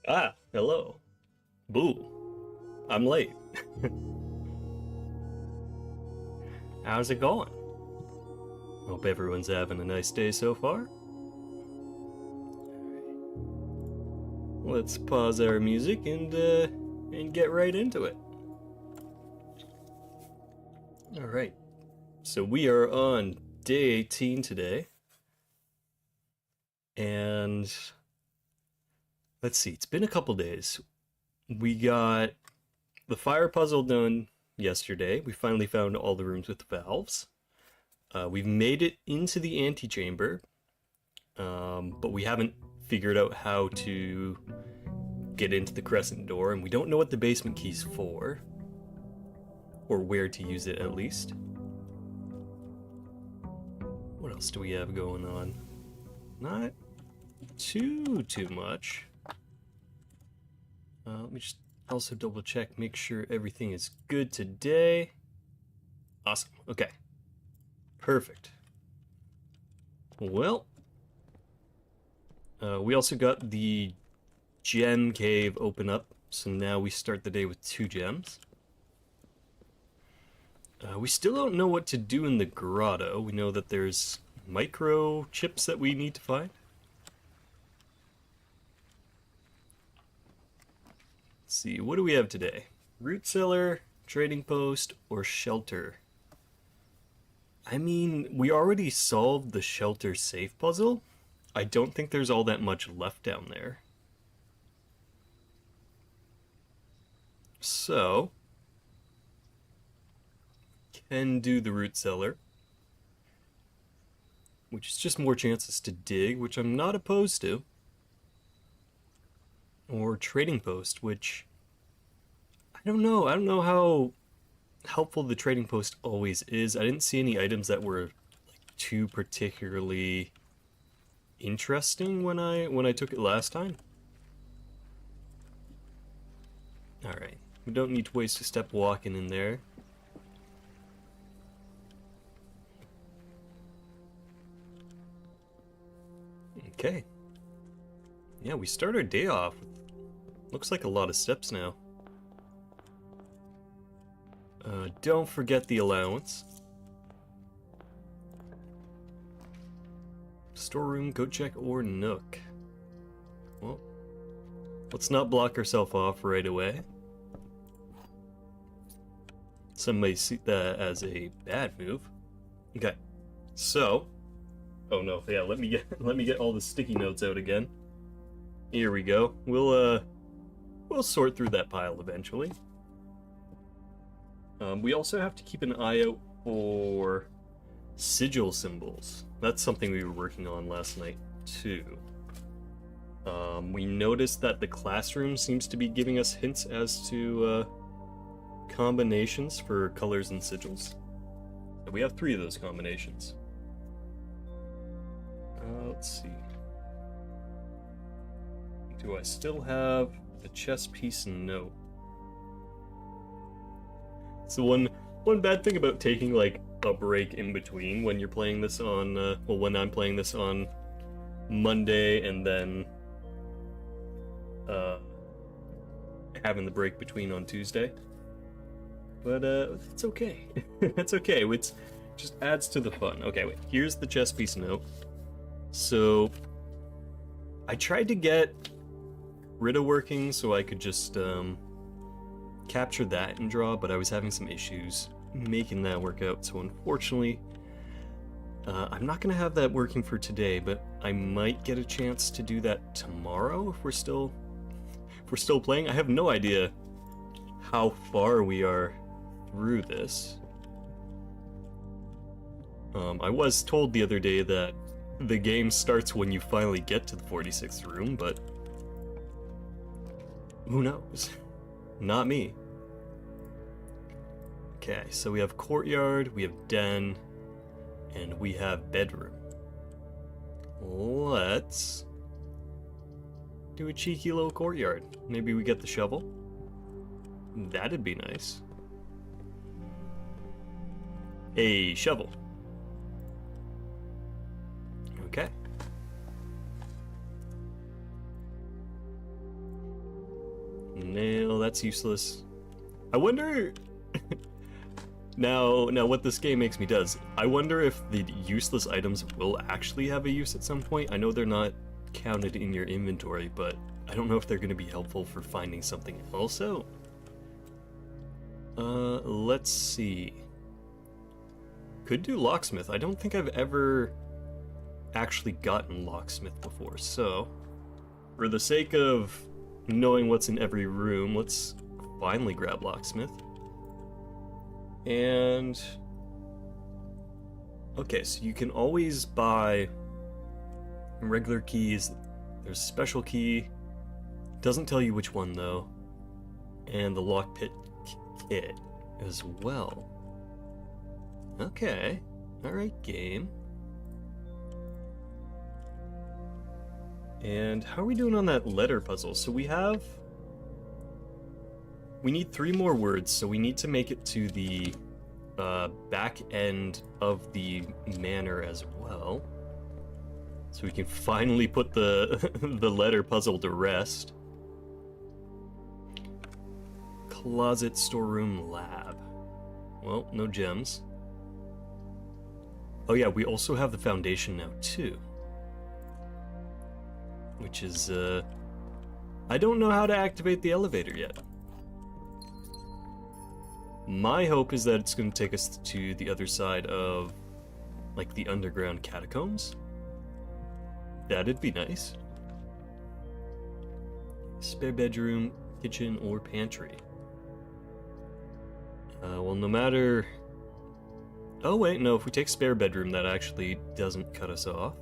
Ah, hello. Boo. I'm late. How's it going? Hope everyone's having a nice day so far. Let's pause our music and get right into it. All right. So we are on day 18 today. And let's see, it's been a couple days. We got the fire puzzle done yesterday. We finally found all the rooms with the valves. We've made it into the antechamber, but we haven't figured out how to get into the crescent door, and we don't know what the basement key's for, or where to use it at least. What else do we have going on? Not too much. Let me just also double check, make sure everything is good today. Awesome. Okay. Perfect. Well, we also got the gem cave open up, so now we start the day with 2 gems. We still don't know what to do in the grotto. We know that there's microchips that we need to find. Let's see, what do we have today? Root cellar, trading post, or shelter? I mean, we already solved the shelter safe puzzle. I don't think there's all that much left down there. So, can do the root cellar, which is just more chances to dig, which I'm not opposed to. Or trading post, which I don't know. I don't know how helpful the trading post always is. I didn't see any items that were like too particularly interesting when I took it last time. All right, we don't need to waste a step walking in there. Okay. Yeah, we start our day off with looks like a lot of steps now. Don't forget the allowance. Storeroom, go check, or nook. Well, let's not block ourselves off right away. Some may see that as a bad move. Okay, so, oh no, yeah, let me get all the sticky notes out again. Here we go. We'll sort through that pile eventually. We also have to keep an eye out for sigil symbols. That's something we were working on last night too. We noticed that the classroom seems to be giving us hints as to combinations for colors and sigils. And we have 3 of those combinations. Let's see. Do I still have the chess piece note? So one bad thing about taking like a break in between when you're playing this on well, when I'm playing this on Monday and then having the break between on Tuesday. But it's okay. It's okay. It just adds to the fun. Okay, wait. Here's the chess piece note. So I tried to get Rita working so I could just capture that and draw, but I was having some issues making that work out, so unfortunately I'm not gonna have that working for today, but I might get a chance to do that tomorrow if we're still playing. I have no idea how far we are through this. I was told the other day that the game starts when you finally get to the 46th room, but who knows? Not me. Okay, so we have courtyard, we have den, and we have bedroom. Let's do a cheeky little courtyard. Maybe we get the shovel. That'd be nice. A shovel. Okay. nail, that's useless. I wonder... now what this game makes me does, I wonder if the useless items will actually have a use at some point. I know they're not counted in your inventory, but I don't know if they're going to be helpful for finding something else out. Let's see. Could do locksmith. I don't think I've ever actually gotten locksmith before, so for the sake of knowing what's in every room, let's finally grab locksmith. And okay, so you can always buy regular keys. There's a special key, doesn't tell you which one though, and the lockpick kit as well. Okay, alright game. And how are we doing on that letter puzzle? So we need 3 more words, so we need to make it to the back end of the manor as well. So we can finally put the the letter puzzle to rest. Closet, storeroom, lab. Well, no gems. Oh yeah, we also have the foundation now too. Which is, I don't know how to activate the elevator yet. My hope is that it's going to take us to the other side of, like, the underground catacombs. That'd be nice. Spare bedroom, kitchen, or pantry. Well, no matter... Oh wait, no, if we take spare bedroom, that actually doesn't cut us off.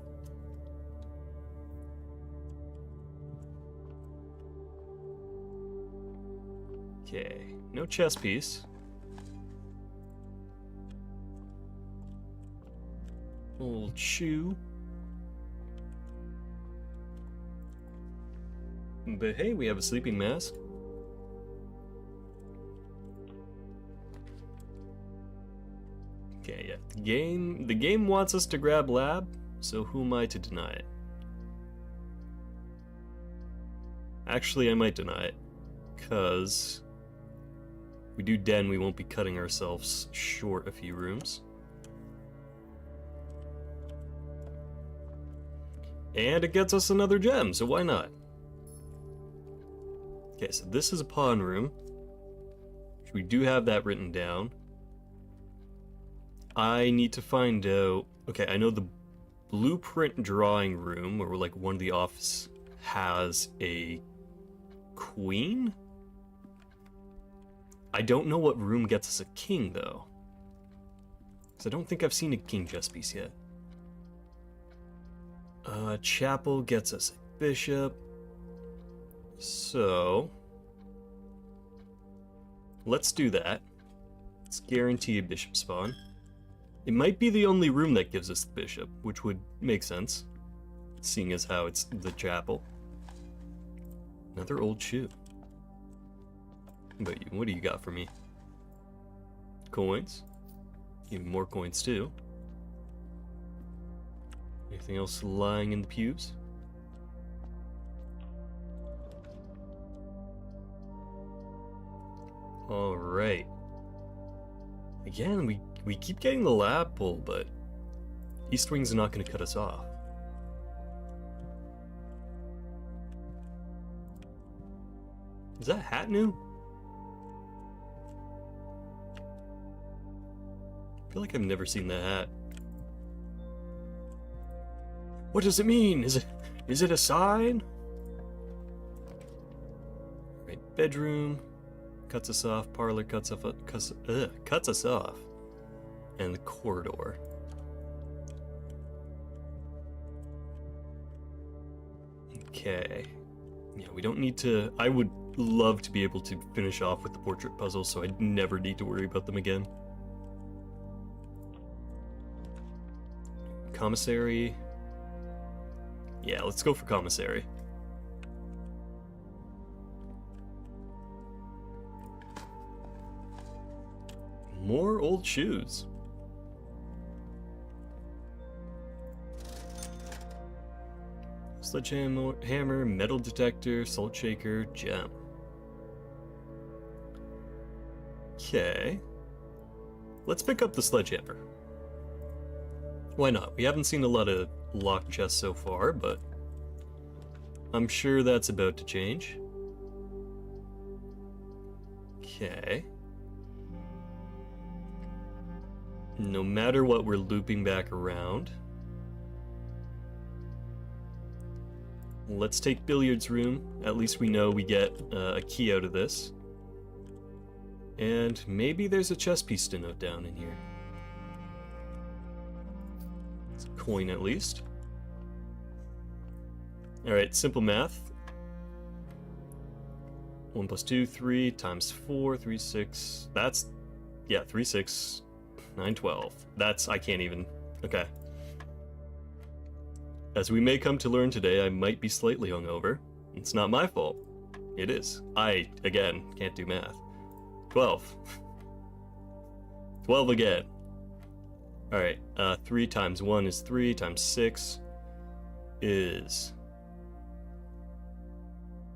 Okay, no chess piece. Old shoe. But hey, we have a sleeping mask. Okay, yeah. The game wants us to grab lab, so who am I to deny it? Actually, I might deny it, because if we do den, we won't be cutting ourselves short a few rooms. And it gets us another gem, so why not? Okay, so this is a pawn room. We do have that written down. I need to find out... Okay, I know the blueprint drawing room, where like one of the office has a queen? I don't know what room gets us a king, though. Because I don't think I've seen a king chess piece yet. Chapel gets us a bishop. So... let's do that. Let's guarantee a bishop spawn. It might be the only room that gives us the bishop, which would make sense, seeing as how it's the chapel. Another old shoe. But what do you got for me? Coins. Even more coins too. Anything else lying in the pews? Alright. Again, we keep getting the lab pull, but East Wing's not going to cut us off. Is that hat new? I feel like I've never seen that hat. What does it mean? Is it a sign? Right, bedroom cuts us off. Parlor cuts us off. And the corridor. Okay. Yeah, we don't need to... I would love to be able to finish off with the portrait puzzle, so I'd never need to worry about them again. Commissary. Yeah, let's go for commissary. More old shoes. Sledgehammer, hammer, metal detector, salt shaker, gem. Okay. Let's pick up the sledgehammer. Why not? We haven't seen a lot of locked chests so far, but I'm sure that's about to change. Okay. No matter what, we're looping back around. Let's take billiards room. At least we know we get a key out of this. And maybe there's a chess piece to note down in here. It's a coin at least. Alright, simple math. 1 plus 2, 3 times 4, 3, 6. That's, yeah, 3, 6, 9, 12. That's, I can't even, okay. As we may come to learn today, I might be slightly hungover. It's not my fault. It is. I, again, can't do math. 12. 12 again. Alright, 3 times 1 is 3, times 6 is...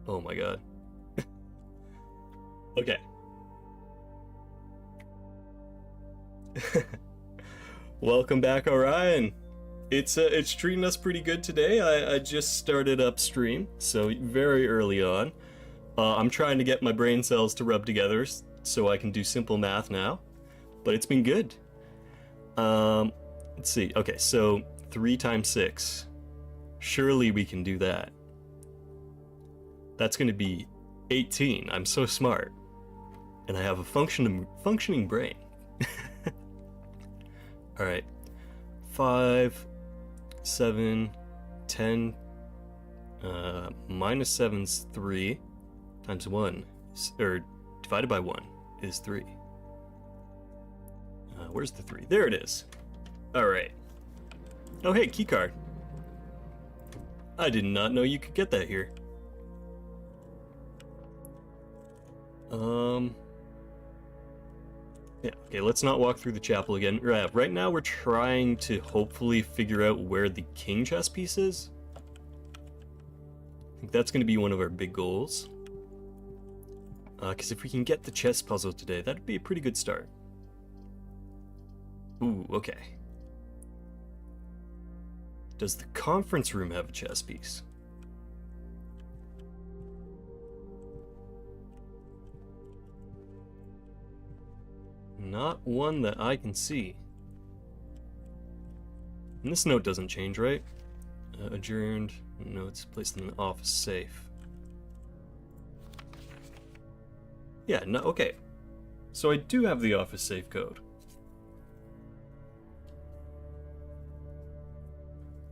Oh my god. Okay. Welcome back, Orion. It's treating us pretty good today. I just started upstream, so very early on. I'm trying to get my brain cells to rub together so I can do simple math now, but it's been good. Let's see. Okay, so 3 times 6. Surely we can do that. That's going to be 18. I'm so smart. And I have a functioning brain. Alright. 5, 7, 10, minus 7's 3, times 1, or divided by 1 is 3. Where's the 3? There it is. Alright. Oh hey, keycard. I did not know you could get that here. Yeah, okay, let's not walk through the chapel again. Right now we're trying to hopefully figure out where the king chess piece is. I think that's going to be one of our big goals. Because if we can get the chess puzzle today, that'd be a pretty good start. Ooh, okay. Does the conference room have a chess piece? Not one that I can see. And this note doesn't change, right? Adjourned. No, it's placed in the office safe. Yeah, no, okay. So I do have the office safe code.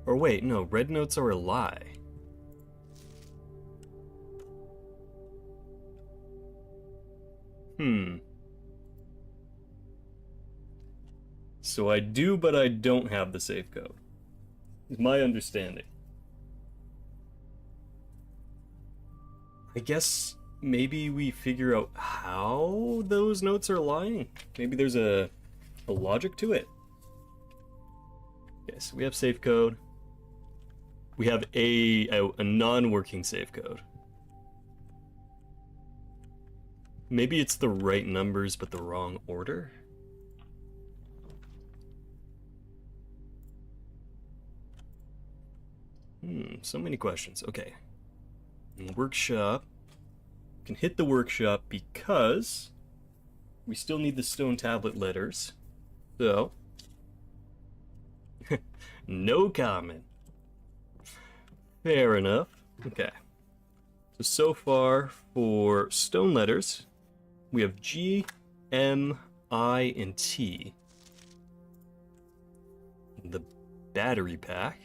Or wait, no, red notes are a lie. So I do, but I don't have the safe code. Is my understanding. I guess maybe we figure out how those notes are lying. Maybe there's a logic to it. Okay, so we have safe code. We have a non-working safe code. Maybe it's the right numbers but the wrong order? So many questions. Okay. Workshop. Can hit the workshop because we still need the stone tablet letters. So, no comment. Fair enough. Okay. So far for stone letters, we have G, M, I, and T. The battery pack.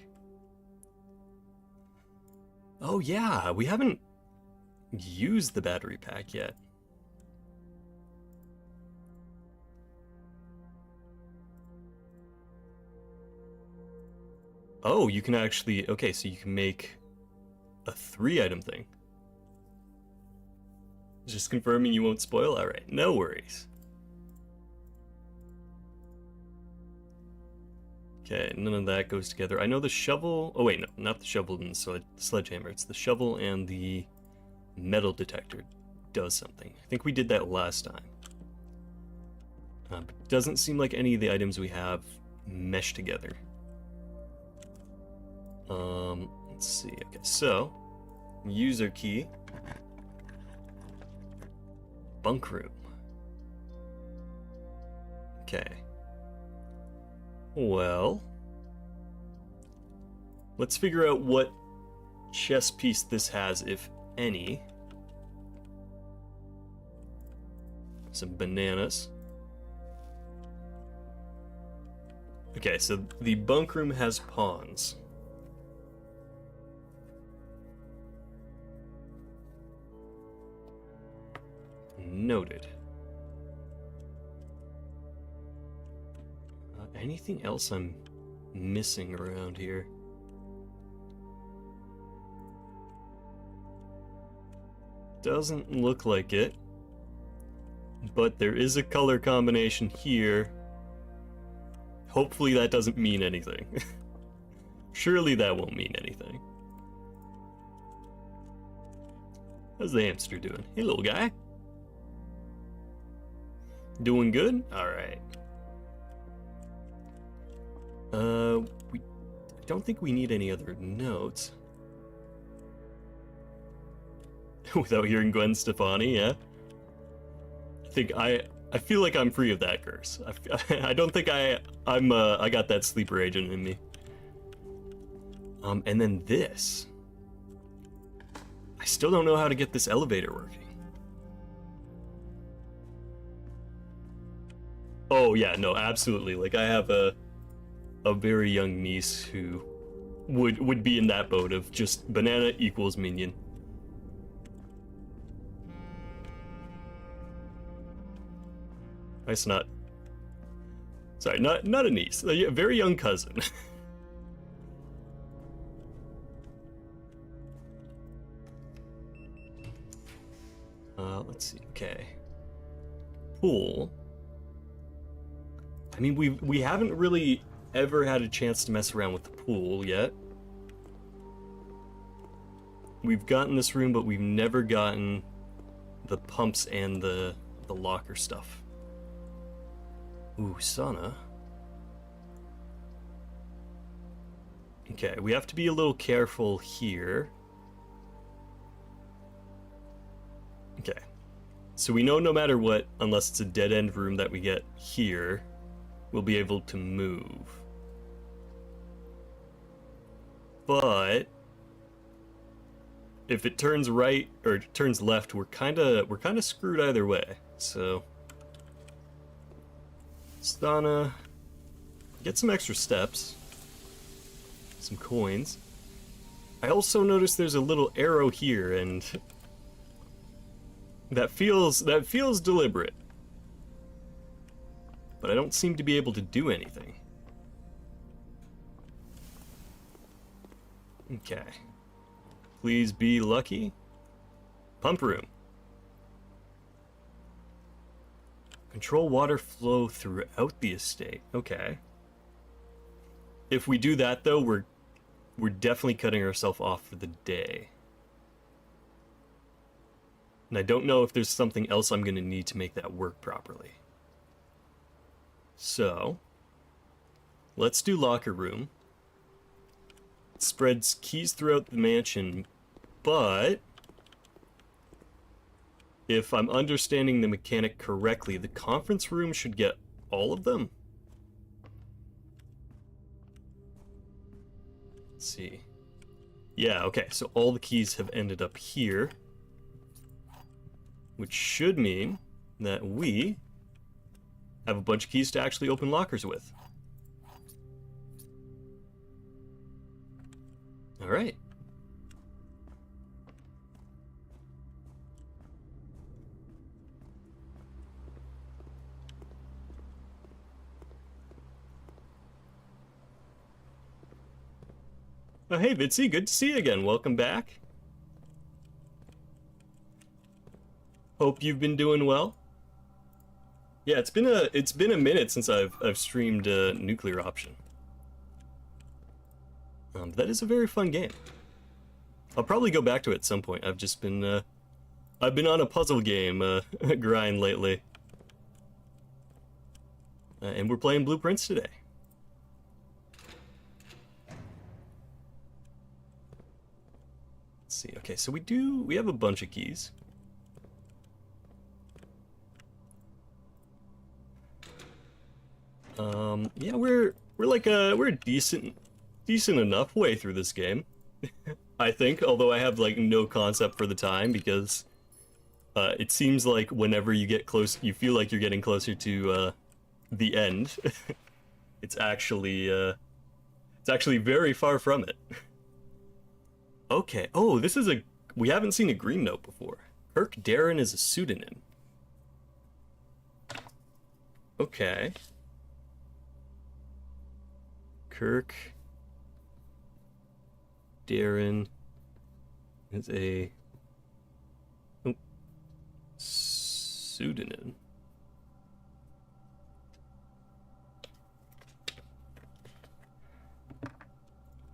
Oh yeah, we haven't used the battery pack yet. Oh, you can actually, okay, so you can make a 3-item thing. Just confirming you won't spoil? Alright, no worries. Okay, none of that goes together. I know the shovel... Oh wait, no, not the shovel and the sledgehammer. It's the shovel and the metal detector does something. I think we did that last time. But doesn't seem like any of the items we have mesh together. Let's see. Okay, so user key, bunk room. Okay. Well, let's figure out what chess piece this has, if any. Some bananas. Okay, so the bunk room has pawns. Noted. Anything else I'm missing around here? Doesn't look like it. But there is a color combination here. Hopefully that doesn't mean anything. Surely that won't mean anything. How's the hamster doing? Hey, little guy. Doing good? Alright. I don't think we need any other notes. Without hearing Gwen Stefani, yeah? I feel like I'm free of that curse. I don't think I got that sleeper agent in me. And then this. I still don't know how to get this elevator working. Oh yeah, no, absolutely. Like I have a very young niece who would be in that boat of just banana equals minion. It's not. Sorry, not a niece. A very young cousin. Let's see. Okay. Pool. I mean, we haven't really ever had a chance to mess around with the pool yet. We've gotten this room, but we've never gotten the pumps and the locker stuff. Ooh, sauna. Okay, we have to be a little careful here. Okay. So we know no matter what, unless it's a dead-end room that we get here, we'll be able to move. But if it turns right or turns left, we're kind of screwed either way. So Stana, get some extra steps, some coins. I also noticed there's a little arrow here, and that feels deliberate. But I don't seem to be able to do anything. Okay. Please be lucky. Pump room. Control water flow throughout the estate. Okay. If we do that though, we're definitely cutting ourselves off for the day. And I don't know if there's something else I'm going to need to make that work properly. So, let's do locker room. It spreads keys throughout the mansion, but if I'm understanding the mechanic correctly, the conference room should get all of them. Let's see. Yeah, okay, so all the keys have ended up here, which should mean that we have a bunch of keys to actually open lockers with. All right. Oh, hey, Vitsi, good to see you again. Welcome back. Hope you've been doing well. Yeah, it's been a minute since I've streamed Nuclear Option. That is a very fun game. I'll probably go back to it at some point. I've just been I've been on a puzzle game grind lately. And we're playing Blueprints today. Let's see. Okay, so we have a bunch of keys. Yeah, we're a decent enough way through this game. I think, although I have like no concept for the time, because it seems like whenever you get close, you feel like you're getting closer to the end. It's actually very far from it. Okay. Oh, we haven't seen a green note before. Kirk Darren is a pseudonym. Okay. Kirk Darren is a pseudonym.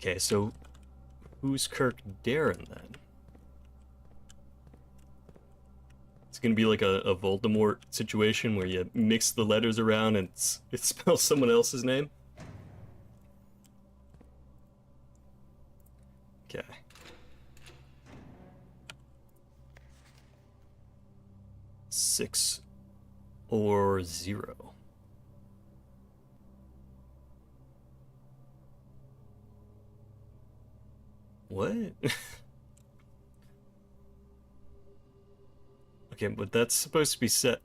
Okay, so who's Kirk Darren then? It's gonna be like a Voldemort situation where you mix the letters around and it spells someone else's name. Okay. Six or zero. What? Okay, but that's supposed to be set.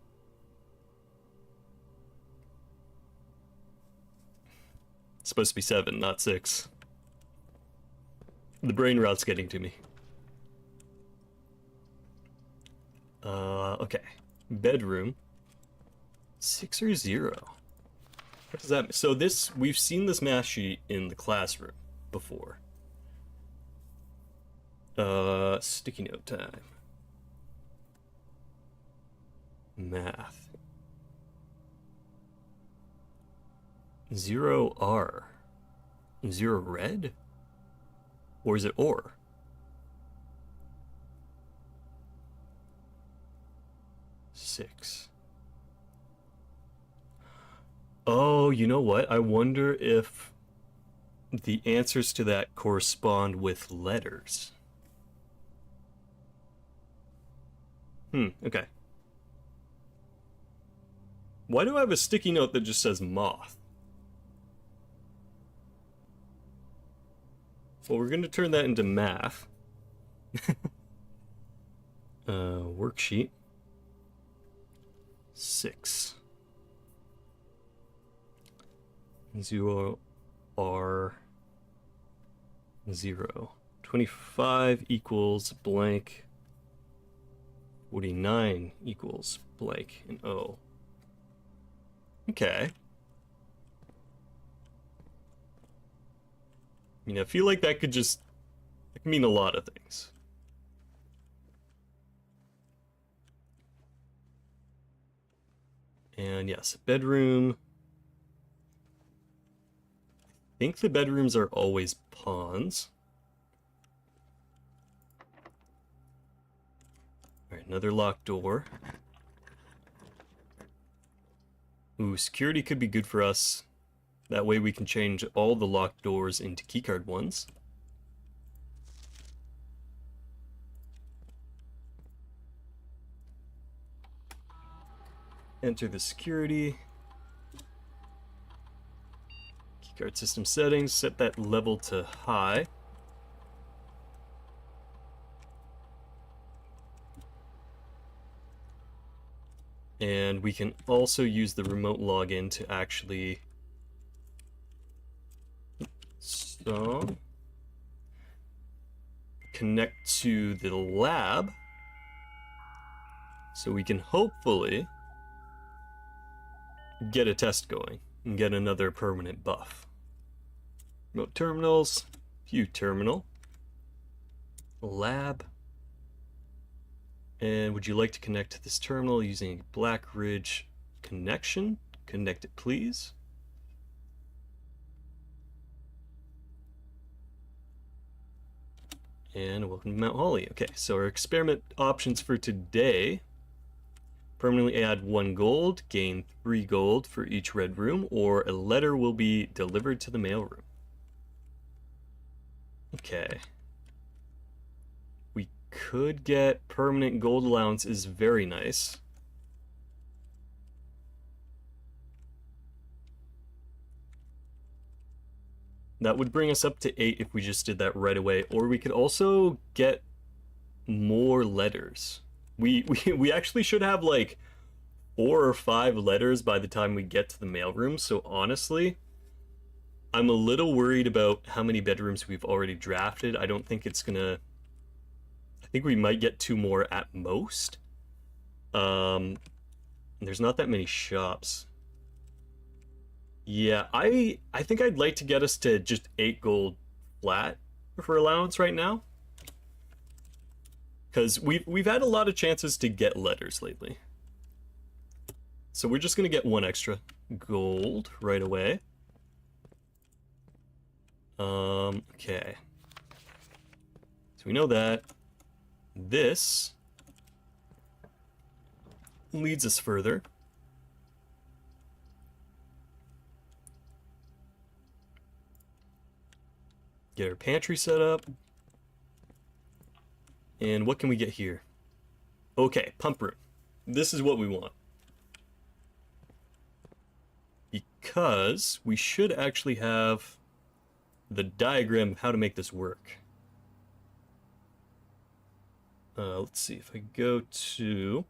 It's supposed to be 7, not 6. The brain rot's getting to me. Okay. Bedroom. 6 or 0. What does that mean? So we've seen this math sheet in the classroom before. Sticky note time. Math. 0R. 0 red? Or is it or? Six. Oh, you know what? I wonder if the answers to that correspond with letters. Okay. Why do I have a sticky note that just says moth? Well, we're going to turn that into math. Worksheet. 6. 0 R 0. 25 equals blank. 49 equals blank and O. Okay. I mean, I feel like that could mean a lot of things. And yes, bedroom. I think the bedrooms are always pawns. Alright, another locked door. Ooh, security could be good for us. That way we can change all the locked doors into keycard ones. Enter the security. Keycard system settings, set that level to high. And we can also use the remote login to actually connect to the lab, so we can hopefully get a test going and get another permanent buff. Remote terminals, view terminal, lab. And would you like to connect to this terminal using a Blackridge connection? Connect it, please. And welcome to Mount Holly. Okay, so our experiment options for today. Permanently add 1 gold, gain 3 gold for each red room, or a letter will be delivered to the mailroom. Okay. We could get permanent gold allowance, is very nice. That would bring us up to 8 if we just did that right away, or we could also get more letters. We actually should have like 4 or 5 letters by the time we get to the mailroom, so honestly, I'm a little worried about how many bedrooms we've already drafted. I don't think it's gonna... I think we might get 2 more at most. There's not that many shops. Yeah, I think I'd like to get us to just 8 gold flat for allowance right now. Because we've had a lot of chances to get letters lately. So we're just going to get 1 extra gold right away. Okay. So we know that. This leads us further. Get our pantry set up. And what can we get here? Okay, pump room. This is what we want. Because we should actually have the diagram of how to make this work. Let's see if I go to...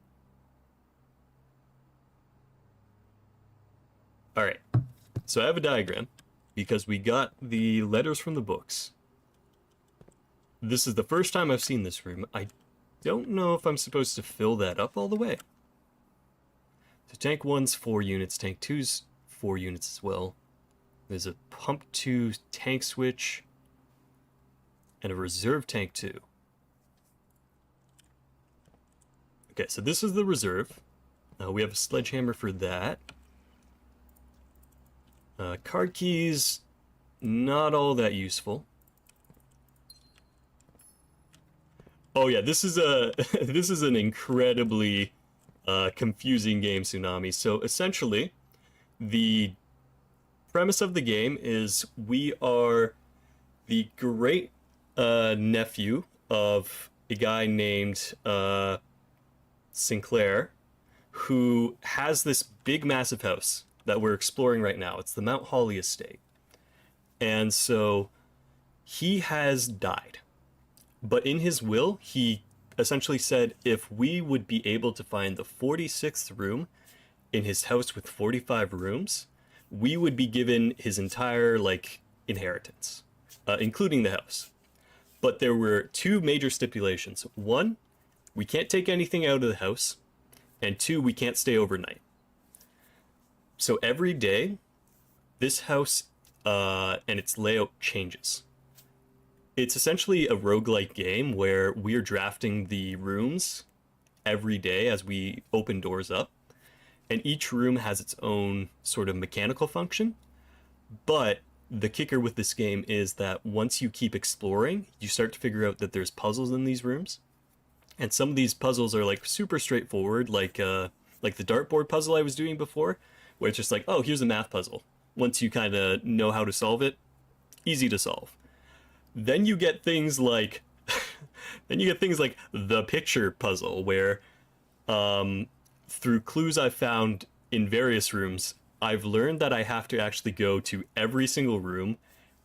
Alright, so I have a diagram because we got the letters from the books. This is the first time I've seen this room. I don't know if I'm supposed to fill that up all the way. So tank 1's 4 units, tank 2's 4 units as well. There's a pump 2 tank switch and a reserve tank 2. Okay, so this is the reserve. We have a sledgehammer for that. Card keys, not all that useful. Oh yeah, this is a this is an incredibly confusing game, Tsunami. So essentially, the premise of the game is we are the great nephew of a guy named Sinclair, who has this big, massive house that we're exploring right now. It's the Mount Holly estate. And so he has died. But in his will, he essentially said if we would be able to find the 46th room in his house with 45 rooms, we would be given his entire, like, inheritance, including the house. But there were 2 major stipulations. 1, we can't take anything out of the house. And 2, we can't stay overnight. So every day, this house and its layout changes. It's essentially a roguelike game where we're drafting the rooms every day as we open doors up. And each room has its own sort of mechanical function. But the kicker with this game is that once you keep exploring, you start to figure out that there's puzzles in these rooms. And some of these puzzles are like super straightforward, like the dartboard puzzle I was doing before, where it's just like, oh, here's a math puzzle. Once you kind of know how to solve it, easy to solve. Then you get things like the picture puzzle, where through clues I've found in various rooms, I've learned that I have to actually go to every single room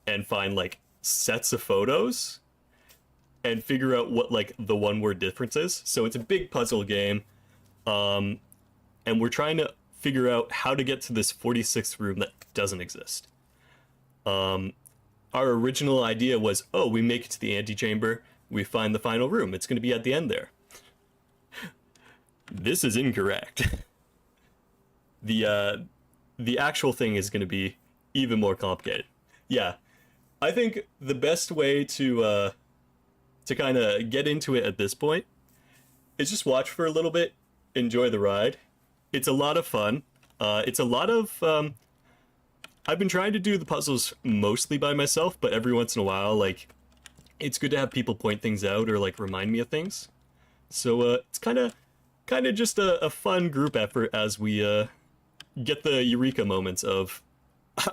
and find like sets of photos and figure out what like the one-word difference is. So it's a big puzzle game, and we're trying to figure out how to get to this 46th room that doesn't exist. Our original idea was, oh, we make it to the antechamber, we find the final room, it's going to be at the end there. This is incorrect. The actual thing is going to be even more complicated. Yeah, I think the best way to kind of get into it at this point is just watch for a little bit, enjoy the ride. It's a lot of fun. It's a lot of... I've been trying to do the puzzles mostly by myself, but every once in a while, like, it's good to have people point things out or, like, remind me of things. So, it's kind of kind of just a fun group effort as we get the eureka moments of,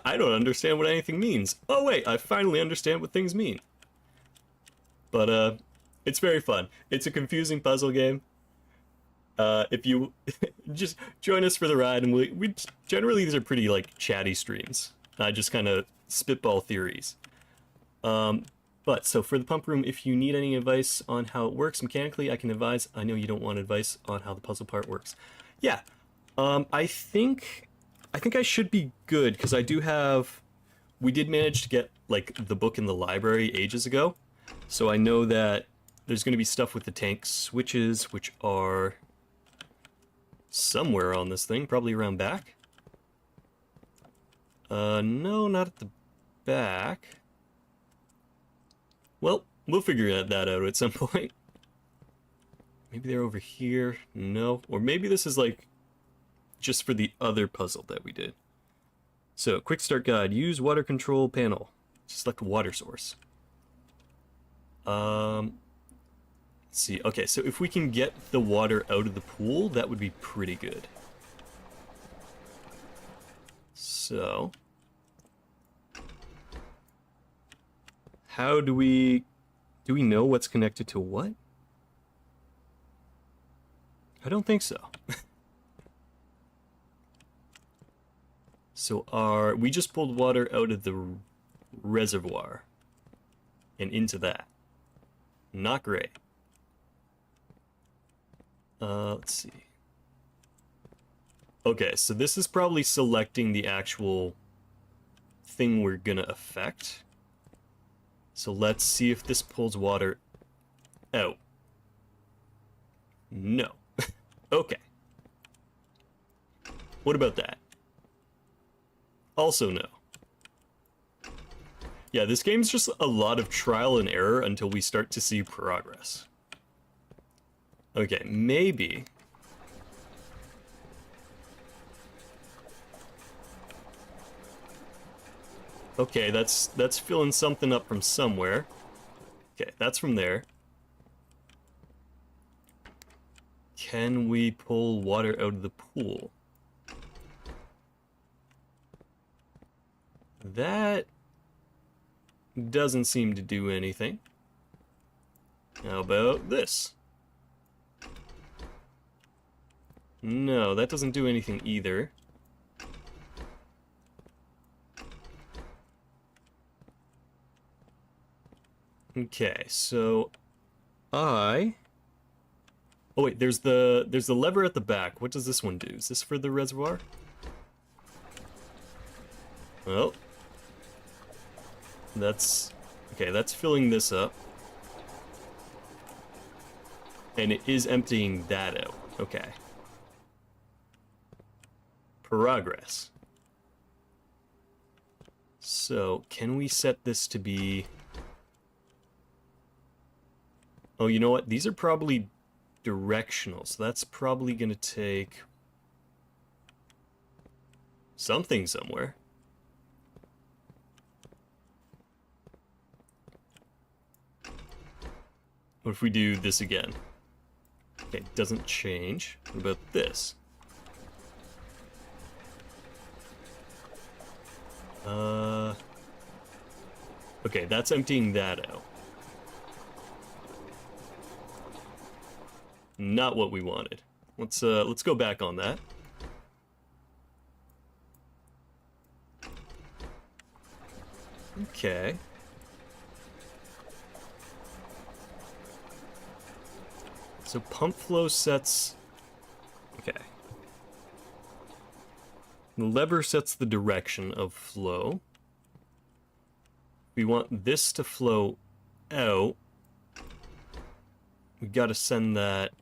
I don't understand what anything means. Oh wait, I finally understand what things mean. But it's very fun. It's a confusing puzzle game. If you just join us for the ride, and we generally, these are pretty like chatty streams. I just kind of spitball theories. But so for the pump room, if you need any advice on how it works mechanically, I can advise. I know you don't want advice on how the puzzle part works. Yeah, I think I should be good because I do have. We did manage to get like the book in the library ages ago, so I know that there's going to be stuff with the tank switches, which are somewhere on this thing, probably around back. No, not at the back. Well, we'll figure that out at some point. Maybe they're over here. No. Or maybe this is like just for the other puzzle that we did. So, quick start guide. Use water control panel. Select water source. Let's see. Okay, so if we can get the water out of the pool, that would be pretty good. So, how do we know what's connected to what? I don't think so. So we just pulled water out of the reservoir and into that. Not great. Let's see. Okay, so this is probably selecting the actual thing we're gonna affect. So let's see if this pulls water out. No. Okay. What about that? Also no. Yeah, this game's just a lot of trial and error until we start to see progress. Okay, maybe. Okay, that's filling something up from somewhere. Okay, that's from there. Can we pull water out of the pool? That doesn't seem to do anything. How about this? No, that doesn't do anything either. Okay, so oh wait, there's the lever at the back. What does this one do? Is this for the reservoir? Well, that's okay, that's filling this up. And it is emptying that out. Okay. Progress. So, can we set this to be... Oh, you know what? These are probably directional, so that's probably going to take something somewhere. What if we do this again? Okay, doesn't change. What about this? Okay, that's emptying that out. Not what we wanted. Let's go back on that. Okay. So pump flow sets... Okay. The lever sets the direction of flow. We want this to flow out. We gotta send that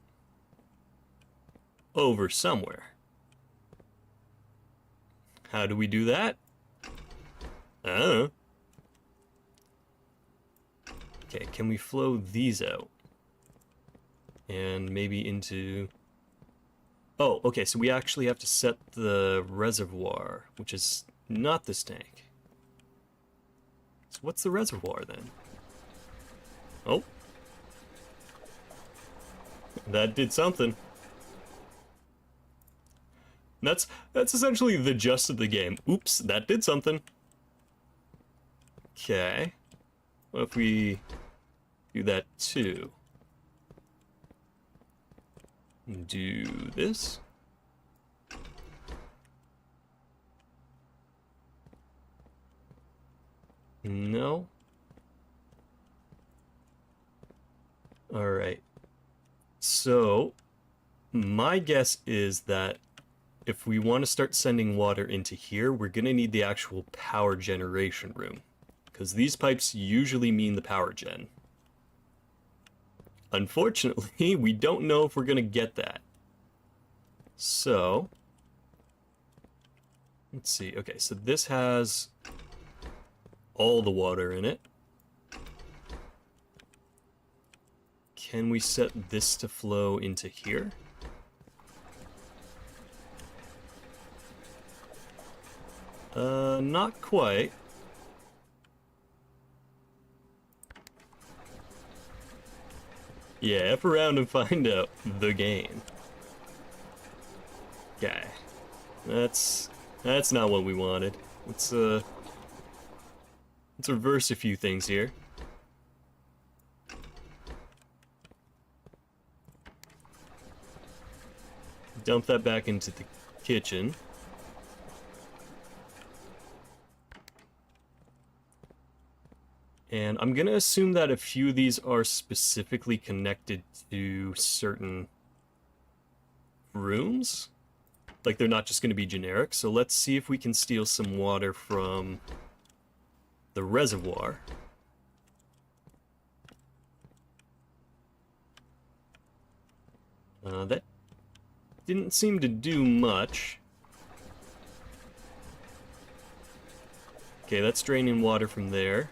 over somewhere. How do we do that? I don't know. Okay, can we flow these out? And maybe into... Oh, okay, so we actually have to set the reservoir, which is not this tank. So what's the reservoir then? Oh. That did something. That's essentially the gist of the game. Oops, that did something. Okay. What if we do that too? Do this. No. All right. So, my guess is that if we want to start sending water into here, we're going to need the actual power generation room. Because these pipes usually mean the power gen. Unfortunately, we don't know if we're going to get that. So, let's see. Okay, so this has all the water in it. Can we set this to flow into here? Not quite. Yeah, F around and find out the game. Okay. That's not what we wanted. Let's reverse a few things here. Dump that back into the kitchen. And I'm gonna assume that a few of these are specifically connected to certain rooms. Like they're not just gonna be generic. So let's see if we can steal some water from the reservoir. That didn't seem to do much. Okay, that's draining water from there.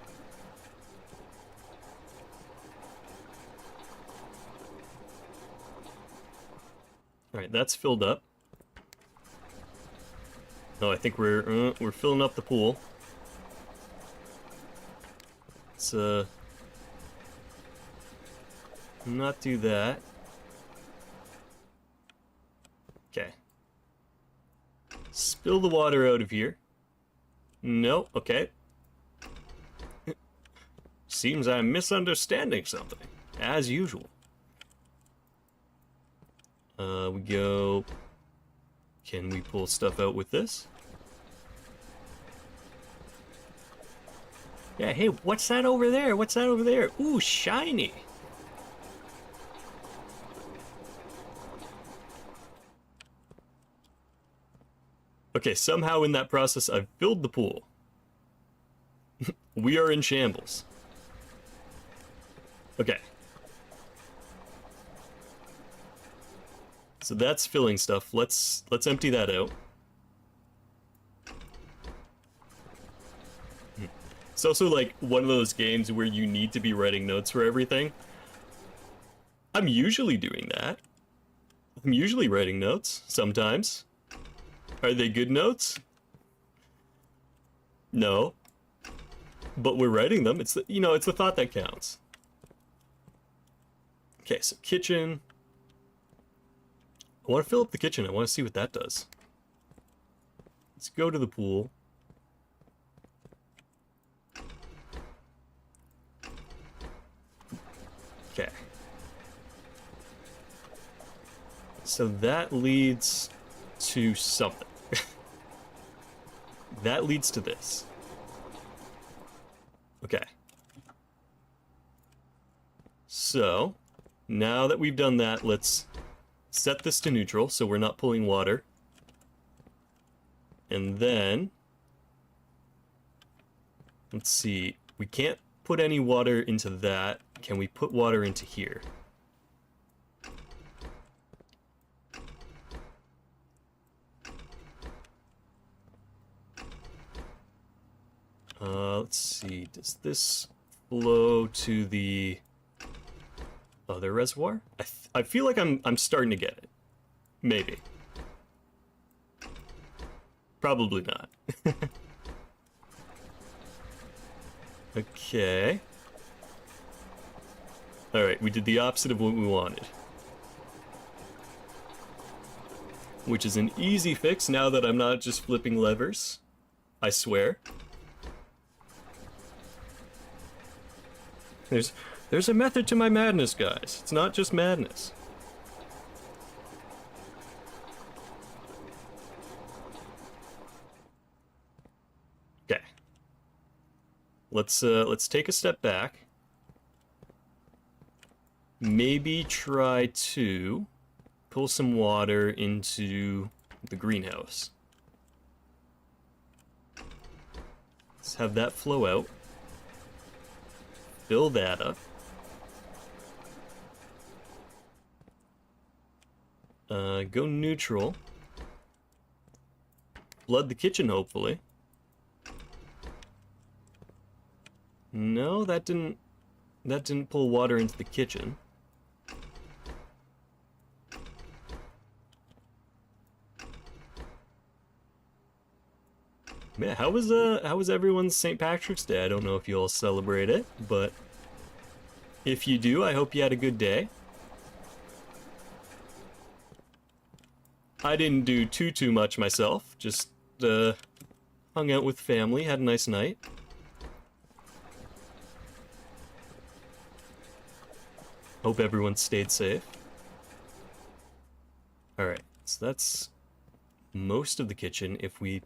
Alright, that's filled up. Oh, I think we're filling up the pool. Let's not do that. Okay. Spill the water out of here. No, okay. Seems I'm misunderstanding something, as usual. We go... Can we pull stuff out with this? Yeah, hey, what's that over there? What's that over there? Ooh, shiny! Okay, somehow in that process I've filled the pool. We are in shambles. Okay. So that's filling stuff. Let's empty that out. It's also like one of those games where you need to be writing notes for everything. I'm usually doing that. I'm usually writing notes, sometimes. Are they good notes? No. But we're writing them. It's the, it's the thought that counts. Okay, so kitchen. I want to fill up the kitchen. I want to see what that does. Let's go to the pool. Okay. So that leads to something. That leads to this. Okay. So, now that we've done that, let's set this to neutral so we're not pulling water. And then, let's see, we can't put any water into that. Can we put water into here? Let's see, does this flow to the other reservoir? I feel like I'm starting to get it. Maybe. Probably not. Okay. Alright, we did the opposite of what we wanted. which is an easy fix now that I'm not just flipping levers. I swear. There's a method to my madness, guys. It's not just madness. Okay. Let's take a step back. Maybe try to pull some water into the greenhouse. Let's have that flow out. Fill that up. Go neutral. Flood the kitchen, hopefully. No, that didn't pull water into the kitchen. Yeah, how was everyone's St. Patrick's Day? I don't know if you all celebrate it, but if you do, I hope you had a good day. I didn't do too much myself, just hung out with family, had a nice night. Hope everyone stayed safe. Alright, so that's most of the kitchen. If we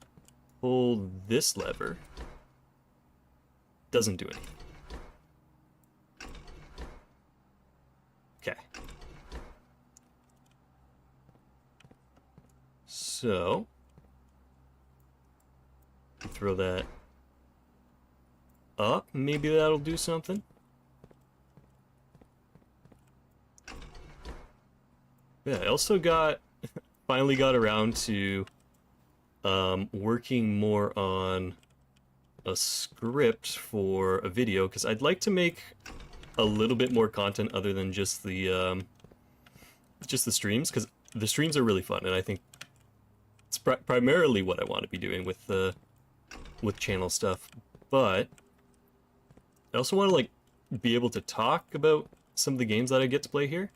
pull this lever, doesn't do anything. Okay. So, throw that up, maybe that'll do something. Yeah, I also finally got around to working more on a script for a video, because I'd like to make a little bit more content other than just the streams, because the streams are really fun, and I think it's primarily what I want to be doing with channel stuff. But I also want to like be able to talk about some of the games that I get to play here.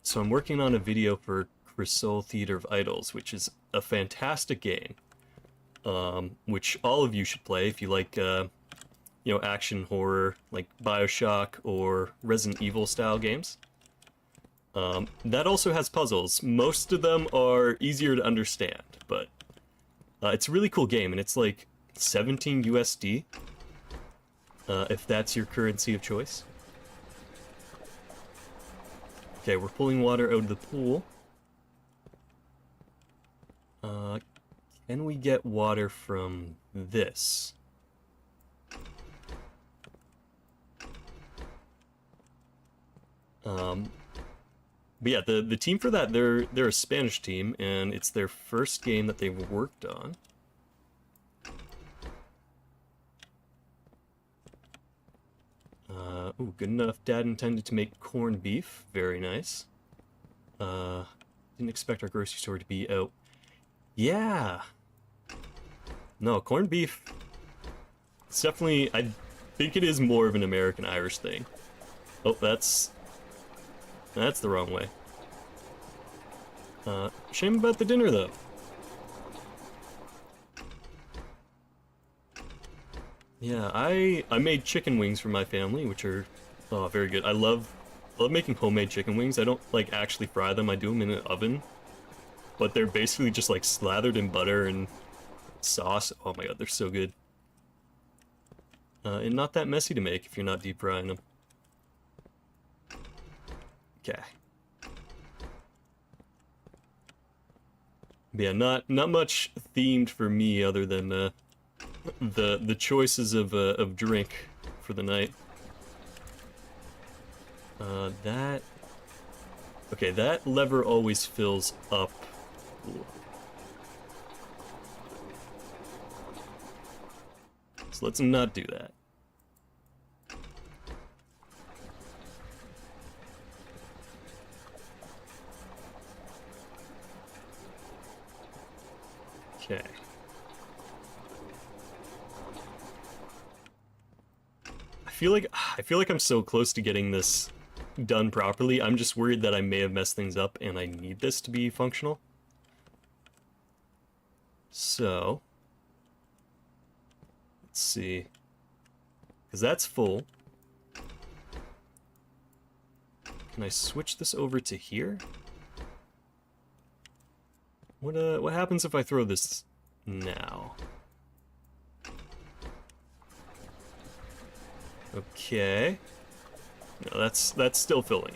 So I'm working on a video for Grunkle Theater of Idols, which is a fantastic game, which all of you should play if you like, action horror, like BioShock or Resident Evil style games. That also has puzzles. Most of them are easier to understand, but it's a really cool game, and it's like 17 USD, if that's your currency of choice. Okay, we're pulling water out of the pool. Can we get water from this? But yeah, the team for that, they're a Spanish team, and it's their first game that they've worked on. Ooh, good enough. Dad intended to make corned beef. Very nice. Didn't expect our grocery store to be out. Yeah. No, corned beef. It's definitely, I think it is more of an American-Irish thing. Oh, that's the wrong way. Shame about the dinner, though. Yeah, I made chicken wings for my family, which are very good. I love making homemade chicken wings. I don't like actually fry them. I do them in an oven, but they're basically just like slathered in butter and sauce. Oh my god, they're so good. And not that messy to make if you're not deep frying them. Okay. But yeah, not much themed for me other than the choices of drink for the night. Okay, that lever always fills up. Ooh. So let's not do that. Okay. I feel like I'm so close to getting this done properly. I'm just worried that I may have messed things up and I need this to be functional. So, let's see. Because that's full. Can I switch this over to here? What happens if I throw this now? Okay. No, that's still filling.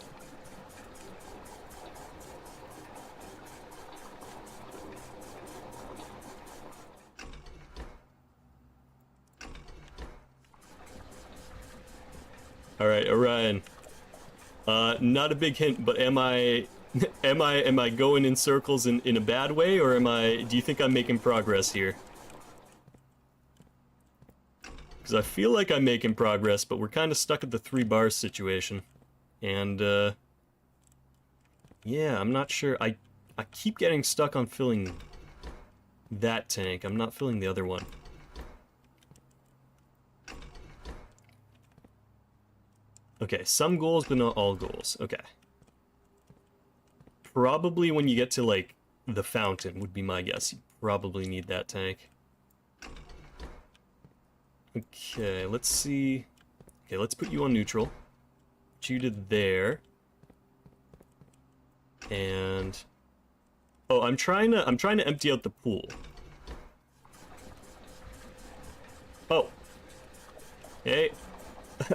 All right, Orion. Not a big hint, but am I going in circles in a bad way, or do you think I'm making progress here? Because I feel like I'm making progress, but we're kind of stuck at the 3 bars situation. And, yeah, I'm not sure. I keep getting stuck on filling that tank. I'm not filling the other one. Okay, some goals, but not all goals. Okay. Probably when you get to, like, the fountain would be my guess. You probably need that tank. Okay, let's see. Okay, let's put you on neutral. Put you to there. And oh, I'm trying to empty out the pool. Oh. Hey.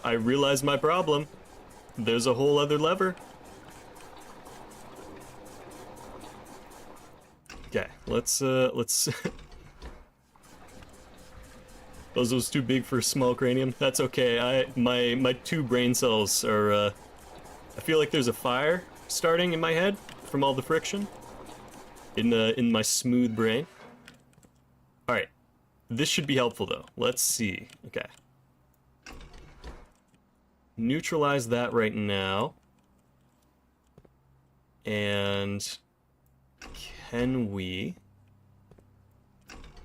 I realized my problem. There's a whole other lever. Okay, let's those too big for small cranium. That's okay. My 2 brain cells are I feel like there's a fire starting in my head from all the friction in my smooth brain. All right. This should be helpful though. Let's see. Okay. Neutralize that right now. And can we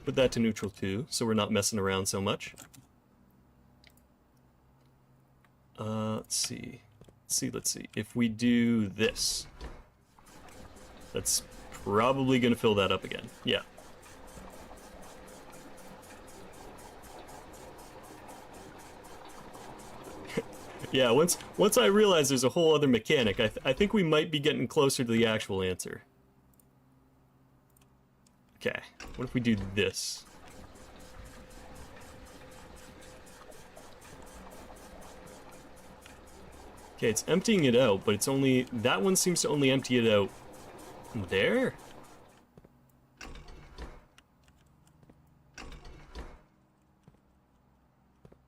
put that to neutral too, so we're not messing around so much? Let's see. Let's see. If we do this, that's probably gonna fill that up again. Yeah. Yeah, once I realize there's a whole other mechanic, I think we might be getting closer to the actual answer. Okay, what if we do this? Okay, it's emptying it out, but it's only... That one seems to only empty it out there?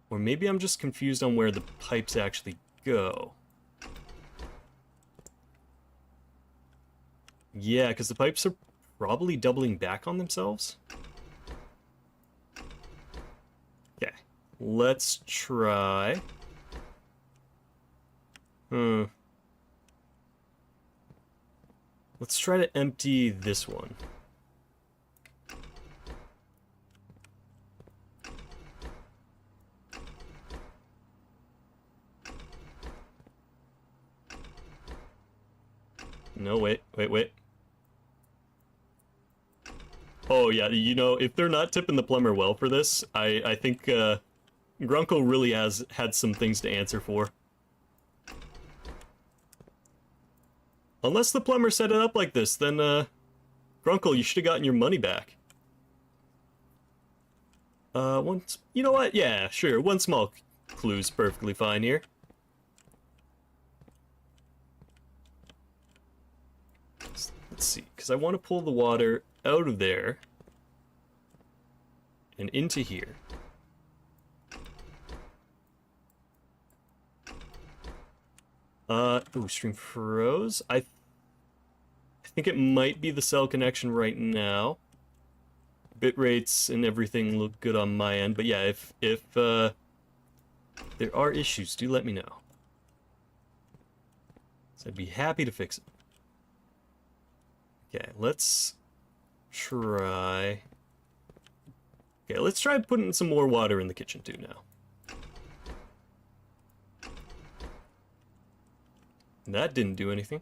Or maybe I'm just confused on where the pipes actually go. Yeah, because the pipes are probably doubling back on themselves. Okay, let's try. Let's try to empty this one. No, wait. Oh, yeah, you know, if they're not tipping the plumber well for this, I think, Grunkle really has had some things to answer for. Unless the plumber set it up like this, then, Grunkle, you should have gotten your money back. You know what? Yeah, sure, one small clue's perfectly fine here. Let's see, because I want to pull the water out of there and into here. Ooh, stream froze. I think it might be the cell connection right now. Bit rates and everything look good on my end, but yeah, if there are issues, do let me know. So I'd be happy to fix it. Okay, let's try... Okay, let's try putting some more water in the kitchen too now. That didn't do anything.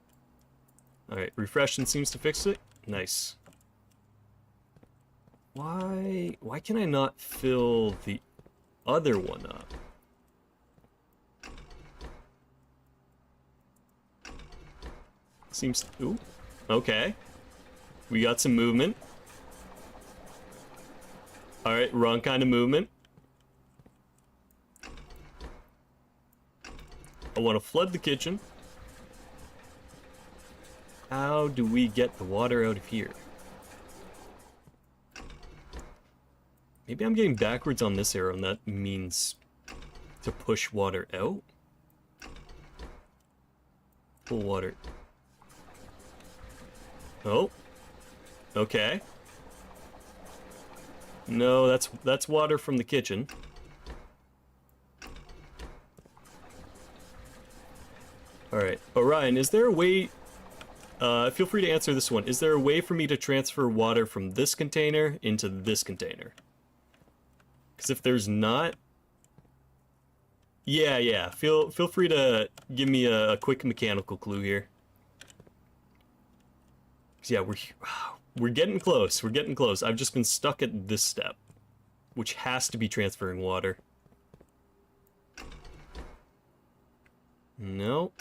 Alright, refreshing seems to fix it. Nice. Why can I not fill the other one up? Seems... Ooh. Okay. We got some movement. Alright, wrong kind of movement. I want to flood the kitchen. How do we get the water out of here? Maybe I'm getting backwards on this arrow, and that means to push water out? Pull water. Oh. Okay. No, that's water from the kitchen. Alright. Orion, is there a way... feel free to answer this one. Is there a way for me to transfer water from this container into this container? Because if there's not... Yeah. Feel free to give me a quick mechanical clue here. Because yeah, we're getting close. We're getting close. I've just been stuck at this step, which has to be transferring water. No.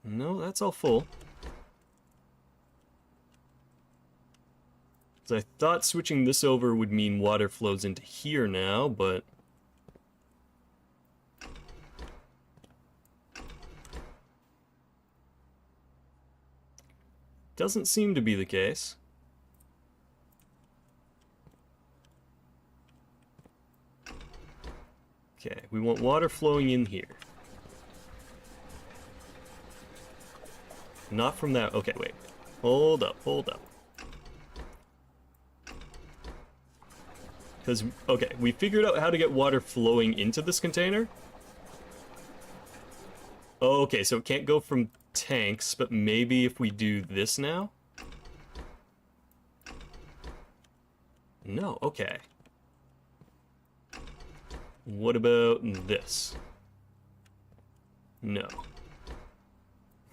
No, that's all full. So I thought switching this over would mean water flows into here now, but... doesn't seem to be the case. Okay, we want water flowing in here. Not from that. Okay, wait. Hold up. Because, okay, we figured out how to get water flowing into this container. Oh, okay, so it can't go from tanks, but maybe if we do this now? No, okay. What about this? No.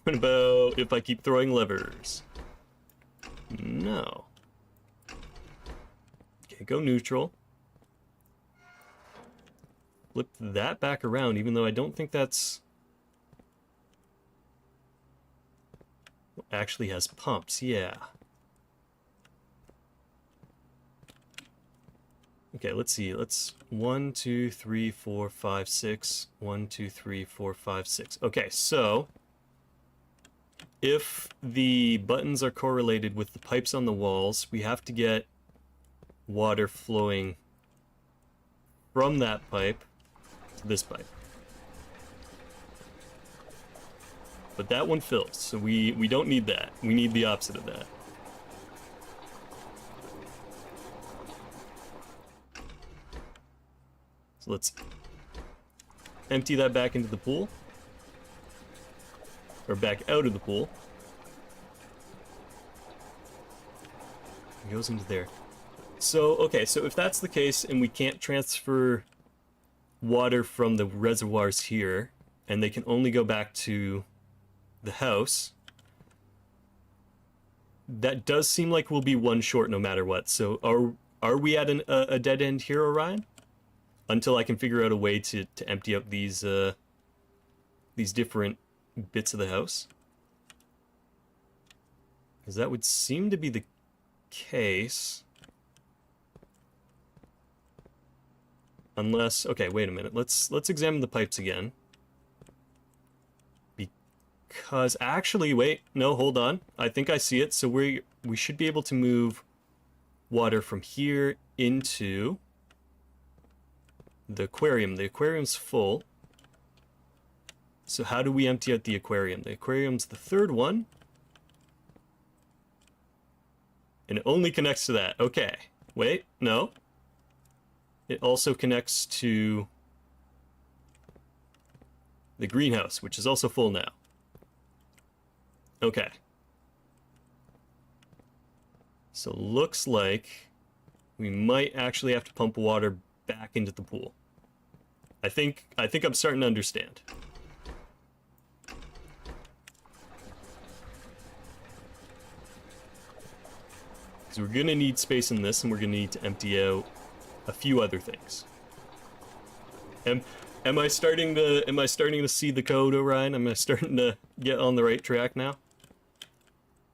What about if I keep throwing levers? No. Okay, go neutral. Flip that back around, even though I don't think that's... actually has pumps, yeah. Okay, let's see. Let's 1, 2, 3, 4, 5, 6. 1, 2, 3, 4, 5, 6. Okay, so if the buttons are correlated with the pipes on the walls, we have to get water flowing from that pipe to this pipe. But that one fills, so we don't need that. We need the opposite of that. So let's empty that back into the pool. Or back out of the pool. It goes into there. So, okay, so if that's the case and we can't transfer water from the reservoirs here, and they can only go back to the house, that does seem like we'll be one short no matter what. So are we at a dead end here, Orion? Until I can figure out a way to empty out these different bits of the house? Because that would seem to be the case. Unless, okay, wait a minute. Let's examine the pipes again. Because actually, wait, no, hold on. I think I see it. So we should be able to move water from here into the aquarium. The aquarium's full. So how do we empty out the aquarium? The aquarium's the third one. And it only connects to that. Okay. Wait, no. It also connects to the greenhouse, which is also full now. Okay. So looks like we might actually have to pump water back into the pool. I think I'm starting to understand. So we're gonna need space in this, and we're gonna need to empty out a few other things. Am I starting to see the code, Orion? Am I starting to get on the right track now?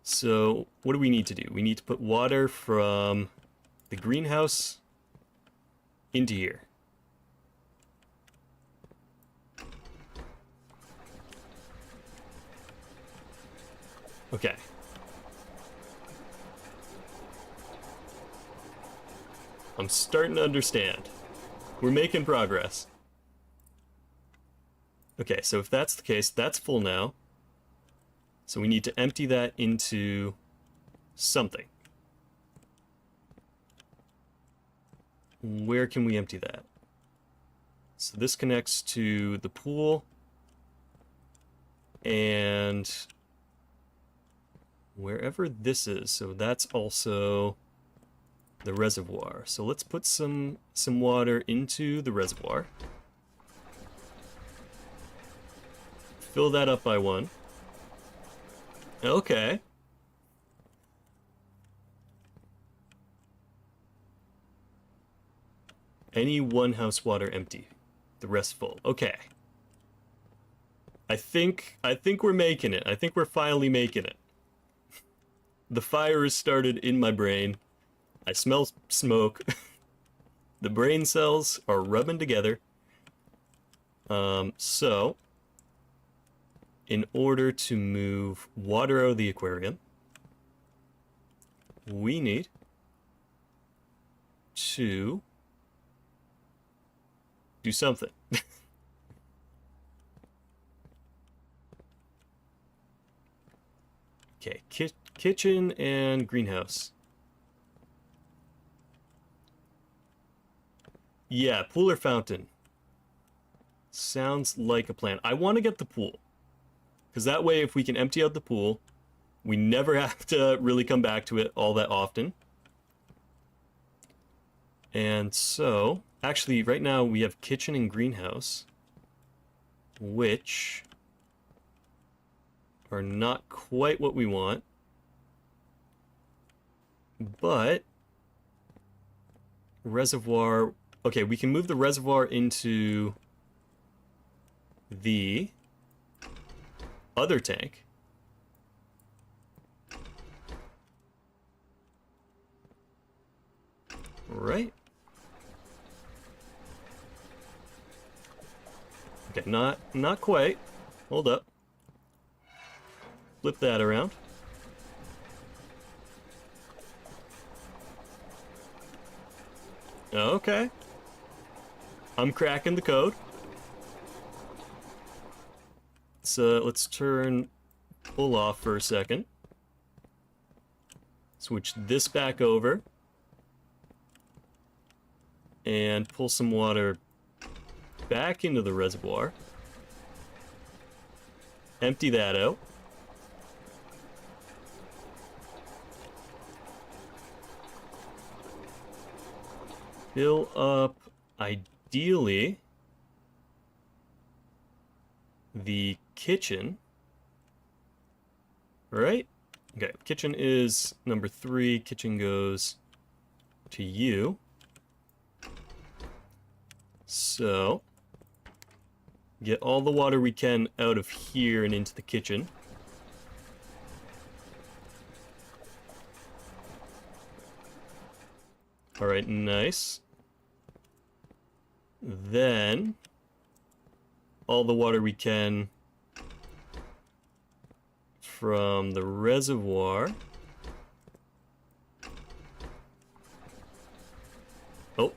So what do we need to do? We need to put water from the greenhouse into here. Okay. I'm starting to understand. We're making progress. Okay, so if that's the case, that's full now. So we need to empty that into something. Where can we empty that? So this connects to the pool and wherever this is. So that's also the reservoir. So let's put some water into the reservoir. Fill that up by 1. Okay. Any one house water empty, the rest full. Okay. I think we're making it. I think we're finally making it. The fire has started in my brain. I smell smoke. The brain cells are rubbing together. So in order to move water out of the aquarium, we need to do something. Okay, kitchen and greenhouse. Yeah, pool or fountain. Sounds like a plan. I want to get the pool. Because that way, if we can empty out the pool, we never have to really come back to it all that often. And so, actually, right now we have kitchen and greenhouse, which are not quite what we want. But reservoir, okay, we can move the reservoir into the other tank. Right. Okay, not quite. Hold up. Flip that around. Okay. I'm cracking the code. So let's turn pull off for a second. Switch this back over. And pull some water back into the reservoir. Empty that out. Fill up, ideally, the kitchen. Right? Okay, kitchen is number 3. Kitchen goes to you. So, get all the water we can out of here and into the kitchen. Alright, nice. Then, all the water we can from the reservoir. Oh.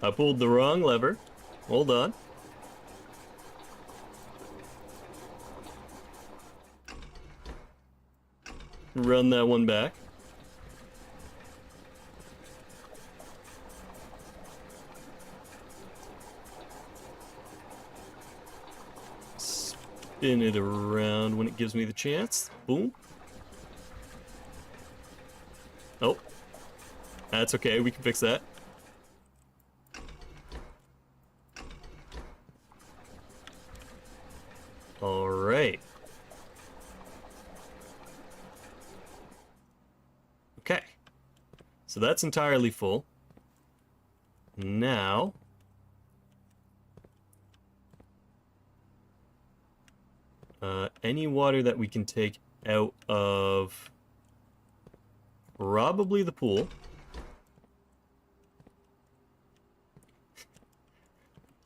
I pulled the wrong lever. Hold on. Run that one back. Spin it around when it gives me the chance. Boom. Oh. That's okay, we can fix that. All right. Okay. So that's entirely full. Now, any water that we can take out of probably the pool.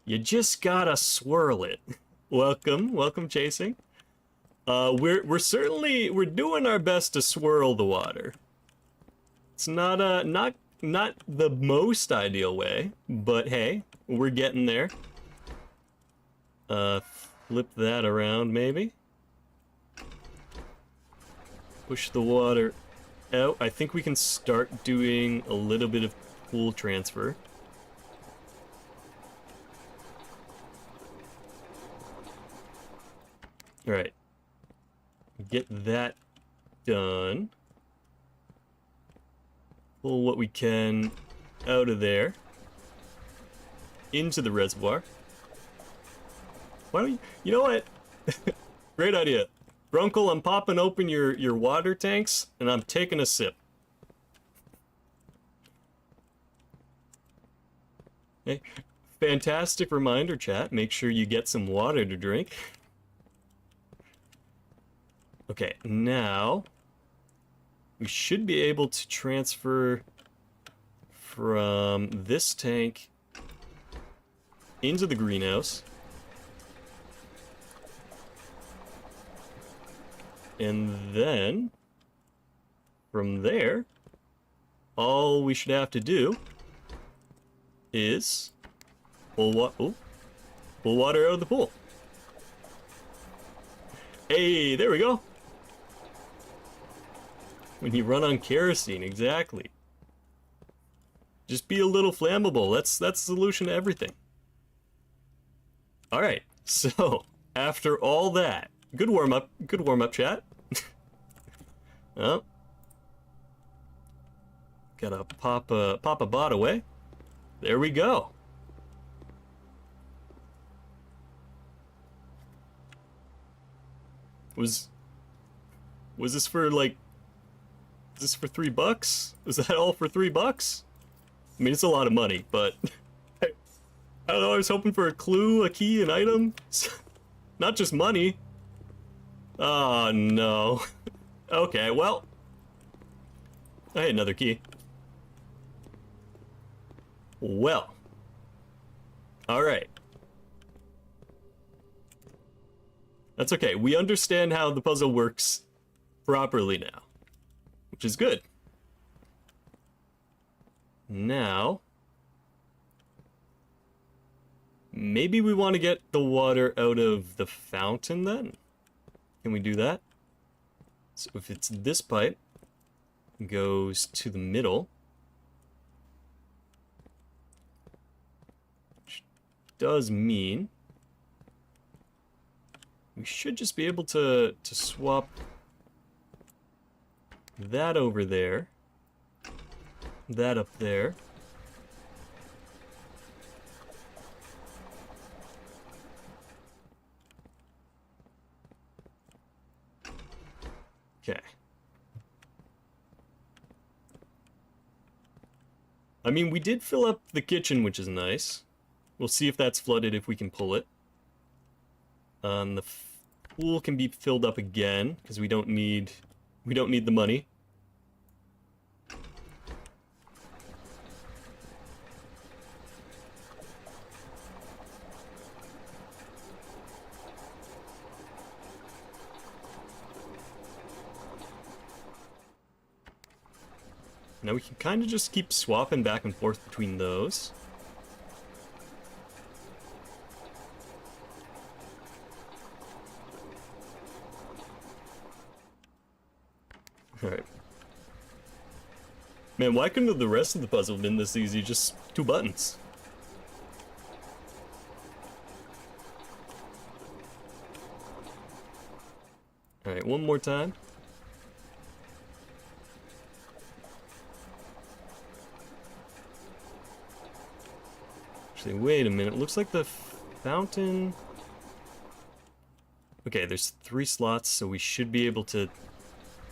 You just gotta swirl it. Welcome, chasing. We're doing our best to swirl the water. It's not the most ideal way, but hey, we're getting there. Flip that around maybe. Push the water out. I think we can start doing a little bit of pool transfer. All right. Get that done. Pull what we can out of there into the reservoir. Why don't you know what? Great idea. Grunkle, I'm popping open your water tanks and I'm taking a sip. Hey, fantastic reminder, chat. Make sure you get some water to drink. Okay, now we should be able to transfer from this tank into the greenhouse. And then from there, all we should have to do is pull water out of the pool. Hey, there we go. When you run on kerosene, exactly. Just be a little flammable. That's the solution to everything. All right. So, after all that, good warm up, chat. Oh. Gotta pop a bot away. There we go. Was this for like? Is this for $3? Was that all for $3? I mean, it's a lot of money, but I don't know. I was hoping for a clue, a key, an item, not just money. Oh no. Okay, well, hey, another key. Well, all right. That's okay. We understand how the puzzle works properly now, which is good. Now, maybe we want to get the water out of the fountain then? Can we do that? So if it's this pipe, goes to the middle, which does mean we should just be able to swap that over there, that up there. Okay. I mean, we did fill up the kitchen, which is nice. We'll see if that's flooded if we can pull it. The pool can be filled up again because we don't need the money. Now we can kind of just keep swapping back and forth between those. Alright. Man, why couldn't the rest of the puzzle have been this easy? Just 2 buttons. Alright, one more time. Actually, wait a minute. Looks like the fountain... Okay, there's 3 slots, so we should be able to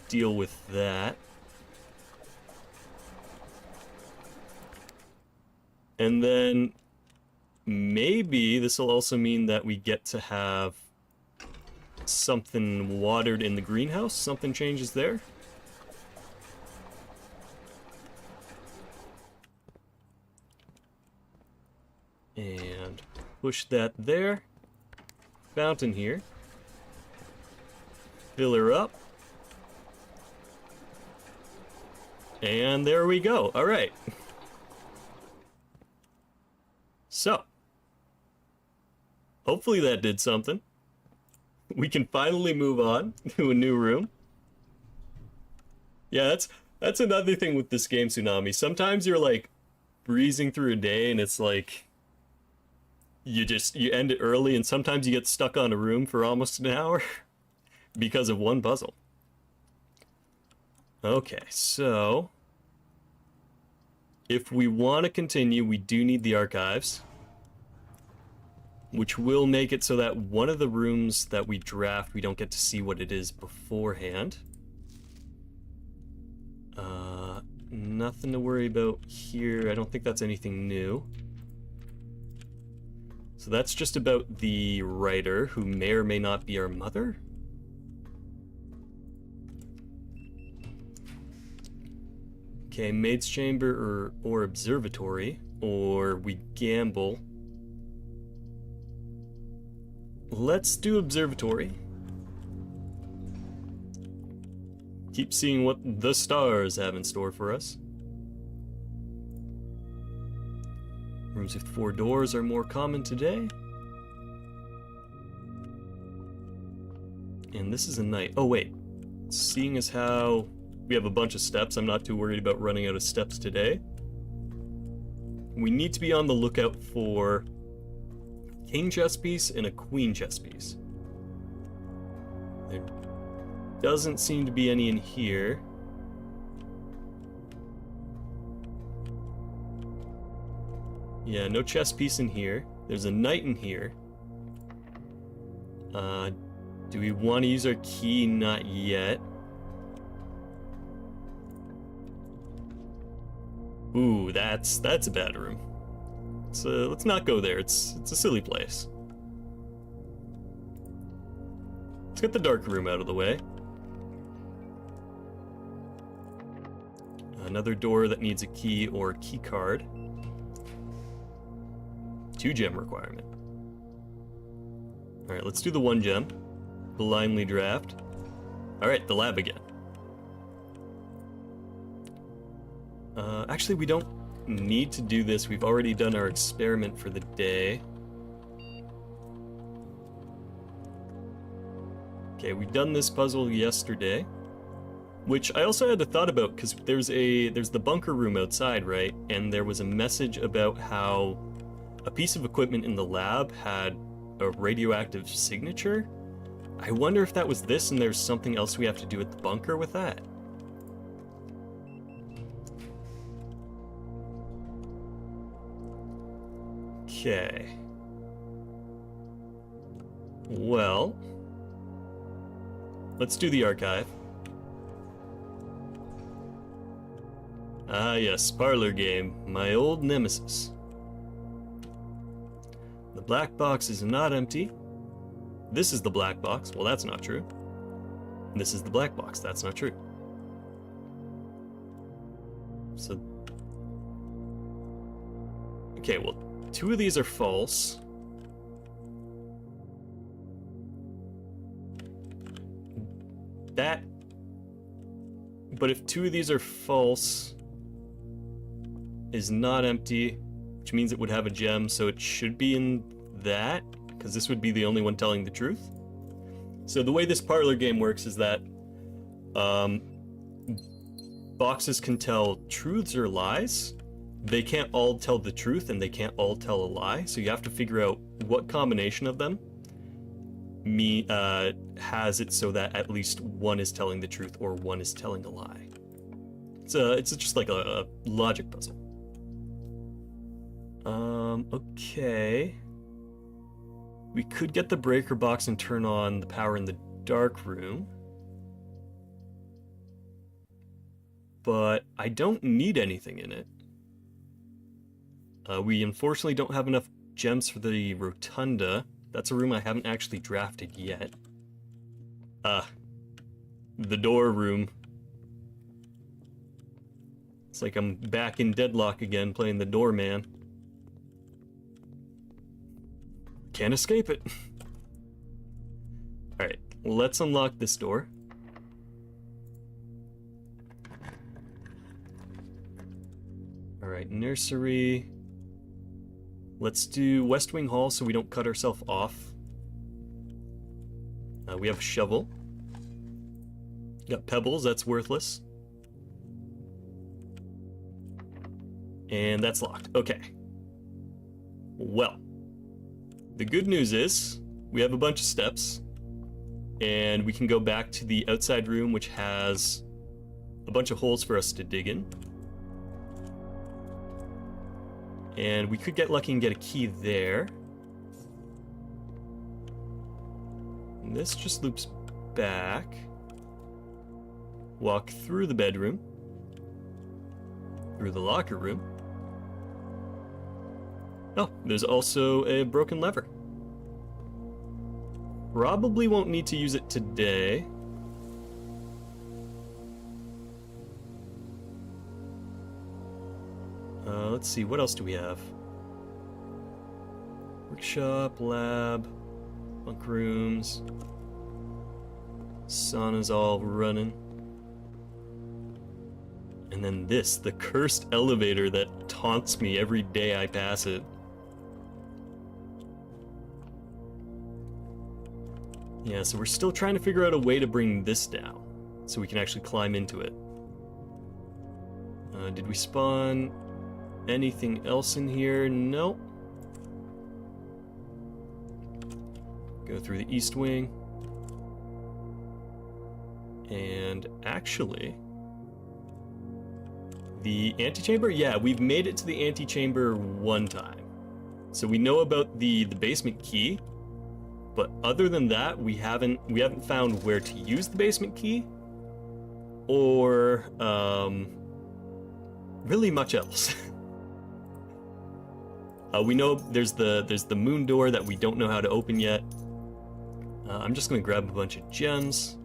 deal with that. And then maybe this will also mean that we get to have something watered in the greenhouse. Something changes there. And push that there. Fountain here. Fill her up. And there we go. All right. So, hopefully that did something. We can finally move on to a new room. Yeah, that's another thing with this game, Tsunami. Sometimes you're like breezing through a day and it's like you end it early, and sometimes you get stuck on a room for almost an hour because of one puzzle. Okay, so if we want to continue, we do need the archives, which will make it so that one of the rooms that we draft, we don't get to see what it is beforehand. Nothing to worry about here. I don't think that's anything new. So that's just about the writer, who may or may not be our mother. Okay, maid's chamber or observatory, or we gamble. Let's do observatory. Keep seeing what the stars have in store for us. Rooms with 4 doors are more common today. And this is a night. Oh wait, seeing as how we have a bunch of steps, I'm not too worried about running out of steps today. We need to be on the lookout for king chess piece and a queen chess piece. There doesn't seem to be any in here. Yeah, no chess piece in here. There's a knight in here. Do we want to use our key? Not yet. Ooh, that's a bad room. So let's not go there. It's a silly place. Let's get the dark room out of the way. Another door that needs a key or a key card. 2 gem requirement. Alright, let's do the 1 gem. Blindly draft. Alright, the lab again. Actually, we don't need to do this. We've already done our experiment for the day. Okay, we've done this puzzle yesterday, which I also had a thought about, because there's the bunker room outside, right? And there was a message about how a piece of equipment in the lab had a radioactive signature. I wonder if that was this and there's something else we have to do at the bunker with that. Okay. Well, let's do the archive. Ah yes, parlor game, my old nemesis. The black box is not empty. This is the black box. Well, that's not true. This is the black box. That's not true. So, okay, well, 2 of these are false. But if 2 of these are false, is not empty, which means it would have a gem, so it should be in that, because this would be the only one telling the truth. So the way this parlor game works is that boxes can tell truths or lies. They can't all tell the truth, and they can't all tell a lie, so you have to figure out what combination of them has it so that at least one is telling the truth or one is telling a lie. It's just like a logic puzzle. Okay. We could get the breaker box and turn on the power in the dark room. But I don't need anything in it. We unfortunately don't have enough gems for the rotunda. That's a room I haven't actually drafted yet. The door room. It's like I'm back in Deadlock again, playing the doorman. Can't escape it. Alright, let's unlock this door. Alright, nursery. Let's do West Wing Hall so we don't cut ourselves off. We have a shovel. Got pebbles, that's worthless. And that's locked. Okay. Well, the good news is we have a bunch of steps, and we can go back to the outside room, which has a bunch of holes for us to dig in. And we could get lucky and get a key there. And this just loops back. Walk through the bedroom. Through the locker room. Oh, there's also a broken lever. Probably won't need to use it today. Let's see, what else do we have? Workshop, lab, bunk rooms. Sauna's all running. And then this, the cursed elevator that taunts me every day I pass it. Yeah, so we're still trying to figure out a way to bring this down so we can actually climb into it. Did we spawn anything else in here? Nope. Go through the east wing. And actually, the antechamber? Yeah, we've made it to the antechamber one time. So we know about the basement key, but other than that, we haven't found where to use the basement key, or really much else. We know there's the moon door that we don't know how to open yet. I'm just gonna grab a bunch of gems.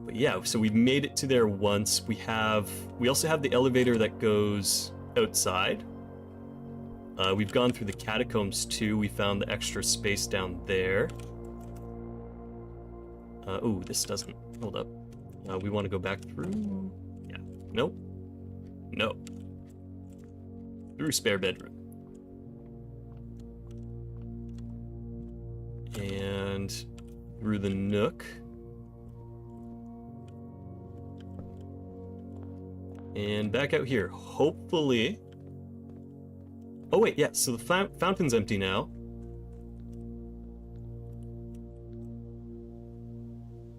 But yeah, so we've made it to there once. We also have the elevator that goes outside. We've gone through the catacombs too. We found the extra space down there. Ooh, this doesn't, hold up. We want to go back through, yeah, nope, no. Through spare bedroom. And through the nook. And back out here, hopefully. Oh wait, yeah, so the fountain's empty now.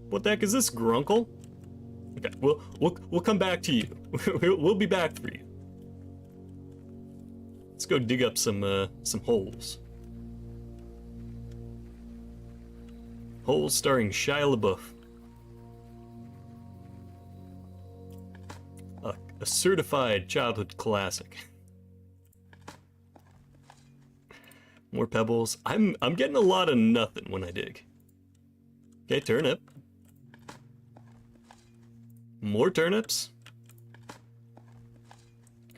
What the heck is this, Grunkle? Okay, we'll come back to you. We'll be back for you. Let's go dig up some holes. Holes starring Shia LaBeouf. A certified childhood classic. More pebbles. I'm getting a lot of nothing when I dig. Okay, turnip. More turnips.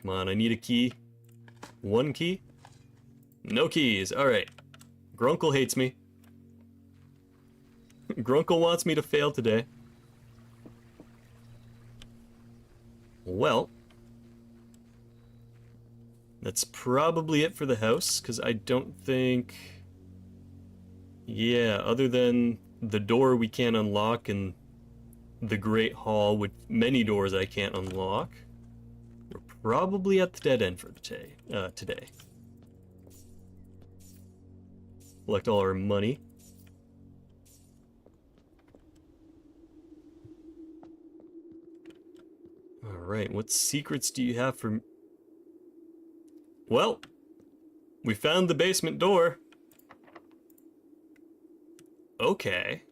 Come on, I need a key. One key? No keys. Alright. Grunkle hates me. Grunkle wants me to fail today. Well, that's probably it for the house, because I don't think... Yeah, other than the door we can't unlock and the Great Hall with many doors I can't unlock, we're probably at the dead end for today. Collect all our money. Alright, what secrets do you have for... Well, We found the basement door. Okay.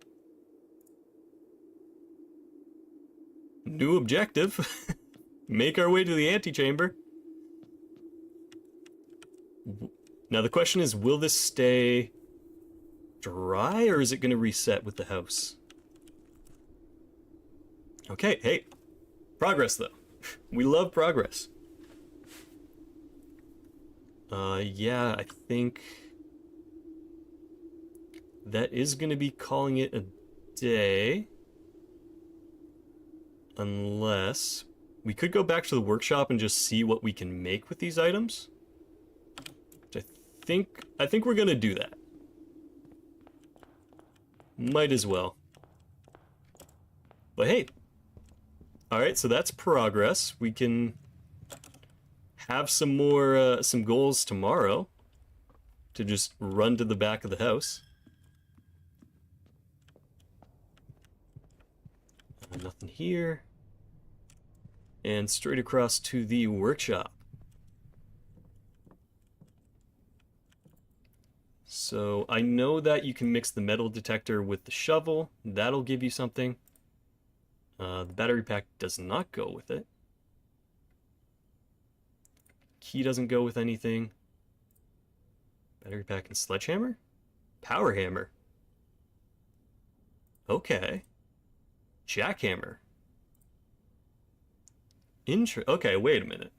New objective. Make our way to the antechamber. Now the question is, will this stay dry or is it going to reset with the house? Okay, hey. Progress though. We love progress. Yeah, I think that is going to be calling it a day. Unless we could go back to the workshop and just see what we can make with these items. Which I think we're going to do that. Might as well. But hey. Alright, so that's progress. We can have some more, some goals tomorrow to just run to the back of the house. Nothing here. And straight across to the workshop. So I know that you can mix the metal detector with the shovel. That'll give you something. The battery pack does not go with it. Key doesn't go with anything. Battery pack and sledgehammer? Power hammer. Okay. Jackhammer. Okay, wait a minute.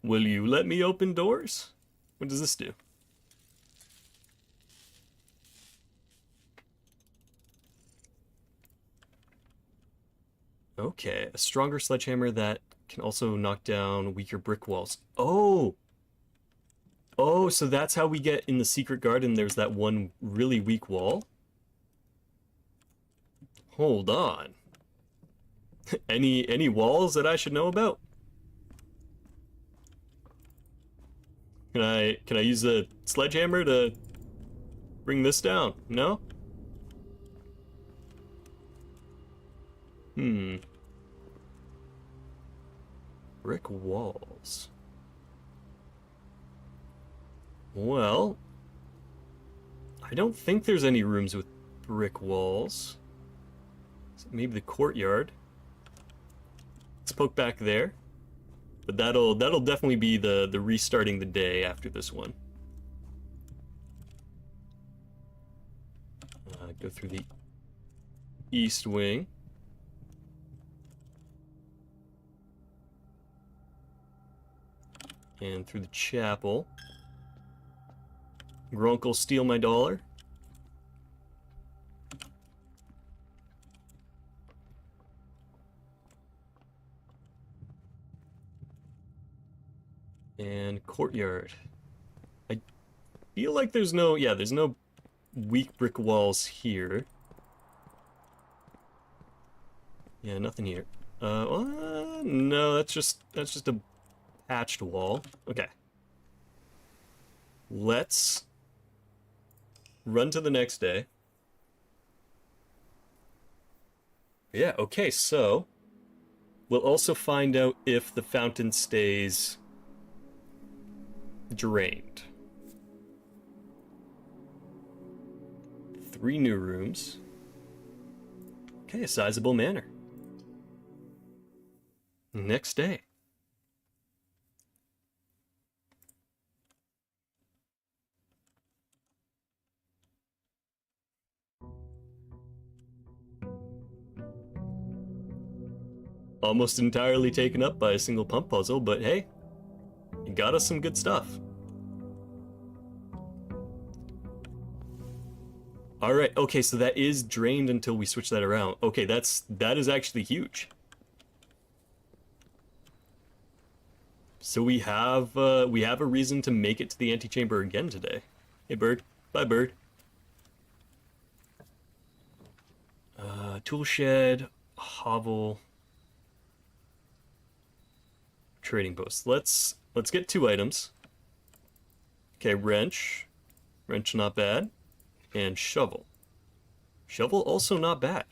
Will you let me open doors? What does this do? Okay, a stronger sledgehammer that can also knock down weaker brick walls. Oh! Oh, so that's how we get in the secret garden, there's that one really weak wall? Hold on. Any walls that I should know about? Can I use the sledgehammer to bring this down? No? Brick walls. Well, I don't think there's any rooms with brick walls. Maybe the courtyard. Let's poke back there. But that'll definitely be the restarting the day after this one. Go through the east wing. And through the chapel. Grunkle, steal my dollar. And courtyard. I feel like there's no weak brick walls here. Yeah, nothing here. No, that's just a patched wall. Okay. Let's run to the next day. Yeah, okay, so we'll also find out if the fountain stays drained. 3 new rooms. Okay, a sizable manor. Next day. Almost entirely taken up by a single pump puzzle, but hey, you got us some good stuff. Alright, okay, so that is drained until we switch that around. Okay, that is actually huge. So we have a reason to make it to the antechamber again today. Hey bird. Bye bird. Tool shed, hovel, trading post. Let's get 2 items. Okay, wrench. Wrench not bad. And shovel. Shovel also not bad.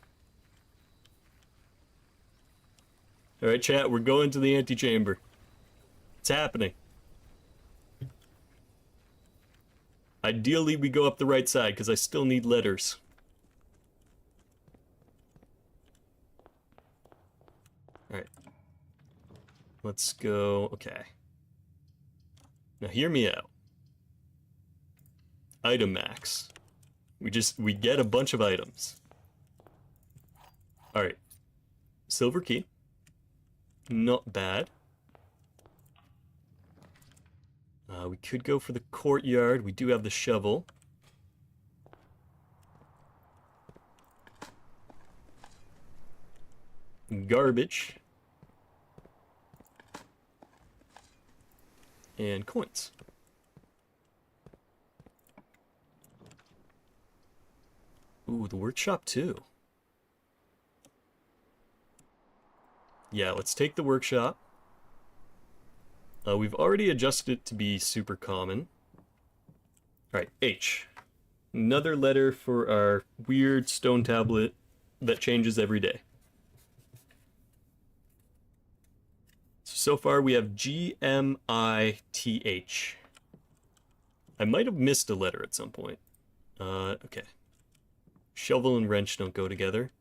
Alright chat, we're going to the antechamber. It's happening. Ideally, we go up the right side, because I still need letters. Alright. Let's go... Okay. Now, hear me out. Item max. We get a bunch of items. Alright. Silver key. Not bad. We could go for the courtyard. We do have the shovel. Garbage. And coins. Ooh, the workshop too. Yeah, let's take the workshop. We've already adjusted it to be super common. Alright, H. Another letter for our weird stone tablet that changes every day. So far we have G, M, I, T, H. I might have missed a letter at some point. Okay. Shovel and wrench don't go together.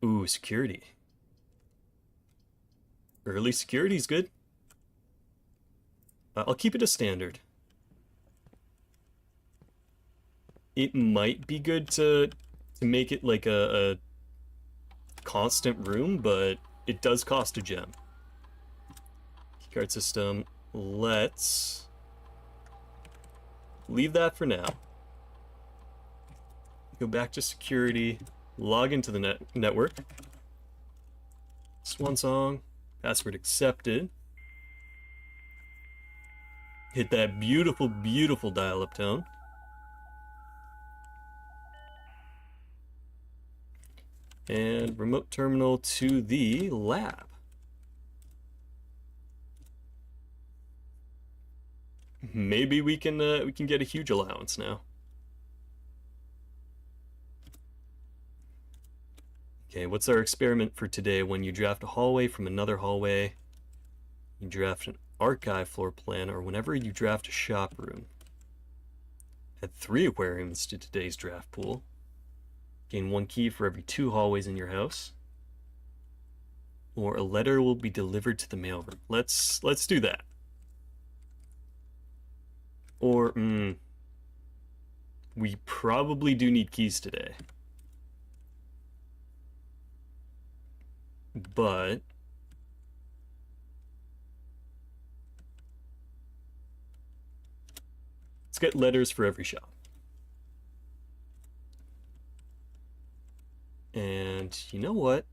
Ooh, security. Early security's good. I'll keep it a standard. It might be good to make it like a constant room, but it does cost a gem. Keycard system. Let's leave that for now. Go back to security. Log into the network. Swan song. Password accepted. Hit that beautiful, beautiful dial-up tone. And remote terminal to the lab. Maybe we can get a huge allowance now. Okay, what's our experiment for today? When you draft a hallway from another hallway, you draft an archive floor plan, or whenever you draft a shop room. Add 3 aquariums to today's draft pool. Gain 1 key for every 2 hallways in your house. Or a letter will be delivered to the mailroom. Let's do that. Or, we probably do need keys today. But let's get letters for every shop. And you know what?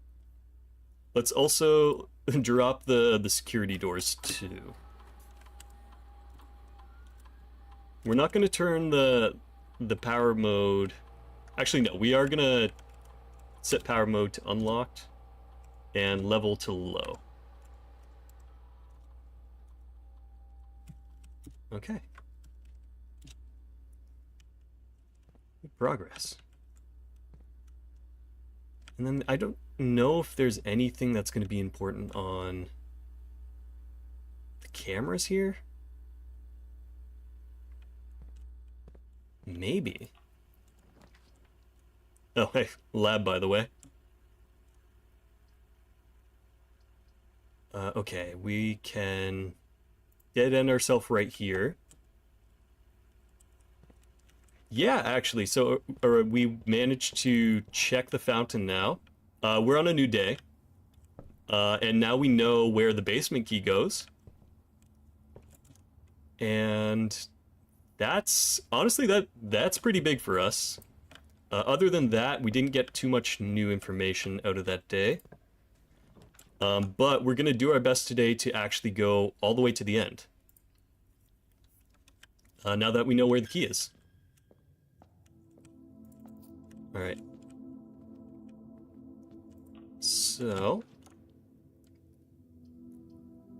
Let's also drop the security doors too. We're not going to turn the power mode. Actually, no, we are going to set power mode to unlocked and level to low. Okay. Good progress. And then I don't know if there's anything that's going to be important on the cameras here. Maybe. Oh, hey, lab, by the way. Okay, we can dead end ourselves right here. Yeah, actually, so we managed to check the fountain now. We're on a new day. And now we know where the basement key goes. And that's, honestly, that's pretty big for us. Other than that, we didn't get too much new information out of that day. But we're going to do our best today to actually go all the way to the end. Now that we know where the key is. Alright. So...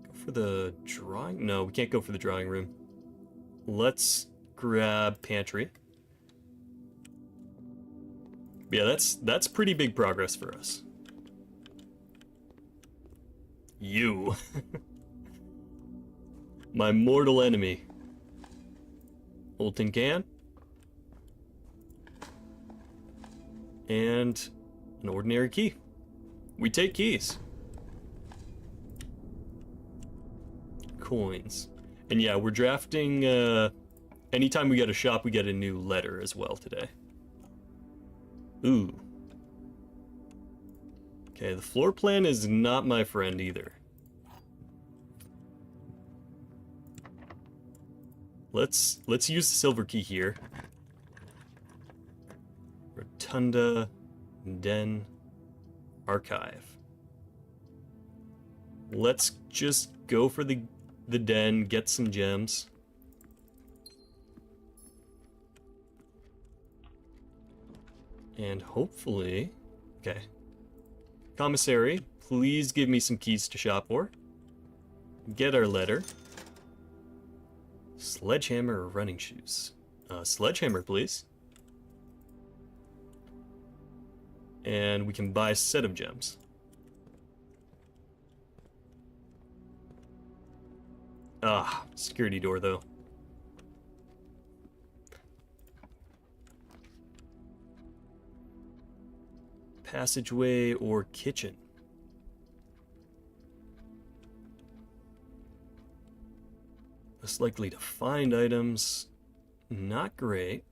go for the drawing? No, we can't go for the drawing room. Let's grab pantry. Yeah, that's pretty big progress for us. You. My mortal enemy. Old tin can. And an ordinary key. We take keys. Coins. And yeah, we're drafting, anytime we get a shop, we get a new letter as well today. Ooh. Okay, the floor plan is not my friend either. Let's use the silver key here. Rotunda, Den, Archive. Let's just go for the den, get some gems. And hopefully... Okay. Commissary, please give me some keys to shop for. Get our letter. Sledgehammer or running shoes? Sledgehammer, please. And we can buy a set of gems. Ah, security door, though. Passageway or kitchen? Less likely to find items. Not great.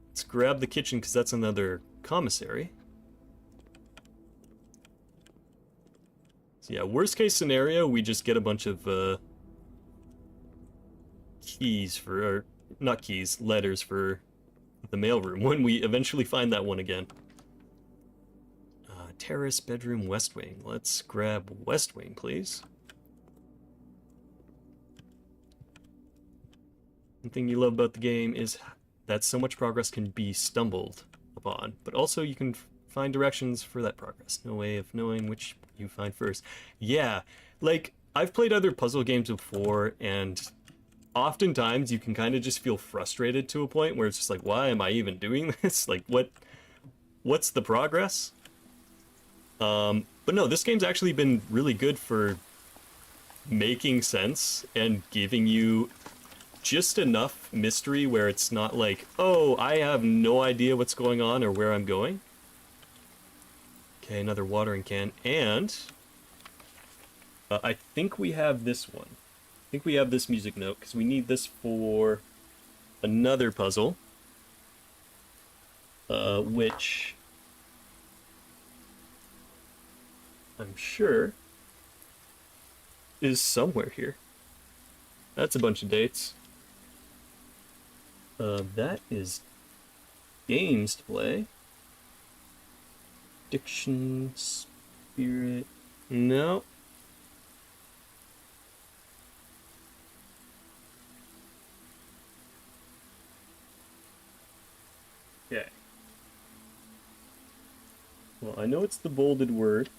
Let's grab the kitchen because that's another commissary. So yeah, worst case scenario, we just get a bunch of keys for, or not keys, letters for the mailroom when we eventually find that one again. Terrace, bedroom, west wing. Let's grab west wing, please. One thing you love about the game is that so much progress can be stumbled upon, but also you can find directions for that progress. No way of knowing which you find first. Yeah, like, I've played other puzzle games before, and oftentimes you can kind of just feel frustrated to a point where it's just like, why am I even doing this? Like, what's the progress? But no, this game's actually been really good for making sense and giving you just enough mystery where it's not like, oh, I have no idea what's going on or where I'm going. Okay, another watering can, and I think we have this one. I think we have this music note, because we need this for another puzzle, which I'm sure is somewhere here. That's a bunch of dates. That is games to play. Diction, spirit, no. Okay. Well, I know it's the bolded word.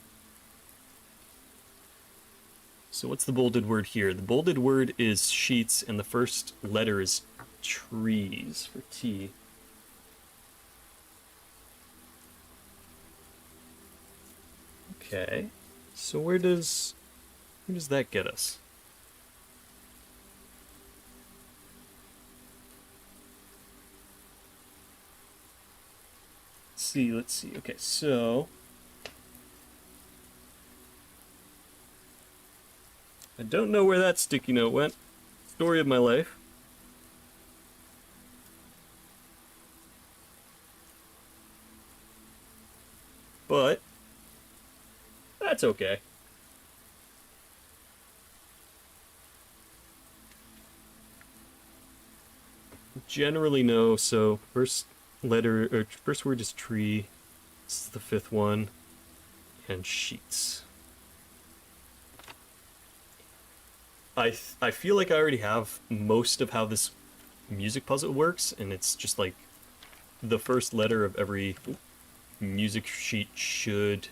So what's the bolded word here? The bolded word is sheets, and the first letter is trees for T. Okay. So where does that get us? Let's see. Okay, so I don't know where that sticky note went. Story of my life. But that's okay. Generally no, so first letter, or first word is tree. This is the fifth one. And sheets. I feel like I already have most of how this music puzzle works, and it's just like the first letter of every music sheet should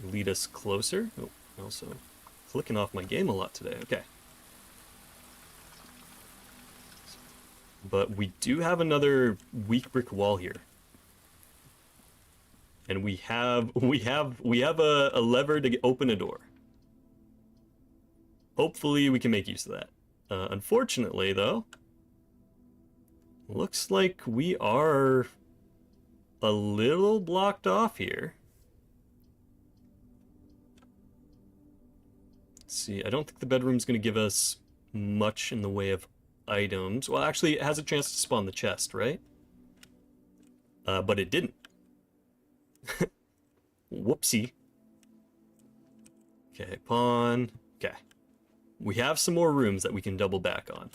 lead us closer. Oh, also clicking off my game a lot today. Okay. But we do have another weak brick wall here. And we have a lever to open a door. Hopefully we can make use of that. Unfortunately, though, looks like we are a little blocked off here. Let's see, I don't think the bedroom's going to give us much in the way of items. Well, actually, it has a chance to spawn the chest, right? But it didn't. Whoopsie. Okay, pawn. Okay. We have some more rooms that we can double back on.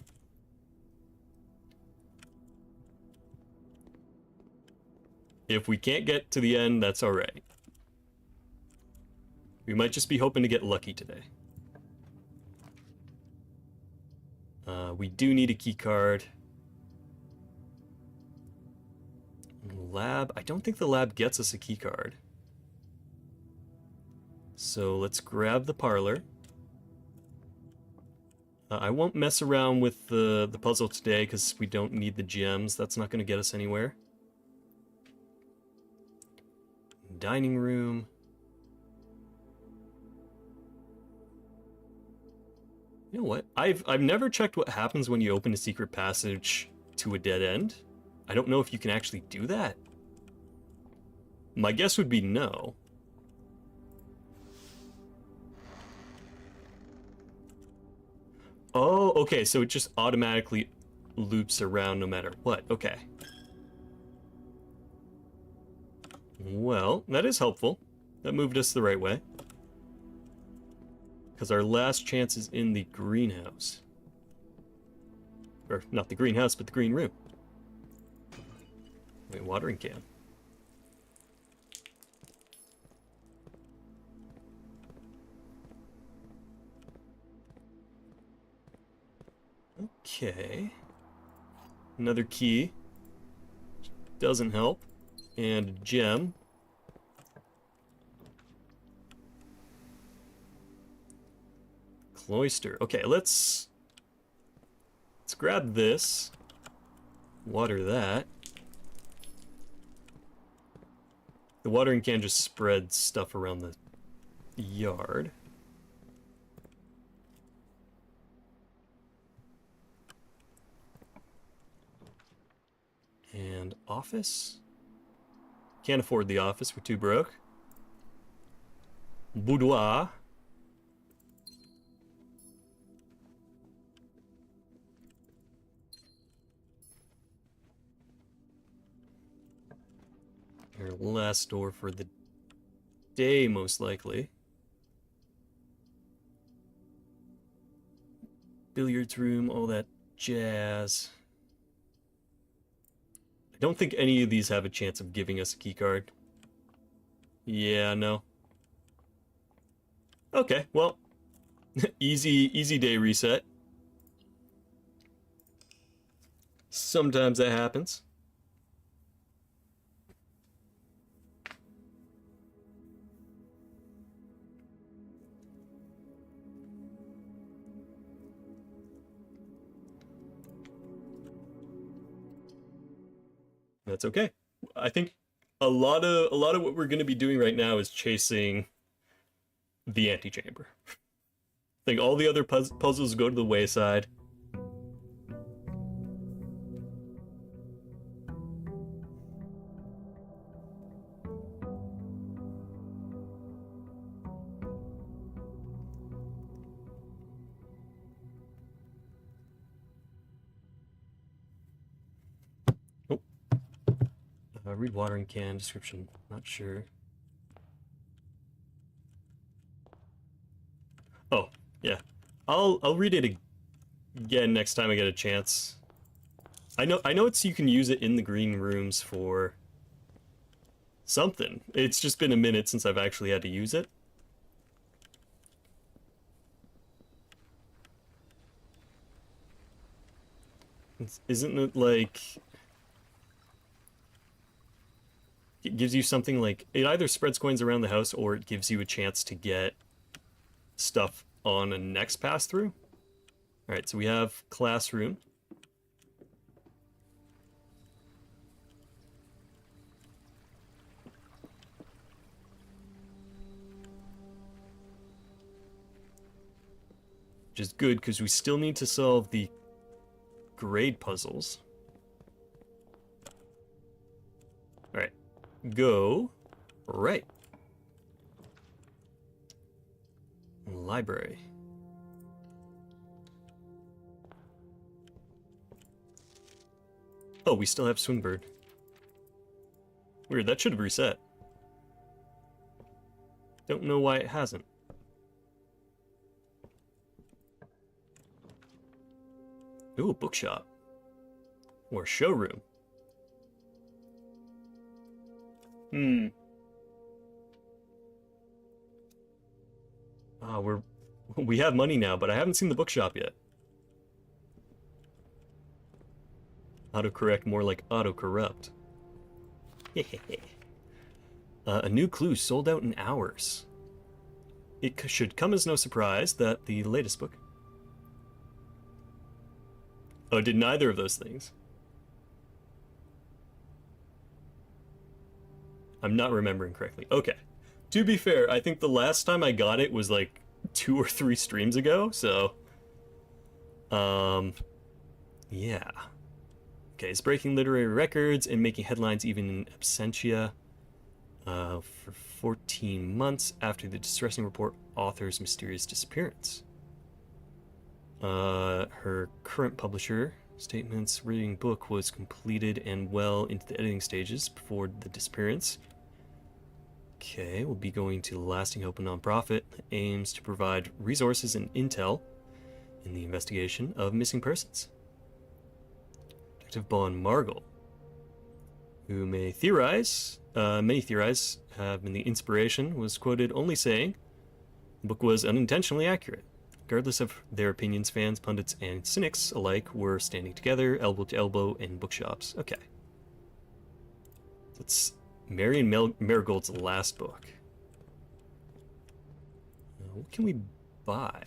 If we can't get to the end, that's alright. We might just be hoping to get lucky today. We do need a key card. Lab. I don't think the lab gets us a key card. So let's grab the parlor. I won't mess around with the puzzle today because we don't need the gems. That's not going to get us anywhere. Dining room. You know what? I've never checked what happens when you open a secret passage to a dead end. I don't know if you can actually do that. My guess would be no. Oh, okay, so it just automatically loops around no matter what. Okay. Well, that is helpful. That moved us the right way. Because our last chance is in the greenhouse. Or, not the greenhouse, but the green room. Wait, watering can. Okay. Another key. Doesn't help. And a gem. Cloister. Okay, let's grab this. Water that. The watering can just spreads stuff around the yard. And office? Can't afford the office, we're too broke. Boudoir. Our last door for the day, most likely. Billiards room, all that jazz. I don't think any of these have a chance of giving us a keycard. Yeah, no. Okay, well, easy day reset. Sometimes that happens. That's okay. I think a lot of what we're going to be doing right now is chasing the antechamber. I think all the other puzzles go to the wayside. Read watering can description. Not sure. Oh, yeah. I'll read it again next time I get a chance. I know it's you can use it in the green rooms for something. It's just been a minute since I've actually had to use it. Isn't it like it gives you something like, it either spreads coins around the house or it gives you a chance to get stuff on a next pass through? Alright, so we have classroom. which is good because we still need to solve the grade puzzles. Alright, go right. Library. Oh, we still have Swingbird. Weird, that should have reset. Don't know why it hasn't. Ooh, a bookshop. Or showroom. We have money now, but I haven't seen the bookshop yet. Autocorrect more like autocorrupt. A new clue sold out in hours. It should come as no surprise that the latest book... Oh, did neither of those things. I'm not remembering correctly. Okay. To be fair, I think the last time I got it was like 2 or 3 streams ago, so... yeah. Okay, it's breaking literary records and making headlines even in absentia. For 14 months after the distressing report author's mysterious disappearance. Her current publisher statements reading book was completed and well into the editing stages before the disappearance. Okay, we'll be going to Lasting Hope, a nonprofit that aims to provide resources and intel in the investigation of missing persons. Detective Bon Margle, who many theorize have been the inspiration, was quoted only saying the book was unintentionally accurate. Regardless of their opinions, fans, pundits, and cynics alike were standing together, elbow to elbow, in bookshops. Okay. That's Marion Marigold's last book. What can we buy?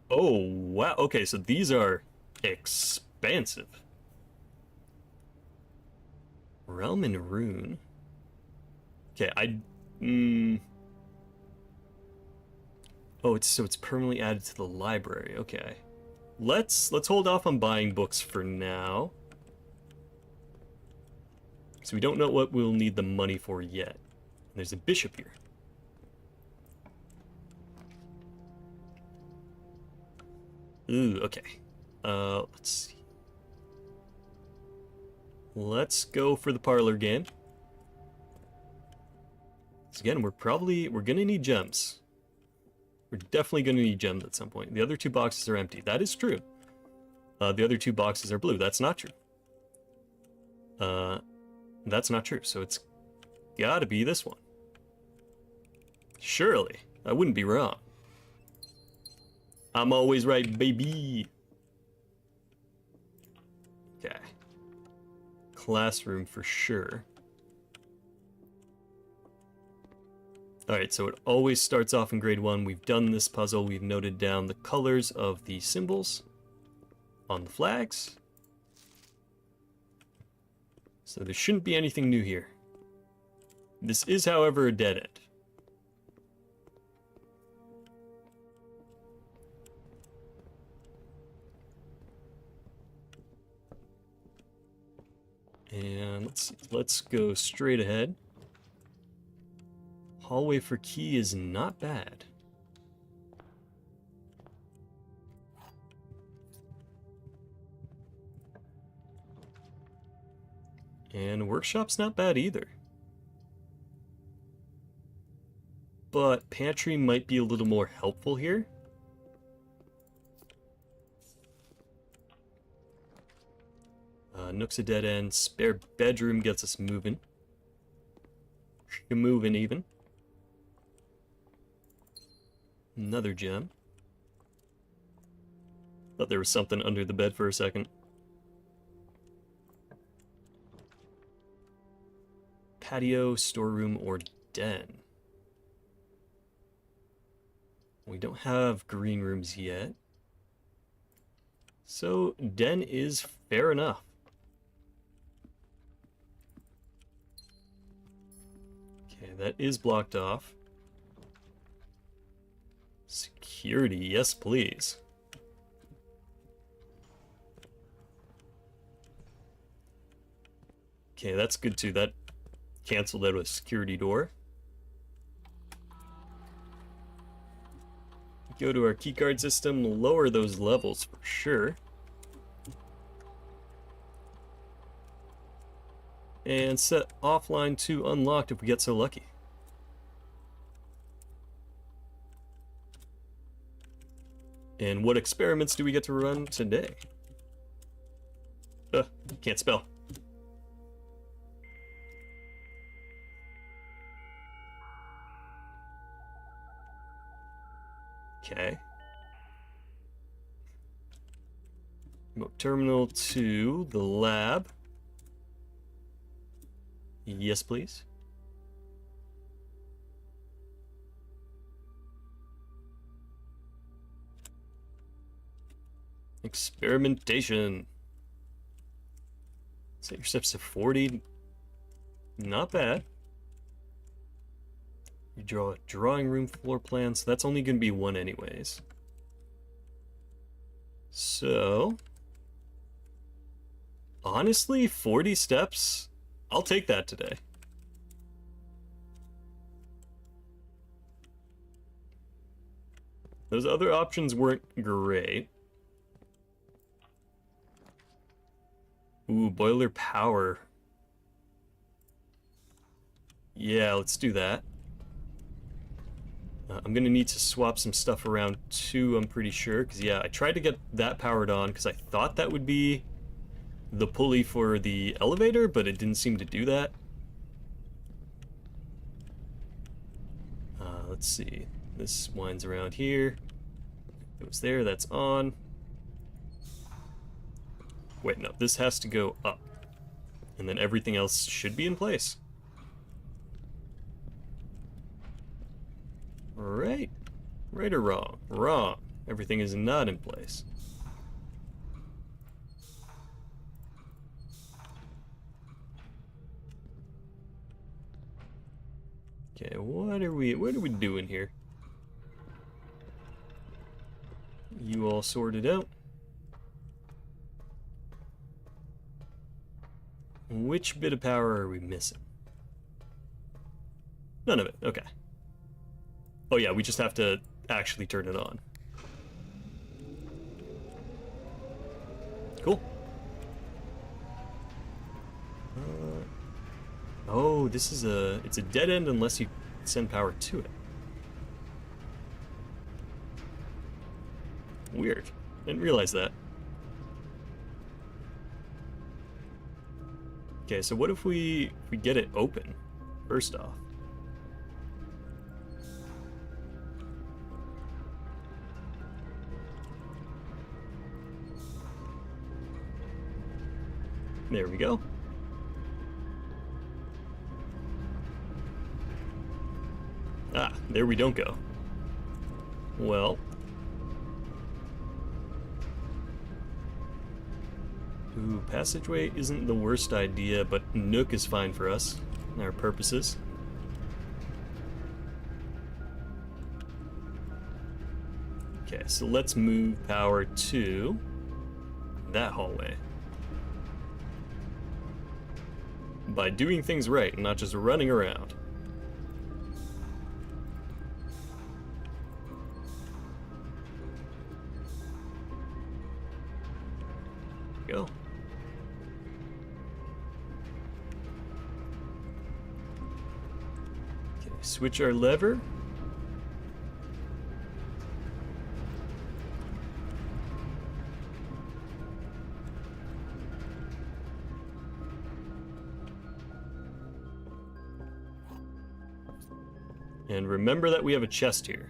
Oh, wow. Okay, so these are expansive. Realm and Rune. Okay, Oh, it's permanently added to the library. Okay. Let's hold off on buying books for now. So we don't know what we'll need the money for yet. There's a bishop here. Ooh, okay. Let's see. Let's go for the parlor game. So again, we're gonna need gems. We're definitely gonna need gems at some point. The other 2 boxes are empty. That is true. The other 2 boxes are blue. That's not true. That's not true. So it's gotta be this one. Surely. I wouldn't be wrong. I'm always right, baby. Okay. Classroom for sure. Alright, so it always starts off in grade 1. We've done this puzzle. We've noted down the colors of the symbols on the flags. So there shouldn't be anything new here. This is, however, a dead end. And let's go straight ahead. Hallway for key is not bad. And workshop's not bad either. But pantry might be a little more helpful here. Nook's a dead end. Spare bedroom gets us moving. Moving even. Another gem. Thought there was something under the bed for a second. Patio, storeroom, or den. We don't have green rooms yet. So, den is fair enough. Okay, that is blocked off. Security, yes please. Okay, that's good too. That canceled out a security door. Go to our keycard system, lower those levels for sure. And set offline to unlocked if we get so lucky. And what experiments do we get to run today? Can't spell. Okay. Remote terminal to the lab. Yes, please. Experimentation. Set your steps to 40. Not bad. You draw a drawing room floor plan, so that's only going to be one anyways. So, honestly, 40 steps, I'll take that today. Those other options weren't great. Ooh, boiler power. Yeah, let's do that. I'm gonna need to swap some stuff around too, I'm pretty sure, because yeah, I tried to get that powered on because I thought that would be the pulley for the elevator, but it didn't seem to do that. Let's see. This winds around here. It was there, that's on. Wait, no, this has to go up. And then everything else should be in place. Right. Right or wrong? Wrong. Everything is not in place. Okay, what are we doing here? You all sorted out. Which bit of power are we missing? None of it, okay. Oh yeah, we just have to actually turn it on. Cool. Oh, this is it's a dead end unless you send power to it. Weird. Didn't realize that. Okay, so what if we get it open, first off? There we go. Ah, there we don't go. Well. Ooh, passageway isn't the worst idea, but Nook is fine for us, our purposes. Okay, so let's move power to that hallway. By doing things right and not just running around. Go. Okay, switch our lever. And remember that we have a chest here.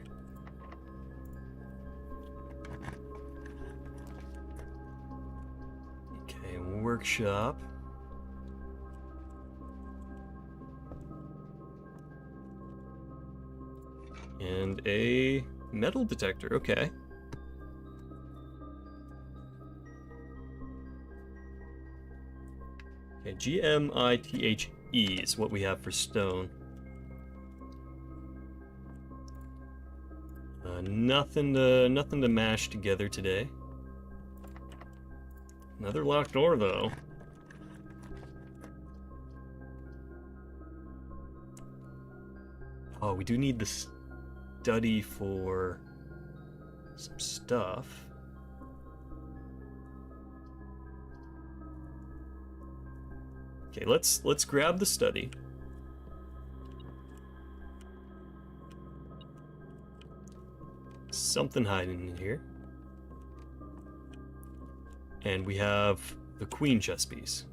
Okay, workshop. And a metal detector, okay. Okay, GMITHE is what we have for stone. Nothing to mash together today. Another locked door, though. Oh, we do need the study for some stuff. Okay, let's grab the study. Something hiding in here. And we have the queen chess piece.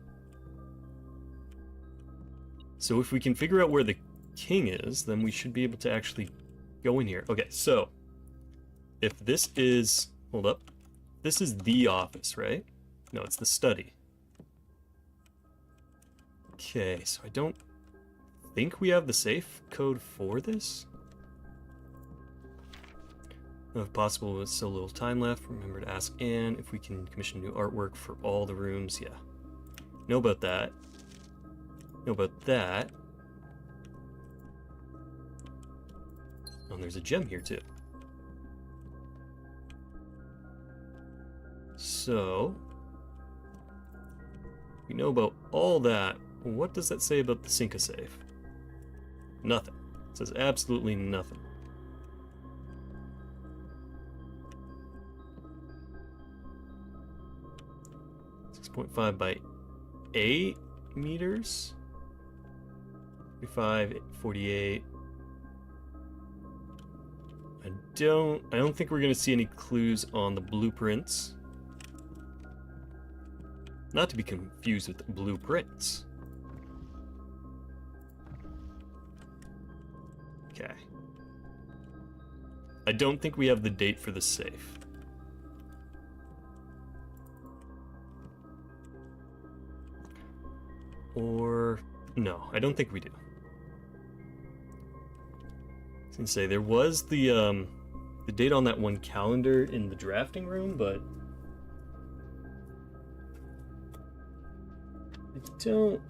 So if we can figure out where the king is, then we should be able to actually go in here. Okay, so if this is, hold up, this is the office, right? No, it's the study. Okay, so I don't think we have the safe code for this. If possible, with so little time left, remember to ask Anne if we can commission new artwork for all the rooms. Yeah. Know about that. Know about that. Oh, and there's a gem here too. So, we know about all that. What does that say about the Cinca safe? Nothing. It says absolutely nothing. 6.5 by 8 meters. 45, 48. I don't think we're gonna see any clues on the blueprints. Not to be confused with blueprints. Okay. I don't think we have the date for the safe. Or no, I don't think we do. I was gonna say there was the date on that one calendar in the drafting room, but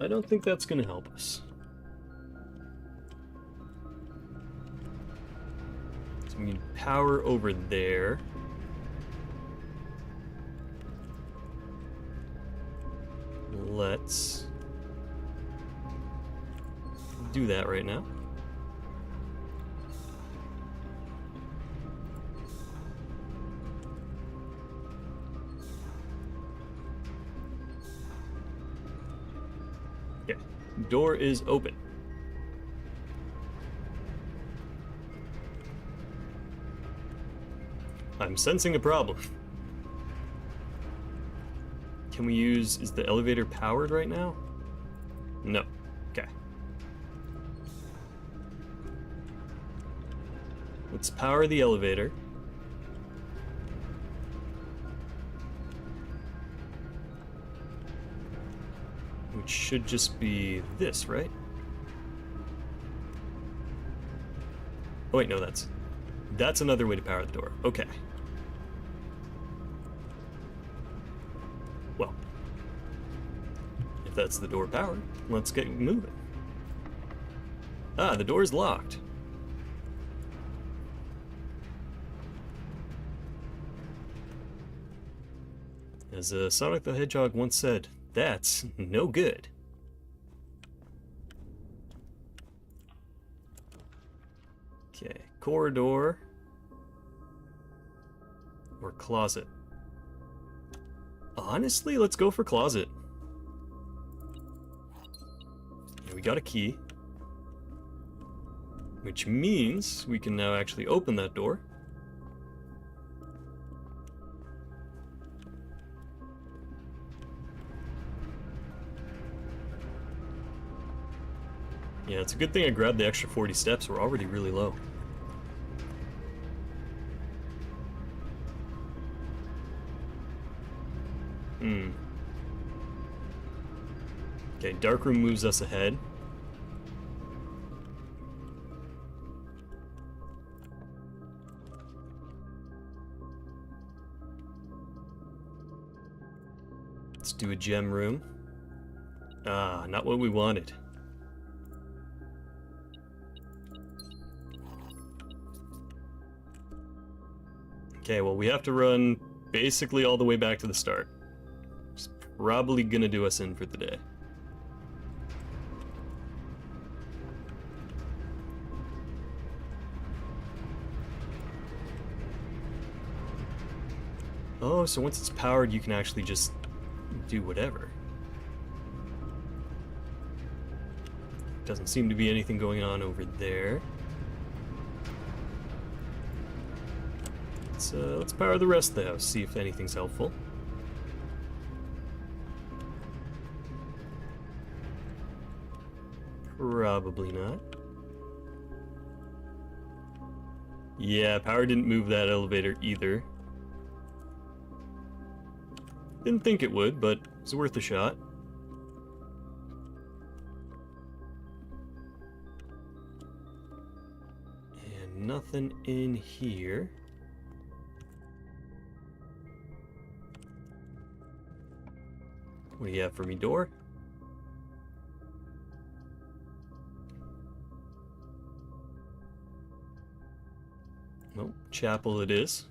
I don't think that's gonna help us. So we need power over there. Let's do that right now. Okay, door is open. I'm sensing a problem. Can we use, is the elevator powered right now? No. Okay. Let's power the elevator. Which should just be this, right? Oh wait, no, that's another way to power the door. Okay. Well, if that's the door powered, let's get moving. Ah, the door's locked. As Sonic the Hedgehog once said, that's no good. Okay, corridor or closet. Honestly, let's go for closet. And we got a key, which means we can now actually open that door. Yeah, it's a good thing I grabbed the extra 40 steps. We're already really low. Okay, dark room moves us ahead. Let's do a gem room. Ah, not what we wanted. Okay, well, we have to run basically all the way back to the start. It's probably gonna do us in for the day. Oh, so once it's powered, you can actually just do whatever. Doesn't seem to be anything going on over there. Let's power the rest of the house, see if anything's helpful. Probably not. Yeah, power didn't move that elevator either. Didn't think it would, but it's worth a shot. And nothing in here. What do you have for me, door? Well, chapel it is.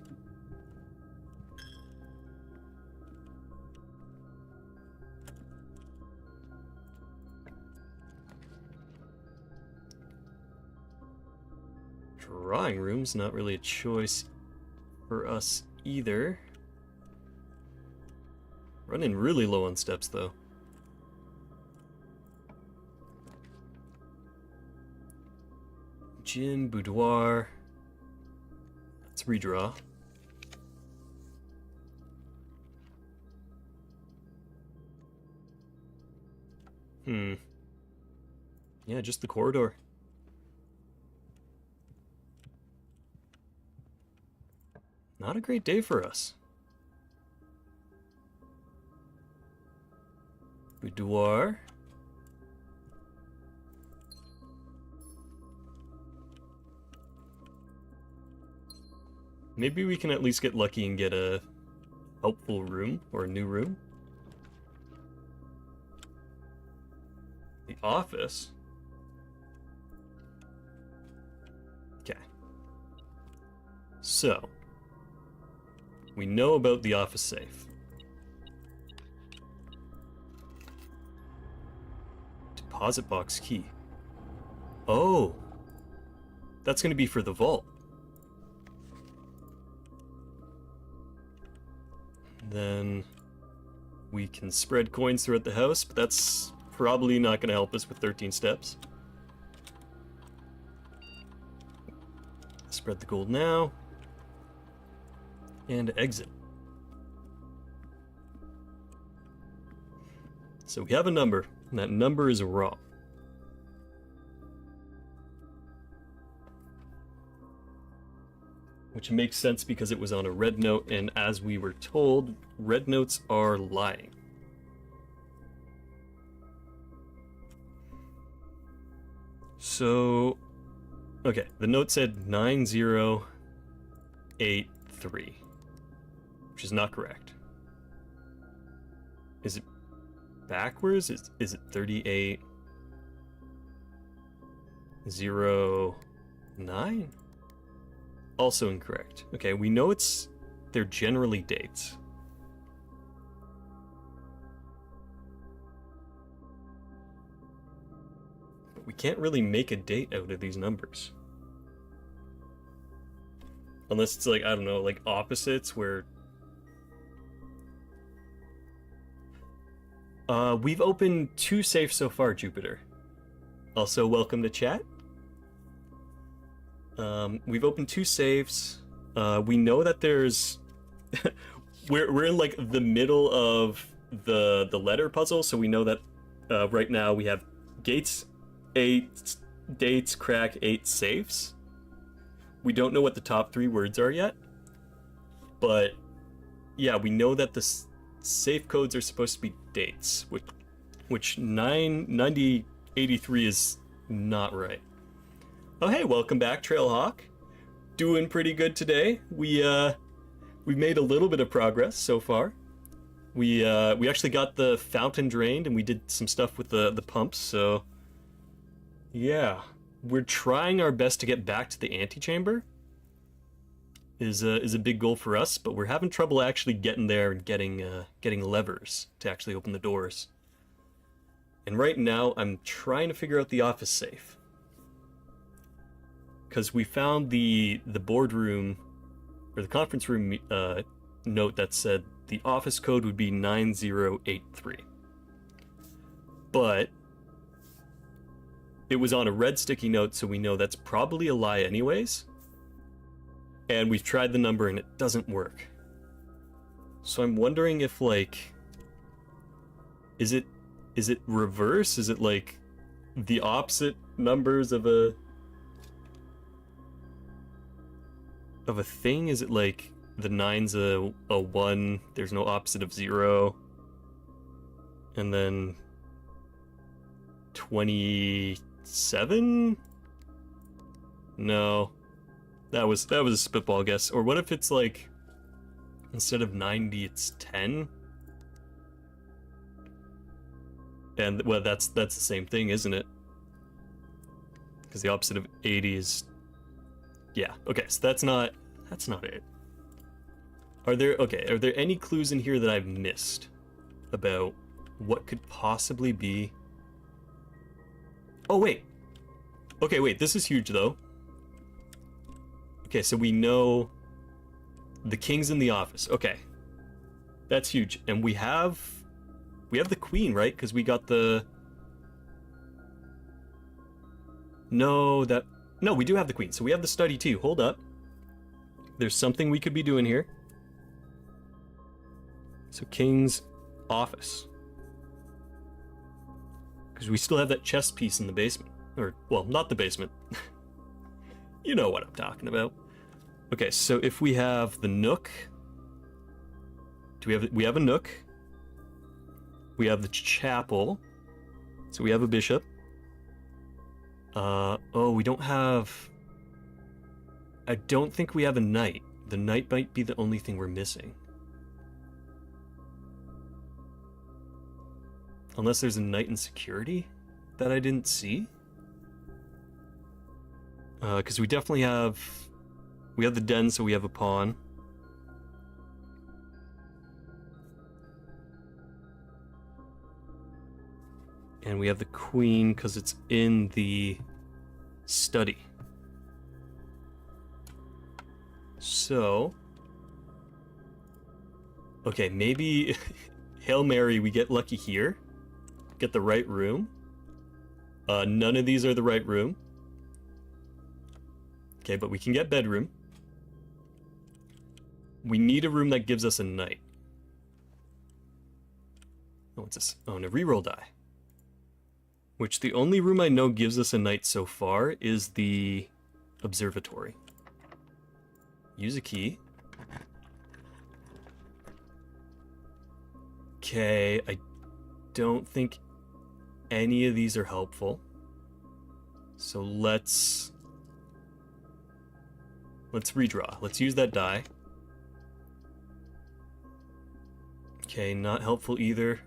Drawing room's not really a choice for us either. Running really low on steps, though. Gym, boudoir. Let's redraw. Yeah, just the corridor. Not a great day for us. Boudoir. Maybe we can at least get lucky and get a helpful room, or a new room. The office. Okay. So, we know about the office safe. Deposit box key. Oh! That's going to be for the vault. Then we can spread coins throughout the house, but that's probably not going to help us with 13 steps. Spread the gold now. And exit. So we have a number, and that number is wrong. Which makes sense because it was on a red note, and as we were told, red notes are lying. So, okay, the note said 9083, which is not correct. Is it backwards? Is it 3809? Also incorrect. Okay, we know they're generally dates. But we can't really make a date out of these numbers. Unless it's like, I don't know, like opposites where... we've opened 2 safes so far, Jupiter. Also, welcome to chat. We've opened 2 safes. We know that there's... we're in like the middle of the letter puzzle, so we know that right now we have gates 8, dates, crack 8 safes. We don't know what the top 3 words are yet, but yeah, we know that the safe codes are supposed to be dates, which 9083 is not right. Oh hey, welcome back, Trailhawk. Doing pretty good today. We've made a little bit of progress so far. We actually got the fountain drained, and we did some stuff with the pumps. So yeah, we're trying our best to get back to the antechamber. Is a big goal for us, but we're having trouble actually getting there and getting levers to actually open the doors. And right now, I'm trying to figure out the office safe. Because we found the boardroom, or the conference room note that said the office code would be 9083. But it was on a red sticky note, so we know that's probably a lie anyways. And we've tried the number and it doesn't work. So I'm wondering if, like, is it reverse? Is it like the opposite numbers of a thing? Is it like the 9's a 1, there's no opposite of 0, and then 27? No, that was a spitball guess. Or what if it's like, instead of 90 it's 10? And well, that's the same thing, isn't it? Because the opposite of 80 is, yeah. Okay, so that's not it. Are there any clues in here that I've missed about what could possibly be? Oh wait. Okay, wait, this is huge though. Okay, so we know the king's in the office. Okay. That's huge. And we have the queen, right? Because we got the... No, we do have the queen. So we have the study too. Hold up. There's something we could be doing here. So king's office. Because we still have that chess piece in the basement. Or, well, not the basement. You know what I'm talking about. Okay, so if we have the nook... we have a nook. We have the chapel. So we have a bishop. Oh, we don't have... I don't think we have a knight. The knight might be the only thing we're missing. Unless there's a knight in security that I didn't see. Because we definitely have... We have the den, so we have a pawn. And we have the queen because it's in the study. So... Okay, maybe... Hail Mary, we get lucky here. Get the right room. None of these are the right room. Okay, but we can get bedroom. We need a room that gives us a knight. Oh, what's this? Oh, and a reroll die. Which the only room I know gives us a knight so far is the observatory. Use a key. Okay, I don't think any of these are helpful. So let's redraw. Let's use that die. Okay, not helpful either.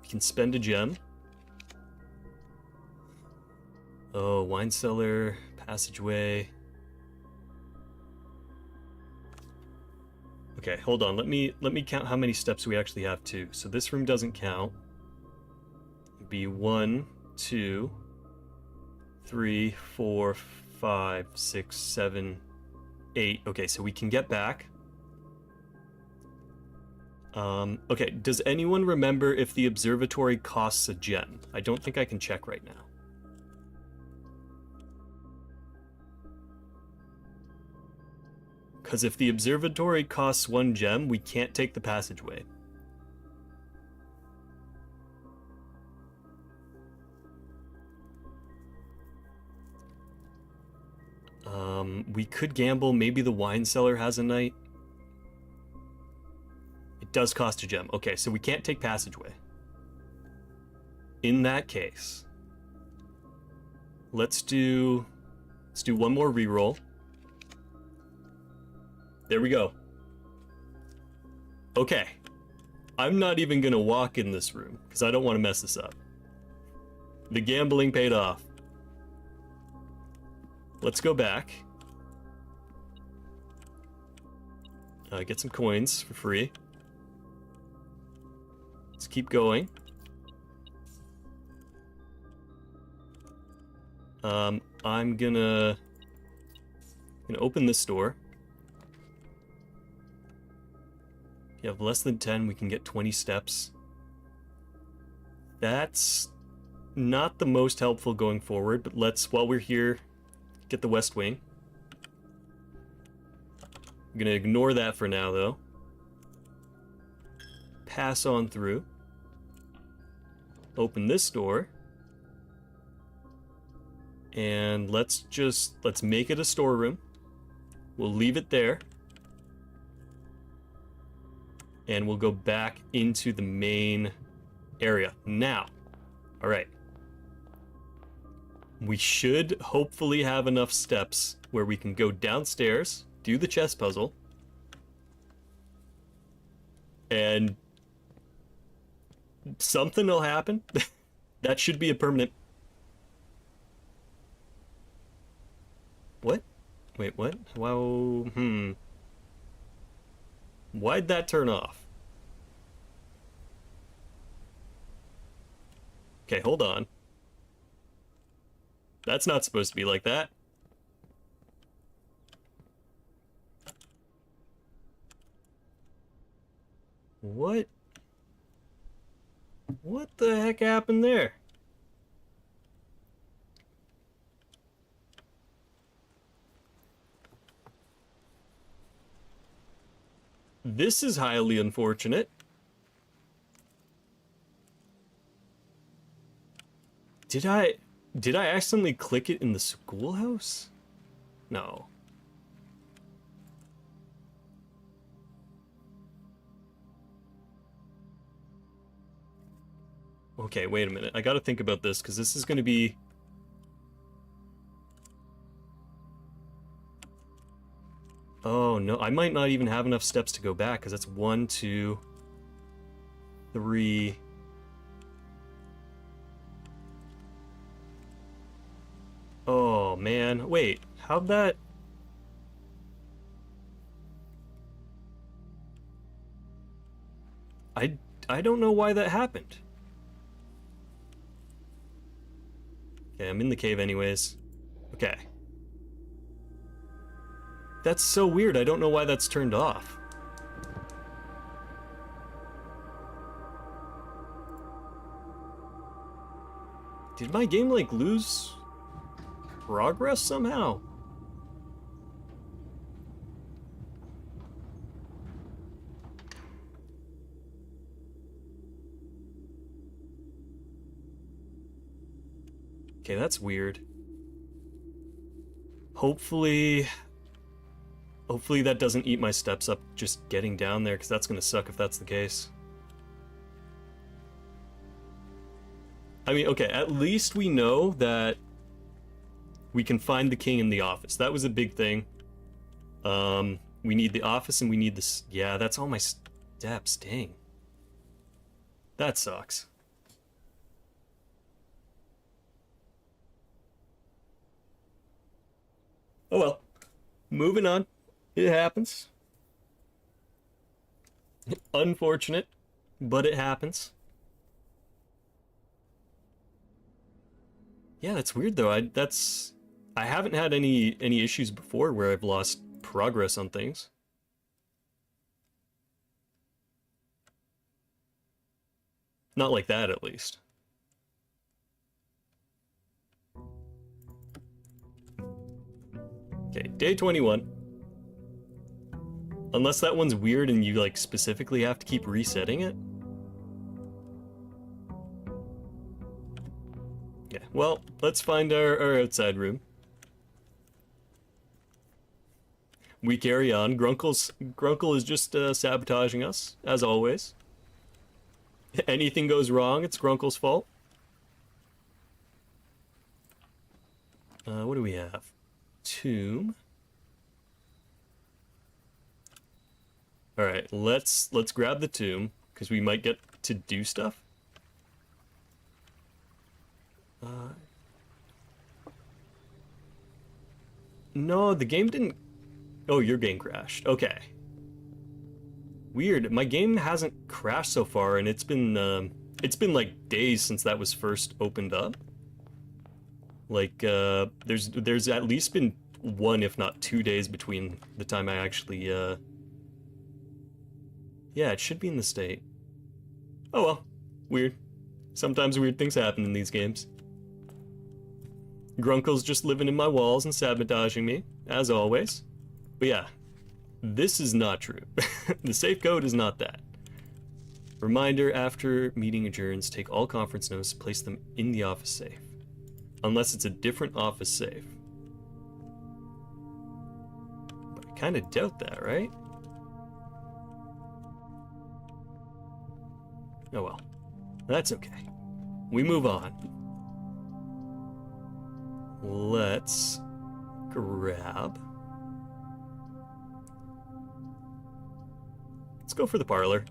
We can spend a gem. Oh, wine cellar, passageway. Okay, hold on. Let me count how many steps we actually have too. So this room doesn't count. It'd be 1, 2, 3, 4, 5, 6, 7, 8. Okay, so we can get back. Okay, does anyone remember if the observatory costs a gem? I don't think I can check right now. Because if the observatory costs 1 gem, we can't take the passageway. We could gamble. Maybe the wine cellar has a knight. It does cost a gem. Okay, so we can't take passageway. In that case, let's do one more reroll. There we go. Okay. I'm not even gonna walk in this room, because I don't want to mess this up. The gambling paid off. Let's go back. Get some coins for free. Let's keep going. I'm gonna open this door. You have less than 10, we can get 20 steps. That's not the most helpful going forward, but let's, while we're here, get the West Wing. I'm gonna ignore that for now, though. Pass on through. Open this door. And let's make it a storeroom. We'll leave it there. And we'll go back into the main area. Now, all right. We should hopefully have enough steps where we can go downstairs, do the chess puzzle, and something will happen. That should be a permanent... What? Wait, what? Wow, Why'd that turn off? Okay, hold on. That's not supposed to be like that. What? What the heck happened there? This is highly unfortunate. Did I accidentally click it in the schoolhouse? No. Okay, wait a minute. I gotta think about this, because this is gonna be... Oh, no. I might not even have enough steps to go back, because that's 1, 2, 3... Oh, man. Wait, how'd that... I don't know why that happened. Okay, I'm in the cave anyways. Okay. That's so weird. I don't know why that's turned off. Did my game, like, lose progress somehow? Okay, that's weird. Hopefully that doesn't eat my steps up just getting down there, because that's gonna suck if that's the case. I mean, okay, at least we know that we can find the king in the office. That was a big thing. We need the office and we need this. Yeah, that's all my steps. Dang. That sucks. Oh well. Moving on. It happens. Unfortunate, but it happens. Yeah, that's weird though. I haven't had any issues before where I've lost progress on things. Not like that, at least. Okay, day 21. Unless that one's weird and you, like, specifically have to keep resetting it. Yeah, well, let's find our outside room. We carry on. Grunkle is just sabotaging us, as always. Anything goes wrong, it's Grunkle's fault. What do we have? Tomb. All right, let's grab the tomb because we might get to do stuff. No, the game didn't. Oh, your game crashed. Okay. Weird. My game hasn't crashed so far, and it's been like days since that was first opened up. Like, there's at least been 1, if not 2 days between the time I actually Yeah, it should be in the state. Oh well. Weird. Sometimes weird things happen in these games. Grunkle's just living in my walls and sabotaging me, as always. But yeah, this is not true. The safe code is not that. Reminder, after meeting adjourns, take all conference notes, place them in the office safe. Unless it's a different office safe. But I kind of doubt that, right? Oh well. That's okay. We move on. Let's grab... Let's go for the parlor.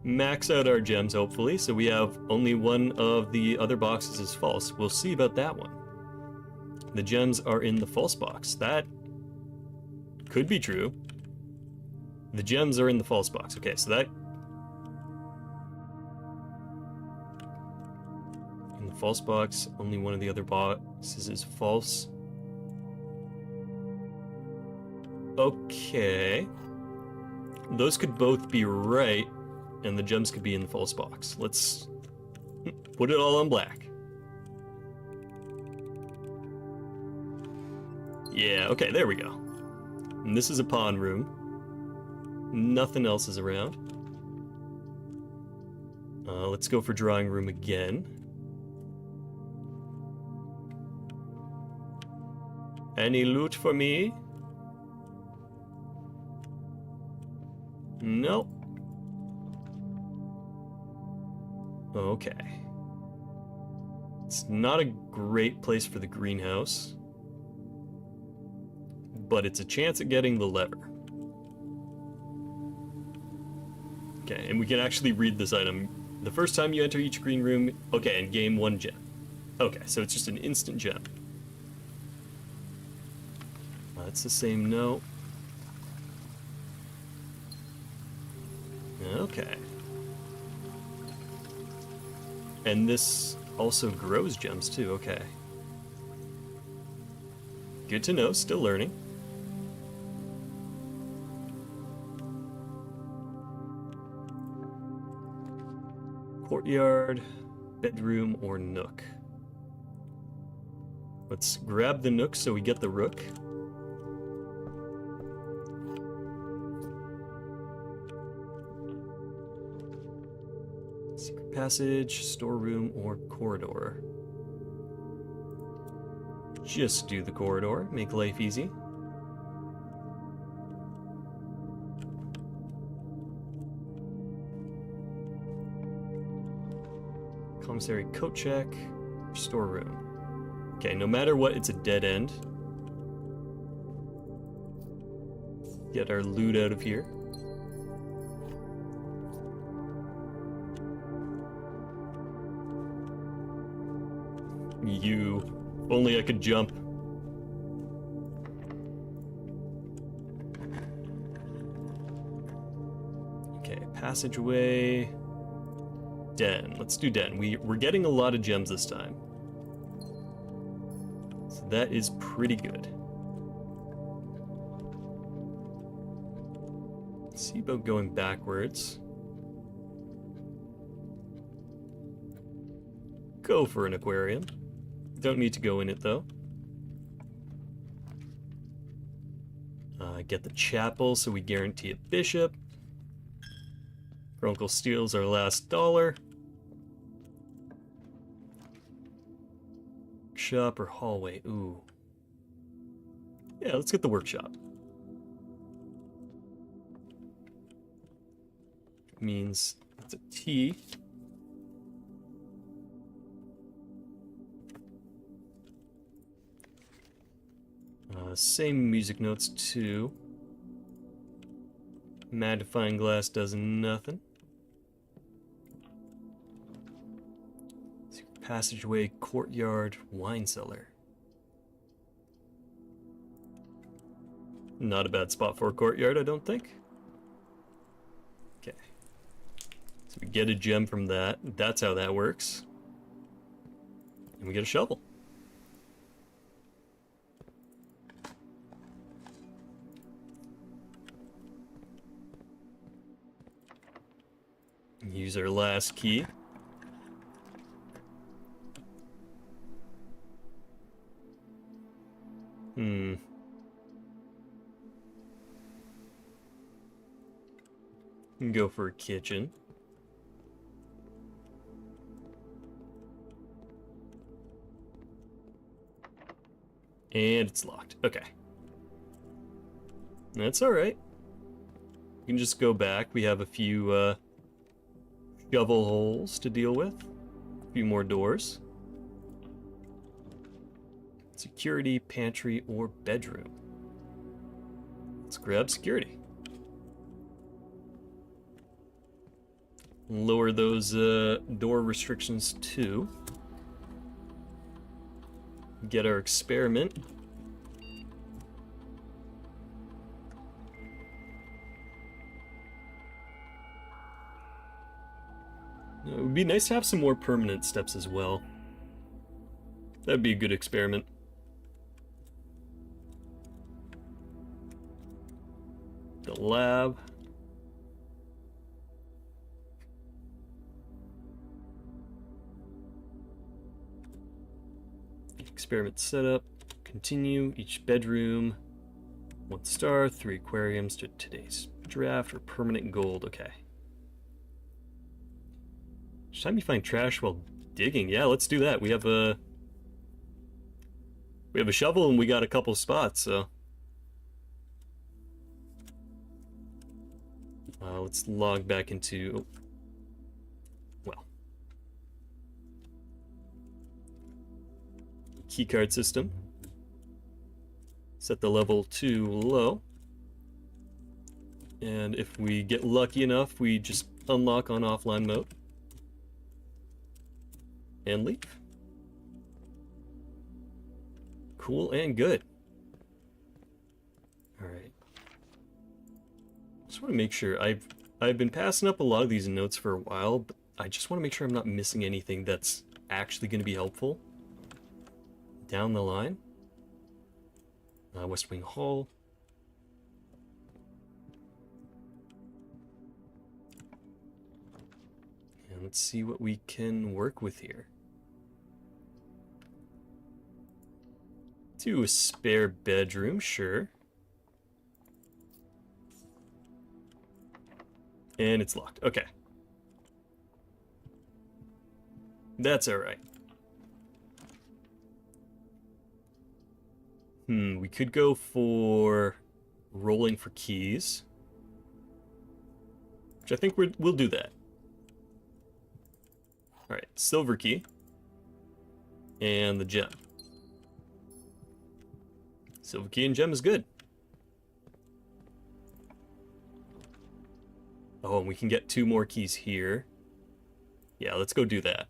Max out our gems, hopefully, so we have only one of the other boxes is false. We'll see about that one. The gems are in the false box. That could be true. The gems are in the false box. Okay, so that... In the false box, only one of the other boxes is false. Okay. Those could both be right, and the gems could be in the false box. Let's put it all on black. Yeah, okay, there we go. And this is a pawn room. Nothing else is around. Let's go for drawing room again. Any loot for me? Nope. Okay. It's not a great place for the greenhouse, but it's a chance at getting the lever. Okay, and we can actually read this item. The first time you enter each green room, okay, and gain 1 gem. Okay, so it's just an instant gem. That's the same note. Okay. And this also grows gems too, okay. Good to know, still learning. Courtyard, bedroom, or nook. Let's grab the nook so we get the rook. Secret passage, storeroom, or corridor. Just do the corridor, make life easy. Commissary coat check, storeroom. Okay, no matter what, it's a dead end. Get our loot out of here. If only I could jump. Okay, passageway. Den. Let's do den. We're getting a lot of gems this time. So that is pretty good. Let's see about going backwards. Go for an aquarium. Don't need to go in it though. Get the chapel so we guarantee a bishop. Grunkle steals our last dollar. Workshop or hallway? Ooh. Yeah, let's get the workshop. Means it's a T. Same music notes too. Magnifying glass does nothing. Passageway, courtyard, wine cellar. Not a bad spot for a courtyard, I don't think. Okay. So we get a gem from that. That's how that works. And we get a shovel. Use our last key. Go for a kitchen. And it's locked. Okay. That's alright. We can just go back. We have a few shovel holes to deal with. A few more doors. Security, pantry, or bedroom. Let's grab security. Lower those door restrictions too. Get our experiment. It would be nice to have some more permanent steps as well. That'd be a good experiment. The lab. Experiment setup. Continue. Each bedroom. 1 star. 3 aquariums to today's draft or permanent gold. Okay. Each time you find trash while digging. Yeah, let's do that. We have a shovel and we got a couple spots, so let's log back into keycard system. Set the level to low. And if we get lucky enough, we just unlock on offline mode. And leave. Cool and good. Alright. Just want to make sure. I've been passing up a lot of these notes for a while, but I just want to make sure I'm not missing anything that's actually going to be helpful down the line. West Wing Hall. And let's see what we can work with here. To a spare bedroom, sure. And it's locked. Okay. That's alright. We could go for rolling for keys. Which I think we'll do that. Alright, silver key. And the gem. Silver key and gem is good. Oh, and we can get 2 more keys here. Yeah, let's go do that.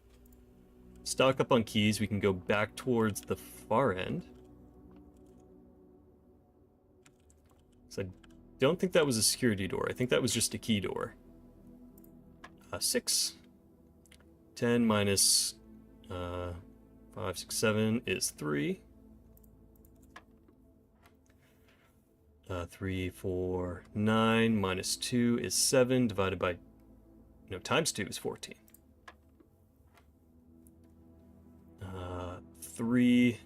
Stock up on keys. We can go back towards the far end. So I don't think that was a security door. I think that was just a key door. 6. 10 minus 5, 6, 7 is 3. 3, 4, 9 minus 2 is 7 divided by, no, times 2 is 14. 3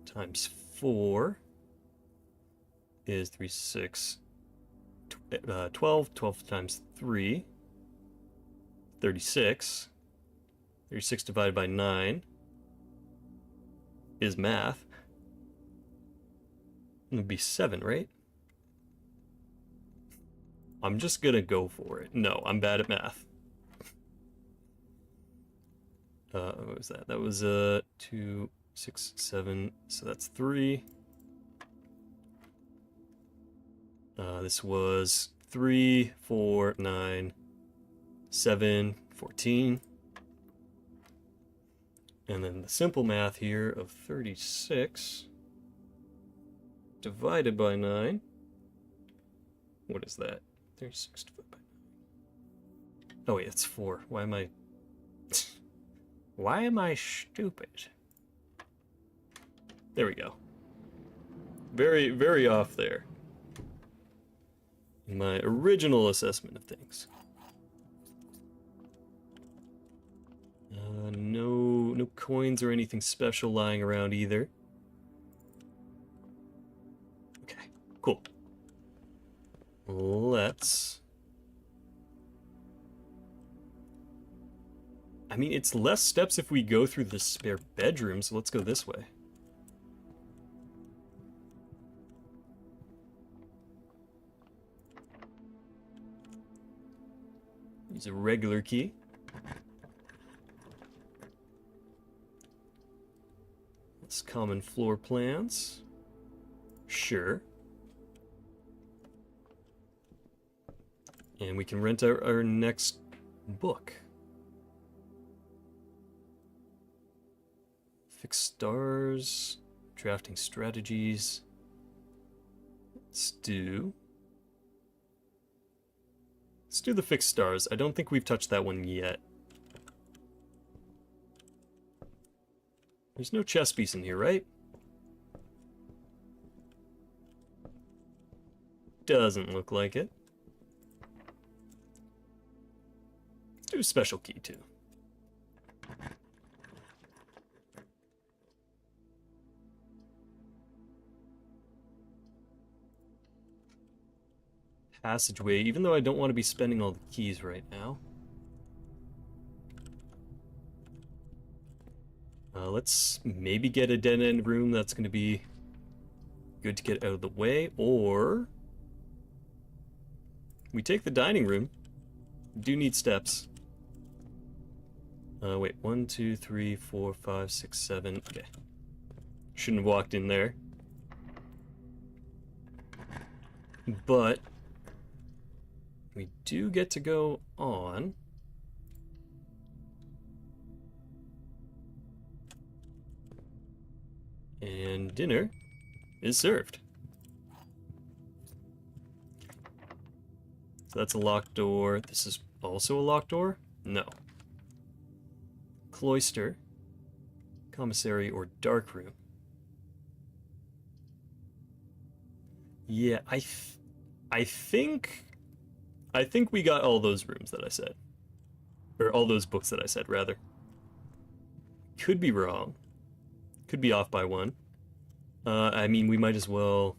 times 4 is 3, 6, 12. 12 times 3, 36. 36 divided by 9 is math. It would be 7, right? I'm just gonna go for it. No, I'm bad at math. What was that? That was 2, 6, 7. So that's 3. This was 3, 4, 9, 7, 14. And then the simple math here of 36 divided by 9. What is that? 36 divided by 9. Oh wait, it's 4. Why am I... Why am I stupid? There we go. Very, very off there. My original assessment of things. No coins or anything special lying around either. Okay, cool. Let's... I mean, it's less steps if we go through the spare bedroom, so let's go this way. Use a regular key. That's common floor plans. Sure. And we can rent out our next book. Fix stars, drafting strategies. Let's do the fixed stars. I don't think we've touched that one yet. There's no chess piece in here, right? Doesn't look like it. Let's do a special key, too. Passageway, even though I don't want to be spending all the keys right now. Let's maybe get a dead-end room that's going to be good to get out of the way, or we take the dining room. We do need steps. Wait, 1, 2, 3, 4, 5, 6, 7. Okay. Shouldn't have walked in there. But we do get to go on. And dinner is served. So that's a locked door. This is also a locked door? No. Cloister, commissary, or dark room. Yeah, I think we got all those rooms that I said. Or all those books that I said, rather. Could be wrong. Could be off by one. I mean, we might as well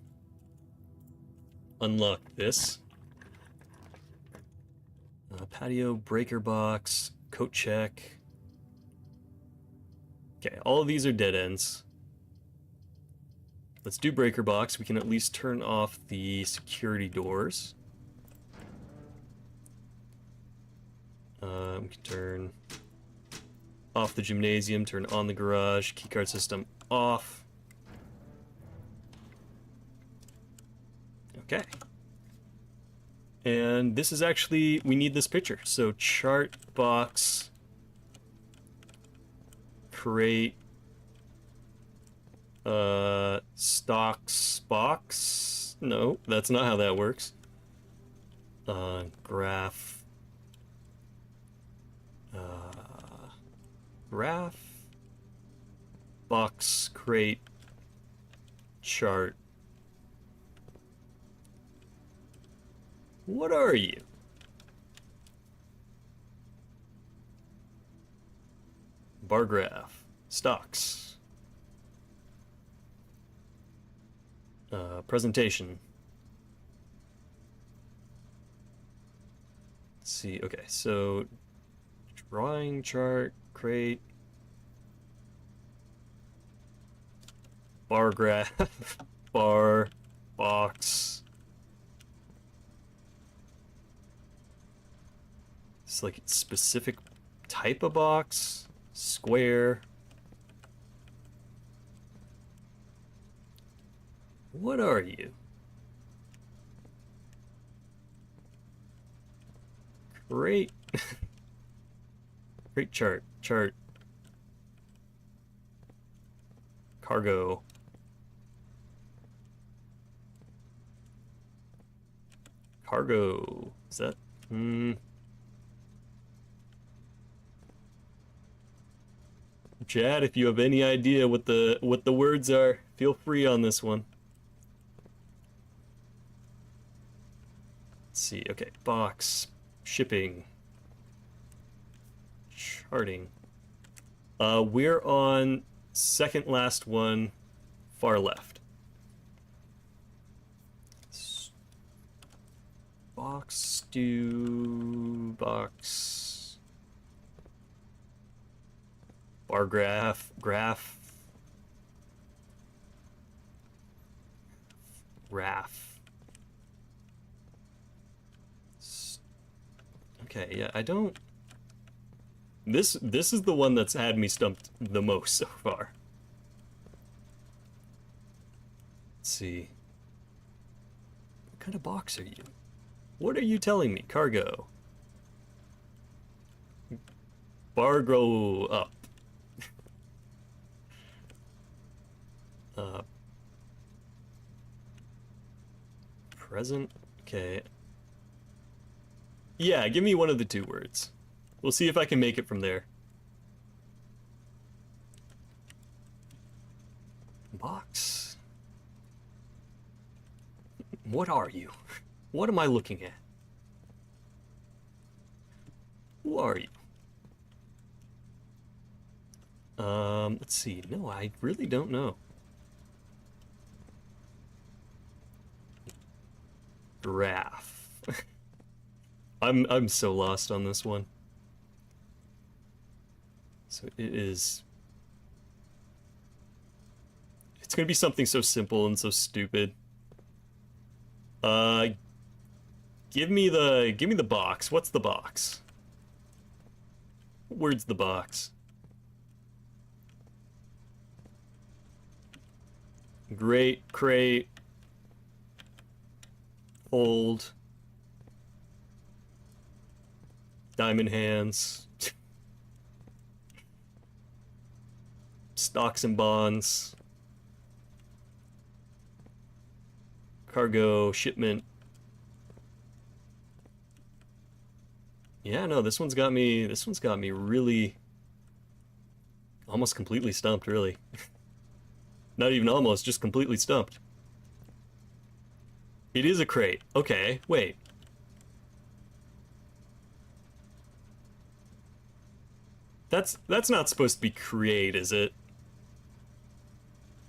unlock this. Patio, breaker box, coat check. Okay, all of these are dead ends. Let's do breaker box. We can at least turn off the security doors. We can turn off the gymnasium, turn on the garage, keycard system off. Okay. And this is actually, we need this picture. So chart, box, crate, stocks, box. No, that's not how that works. Graph. Graph, box, crate, chart. What are you? Bar graph, stocks. Presentation. Let's see, okay, so drawing, chart, crate, bar graph, bar, box. It's like a specific type of box, square. What are you? Great. Great chart. Chart. Cargo. Cargo. Is that? Chad, if you have any idea what the words are, feel free on this one. Let's see. Okay, box, shipping, charting. We're on second last one, far left. Box, stew, box, bar graph, raff. Okay, yeah, I don't... This is the one that's had me stumped the most so far. Let's see. What kind of box are you? What are you telling me? Cargo. Bar grow up. uh, present. Okay. Yeah, give me one of the two words. We'll see if I can make it from there. Box. What are you? What am I looking at? Who are you? Let's see. No, I really don't know. Giraffe. I'm so lost on this one. So it is... It's gonna be something so simple and so stupid. Give me the box. What's the box? What word's the box? Great, crate, hold, diamond hands, stocks and bonds, cargo, shipment. Yeah, no, this one's got me really almost completely stumped, really. Not even almost, just completely stumped. It is a crate. Okay, wait. That's not supposed to be create, is it?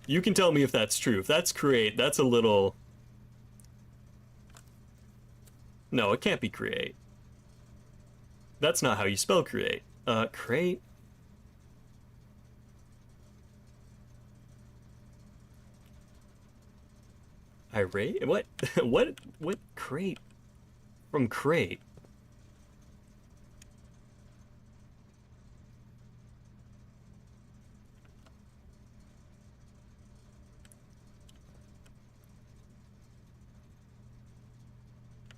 You can tell me if that's true. If that's create, that's a little... No, it can't be create. That's not how you spell create. Crate? Irate? What? What crate? From crate?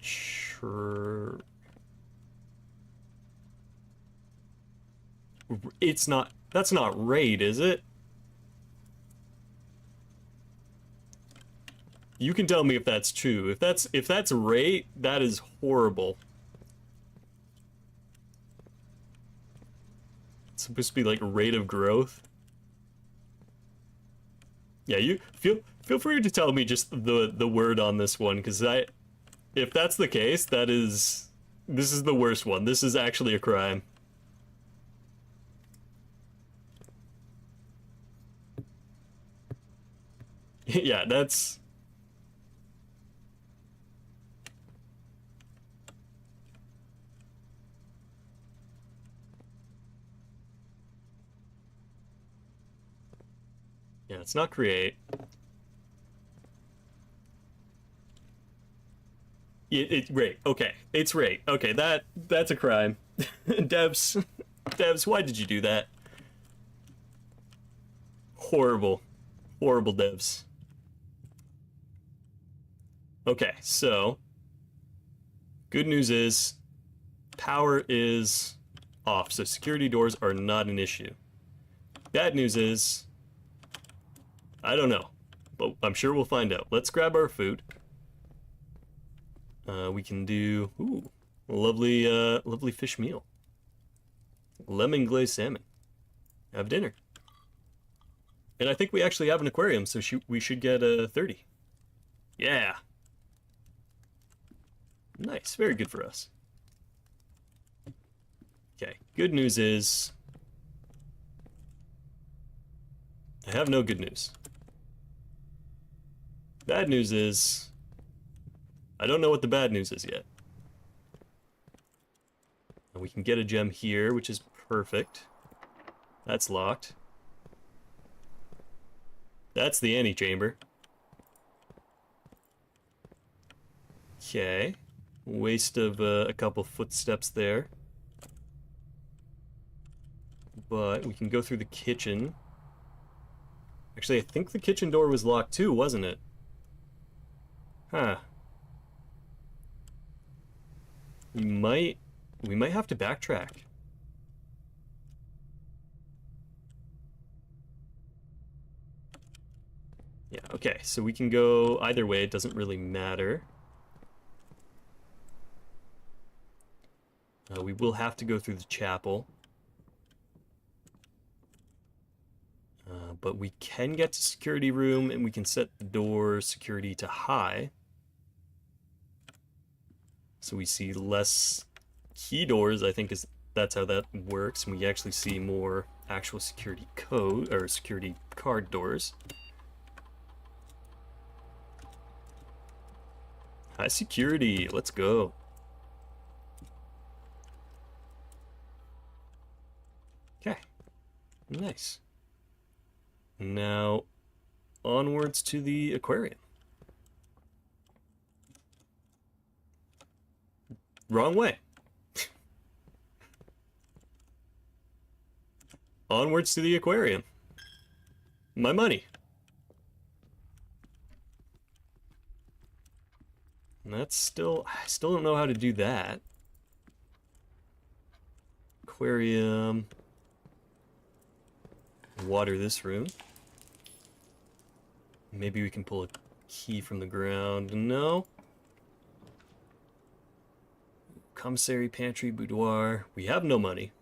Sure. It's not... That's not raid, is it? You can tell me if that's true. If that's rate, that is horrible. It's supposed to be like rate of growth. Yeah, you feel free to tell me just the word on this one, because if that's the case, this is the worst one. This is actually a crime. Yeah, that's... Yeah, it's not create. Rate. Okay, it's rate. Okay, that's a crime. Devs, why did you do that? Horrible, horrible devs. Okay, so good news is power is off, so security doors are not an issue. Bad news is I don't know, but I'm sure we'll find out. Let's grab our food. We can do a lovely fish meal. Lemon glazed salmon. Have dinner. And I think we actually have an aquarium, so we should get a 30. Yeah. Nice, very good for us. Okay, good news is I have no good news. Bad news is, I don't know what the bad news is yet. And we can get a gem here, which is perfect. That's locked. That's the antechamber. Okay. Waste of a couple footsteps there. But we can go through the kitchen. Actually, I think the kitchen door was locked too, wasn't it? Huh. We might have to backtrack. Yeah, okay, so we can go either way, it doesn't really matter. We will have to go through the chapel. But we can get to security room and we can set the door security to high. So we see less key doors, I think that's how that works. And we actually see more actual security code or security card doors. High security, let's go. Okay, nice. Now, onwards to the aquarium. Wrong way. Onwards to the aquarium. My money. And that's still, I still don't know how to do that. Aquarium. Water this room. Maybe we can pull a key from the ground. No. Commissary, pantry, boudoir. We have no money.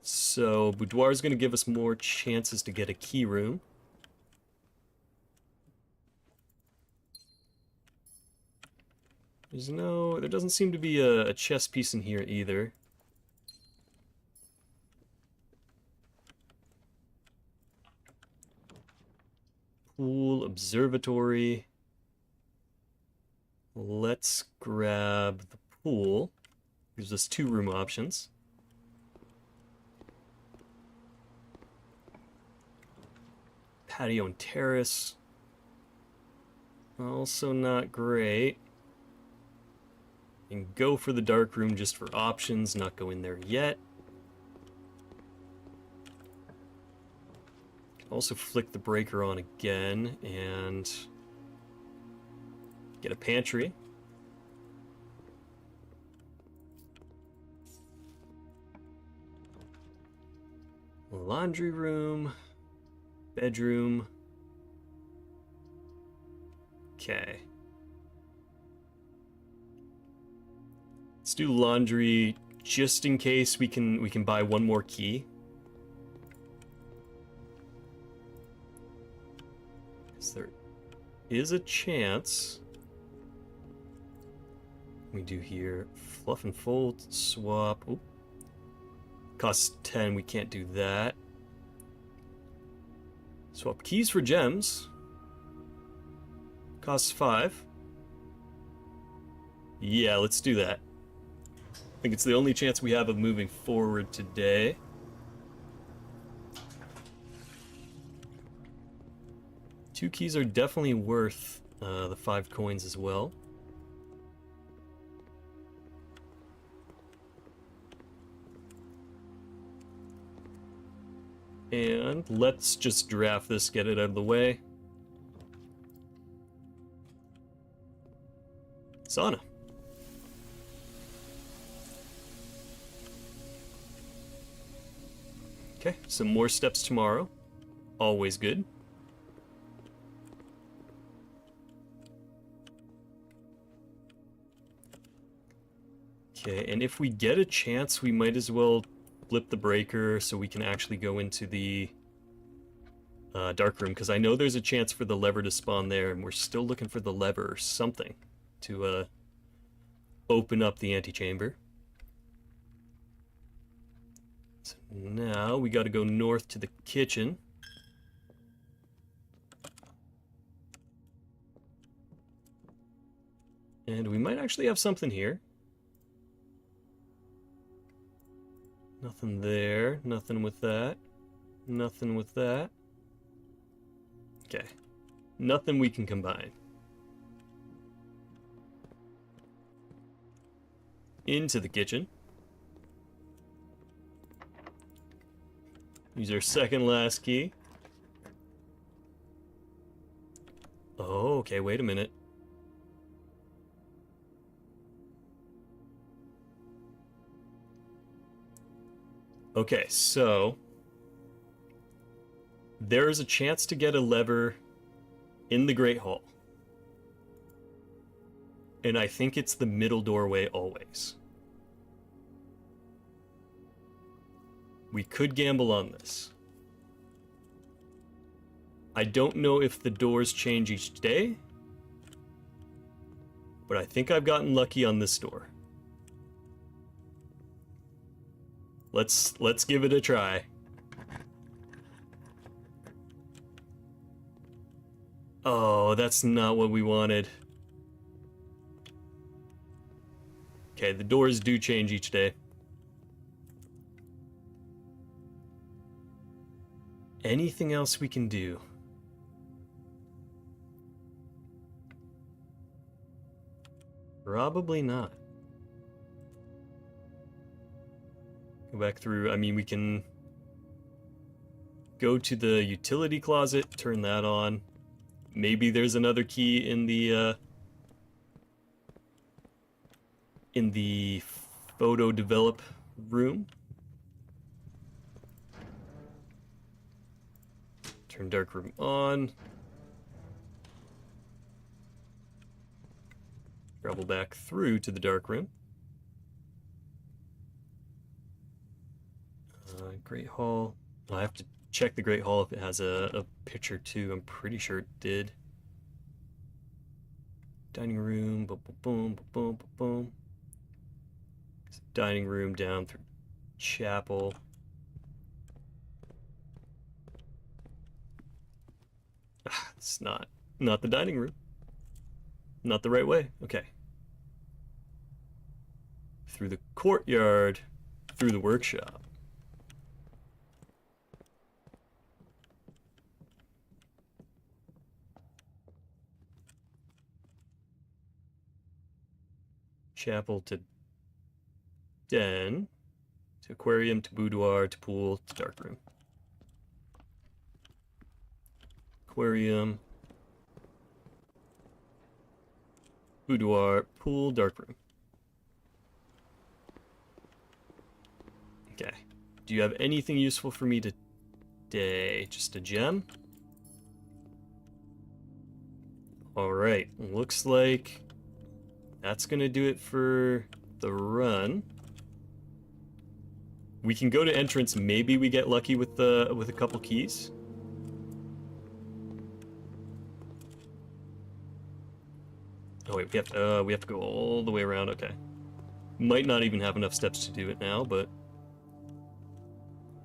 So boudoir is going to give us more chances to get a key room. There doesn't seem to be a chess piece in here either. Pool, observatory. Let's grab the pool. Gives us 2 room options. Patio and terrace. Also not great. And go for the dark room just for options, not go in there yet. Also flick the breaker on again and get a pantry. Laundry room, bedroom. Okay. Let's do laundry just in case we can buy one more key. Because there is a chance. We do here fluff and fold, swap. Oop. Costs 10, we can't do that. Swap keys for gems. Costs 5. Yeah, let's do that. I think it's the only chance we have of moving forward today. Two keys are definitely worth the 5 coins as well. And let's just draft this, get it out of the way. Sauna. Okay, some more steps tomorrow. Always good. Okay, and if we get a chance, we might as well flip the breaker so we can actually go into the dark room, because I know there's a chance for the lever to spawn there, and we're still looking for the lever or something to open up the antechamber. So now we got to go north to the kitchen. And we might actually have something here. Nothing there. Nothing with that. Nothing with that. Okay. Nothing we can combine. Into the kitchen. Use our second last key. Oh, okay, wait a minute. Okay, so there is a chance to get a lever in the Great Hall. And I think it's the middle doorway always. We could gamble on this. I don't know if the doors change each day, but I think I've gotten lucky on this door. Let's give it a try. Oh, that's not what we wanted. Okay, the doors do change each day. Anything else we can do? Probably not. Go back through. I mean, we can go to the utility closet, turn that on. Maybe there's another key in the photo develop room. Turn dark room on. Travel back through to the dark room. Great Hall. I have to check the Great Hall if it has a picture too. I'm pretty sure it did. Dining room. Boom, boom, boom, boom, boom, boom. Dining room down through chapel. It's not the dining room. Not the right way. Okay. Through the courtyard, through the workshop. Chapel to den, to aquarium, to boudoir, to pool, to dark room. Aquarium, boudoir, pool, dark room. Okay. Do you have anything useful for me today? Just a gem? Alright, looks like that's gonna do it for the run. We can go to entrance, maybe we get lucky with a couple keys. Oh wait, we have to go all the way around, okay. Might not even have enough steps to do it now, but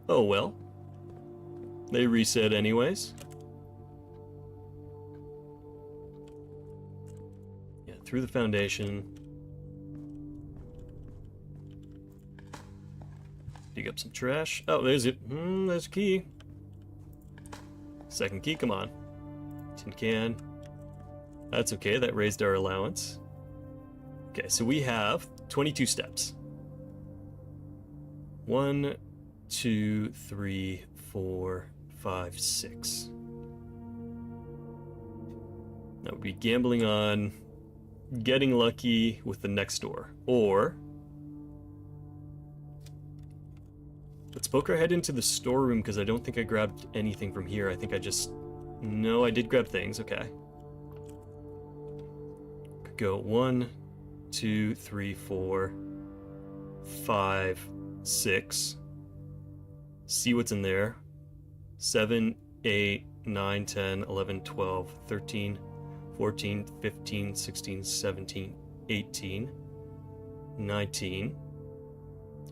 oh well. They reset anyways. Yeah, through the foundation. Dig up some trash. Oh, there's it. There's a key. Second key, come on. Tin can. That's okay, that raised our allowance. Okay, so we have 22 steps. 1, 2, 3, 4, 5, 6. That would be gambling on getting lucky with the next door. Or let's poke our head into the storeroom because I don't think I grabbed anything from here. I think I just... No, I did grab things, okay. Could go 1, 2, 3, 4, 5, 6. See what's in there. 7, 8, 9, 10, 11, 12, 13, 14, 15, 16, 17, 18, 19.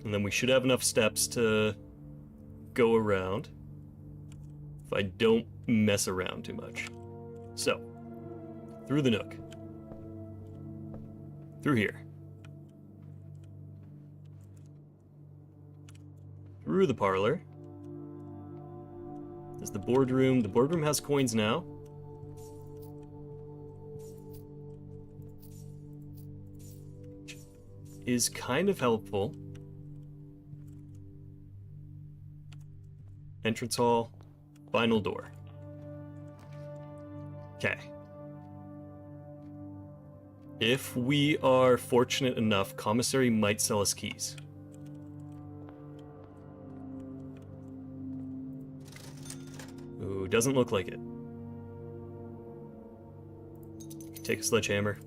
And then we should have enough steps to go around if I don't mess around too much. So, through the nook. Through here. Through the parlor. There's the boardroom. The boardroom has coins now. Which is kind of helpful. Entrance hall. Final door. Okay. If we are fortunate enough, commissary might sell us keys. Ooh, doesn't look like it. Take a sledgehammer.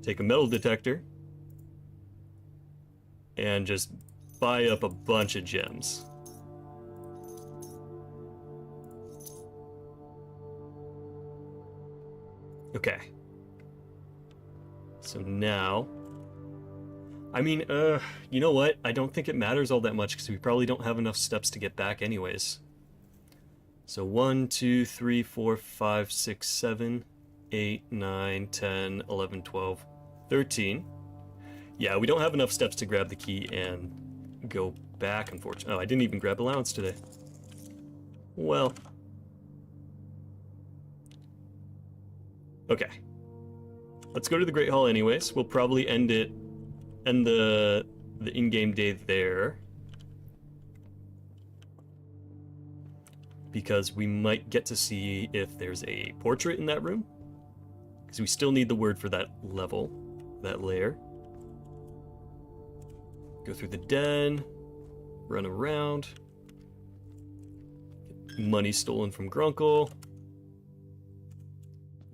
Take a metal detector. And just buy up a bunch of gems. Okay. So now... I mean, you know what? I don't think it matters all that much because we probably don't have enough steps to get back anyways. So 1, 2, 3, 4, 5, 6, 7, 8, 9, 10, 11, 12, 13. Yeah, we don't have enough steps to grab the key and go back, unfortunately. Oh, I didn't even grab allowance today. Well. Okay. Let's go to the Great Hall anyways. We'll probably end the in-game day there. Because we might get to see if there's a portrait in that room. Because we still need the word for that level, that layer. Go through the den, run around. Get money stolen from Grunkle.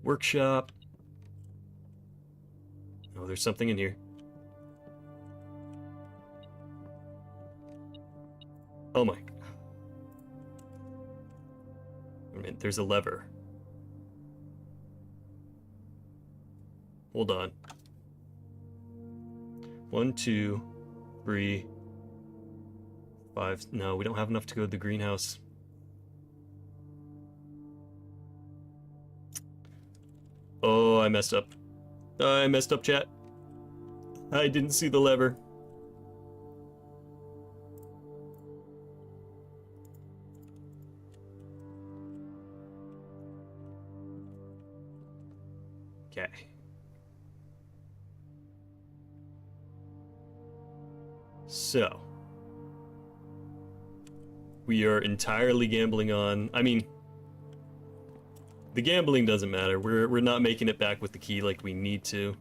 Workshop. Oh, there's something in here. Oh my. I mean, there's a lever. Hold on. 1, 2, 3, 5. No, we don't have enough to go to the greenhouse. Oh, I messed up. I messed up, chat. I didn't see the lever. Okay. So. We are entirely gambling on... I mean... The gambling doesn't matter. We're not making it back with the key like we need to.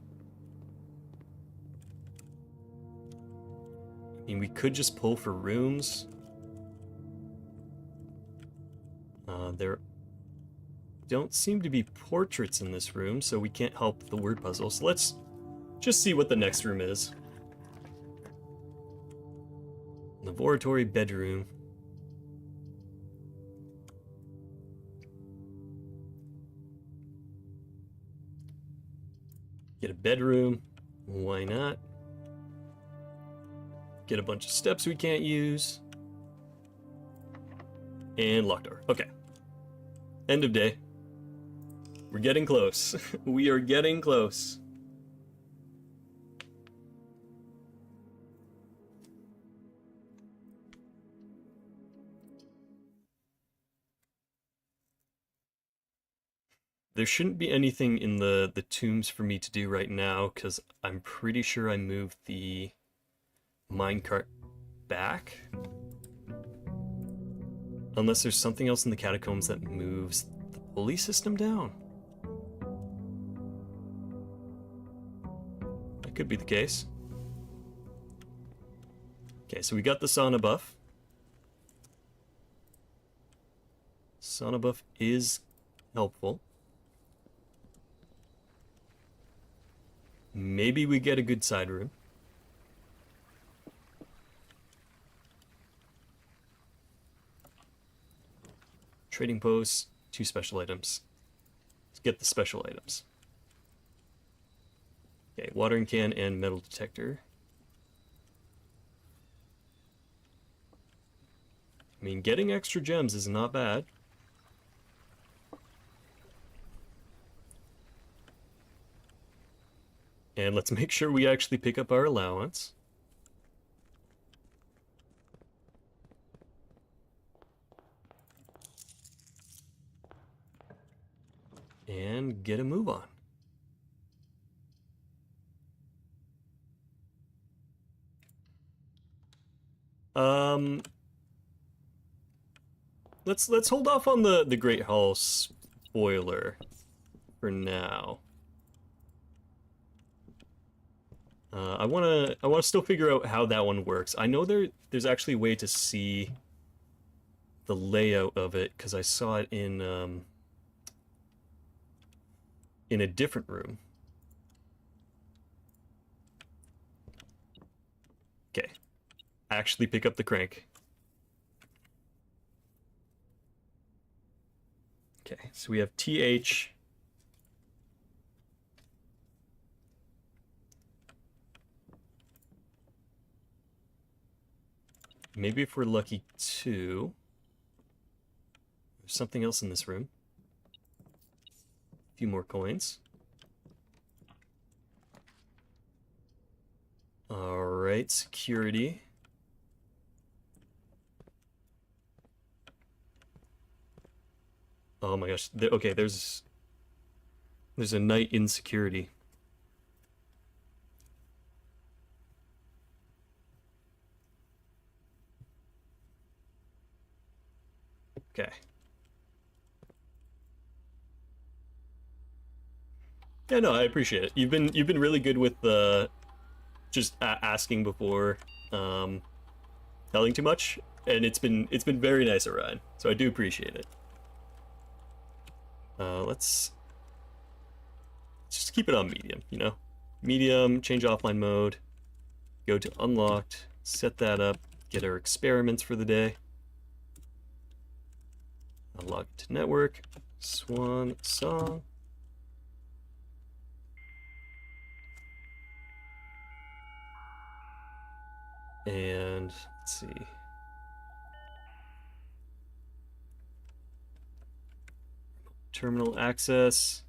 I mean, we could just pull for rooms. There don't seem to be portraits in this room, so we can't help the word puzzle. So let's just see what the next room is. Laboratory bedroom. Get a bedroom. Why not? Get a bunch of steps we can't use. And locked door. Okay. End of day. We're getting close. We are getting close. There shouldn't be anything in the tombs for me to do right now, because I'm pretty sure I moved the minecart back. Unless there's something else in the catacombs that moves the pulley system down. That could be the case. Okay, so we got the sauna buff. Sauna buff is helpful. Maybe we get a good side room. Trading posts, 2 special items. Let's get the special items. Okay, watering can and metal detector. mean, getting extra gems is not bad. And let's make sure we actually pick up our allowance. And get a move on. Let's hold off on the Great Hall spoiler for now. I wanna still figure out how that one works. I know there's actually a way to see the layout of it because I saw it in a different room. Okay, actually pick up the crank. Okay, so we have TH. Maybe if we're lucky, 2. There's something else in this room. A few more coins. Alright, security. Oh my gosh. Okay, there's a knight in security. Okay. Yeah, no, I appreciate it. You've been really good with just asking before telling too much, and it's been very nice, Orion. So I do appreciate it. Let's just keep it on medium, you know? Medium, change offline mode, go to unlocked, set that up, get our experiments for the day. Unlock to network, swan song. And let's see. Terminal access.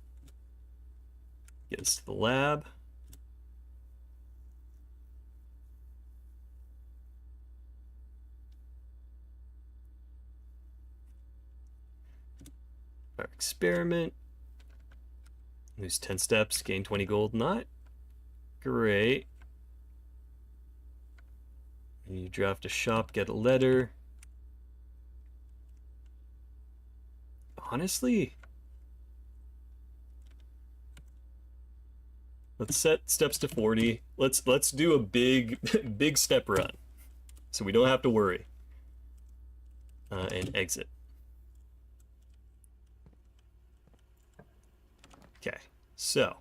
Get us to the lab. Our experiment. Lose 10 steps, gain 20 gold. Not great. And you draft a shop, get a letter. Honestly, let's set steps to 40. Let's do a big step run, so we don't have to worry. And exit. Okay, so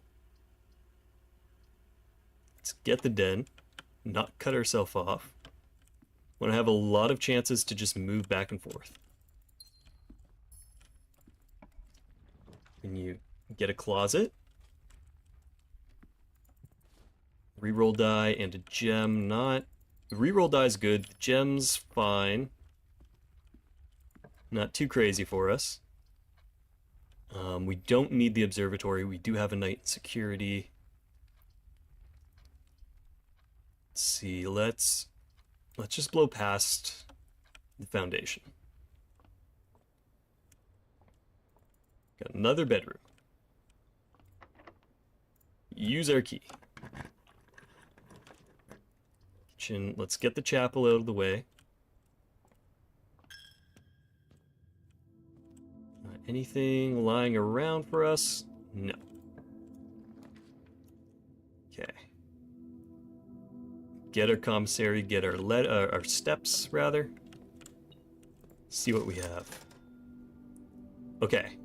let's get the den, not cut ourselves off. Want to have a lot of chances to just move back and forth. And you get a closet. Reroll die and a gem, not... The reroll die is good, the gem's fine. Not too crazy for us. We don't need the observatory, we do have a knight in security. Let's see, let's just blow past the foundation. Got another bedroom. Use our key. Kitchen. Let's get the chapel out of the way. Anything lying around for us? No. Okay. Get our commissary, get our steps, rather. See what we have. Okay.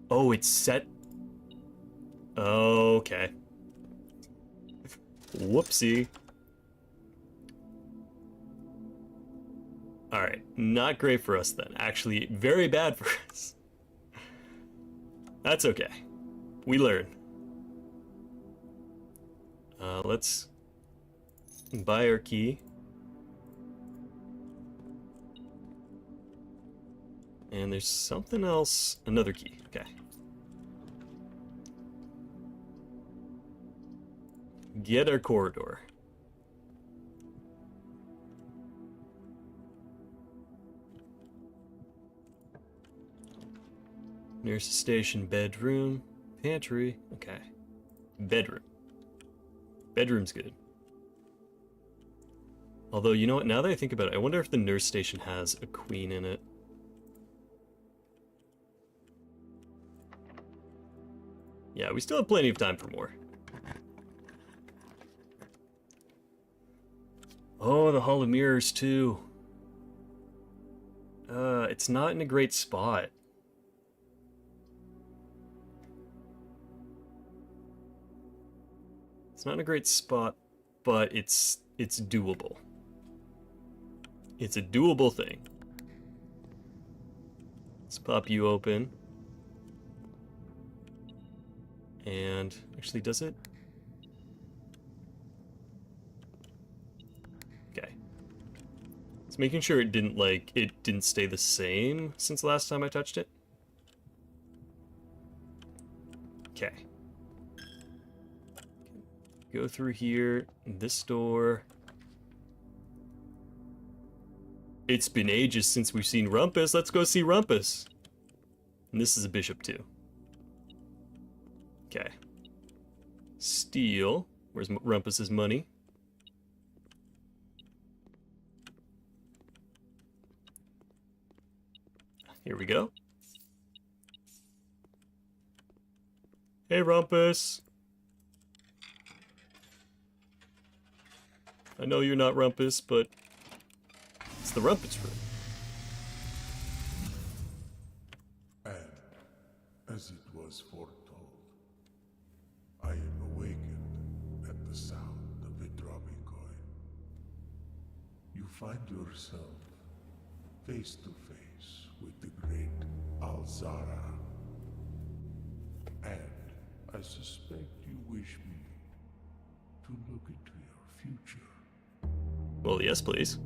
Oh, it's set. Okay. Whoopsie. Alright, not great for us then. Actually, very bad for us. That's okay. We learn. Let's buy our key. And there's something else. Another key. Okay. Get our corridor. Nurse station, bedroom, pantry. Okay. Bedroom. Bedroom's good. Although, you know what? Now that I think about it, I wonder if the nurse station has a queen in it. Yeah, we still have plenty of time for more. Oh, the Hall of Mirrors, too. It's not in a great spot. It's not in a great spot, but it's doable. It's a doable thing. Let's pop you open. And actually, does it? Okay. It's making sure it didn't stay the same since the last time I touched it. Okay. Go through here, this door. It's been ages since we've seen Rumpus. Let's go see Rumpus. And this is a bishop too. Okay. Steal. Where's Rumpus's money? Here we go. Hey, Rumpus. I know you're not Rumpus, but it's the Rumpus room. And, as it was foretold, I am awakened at the sound of a dropping coin. You find yourself face to face with the great Alzara. And I suspect you wish me to look into your future. Well, yes, please.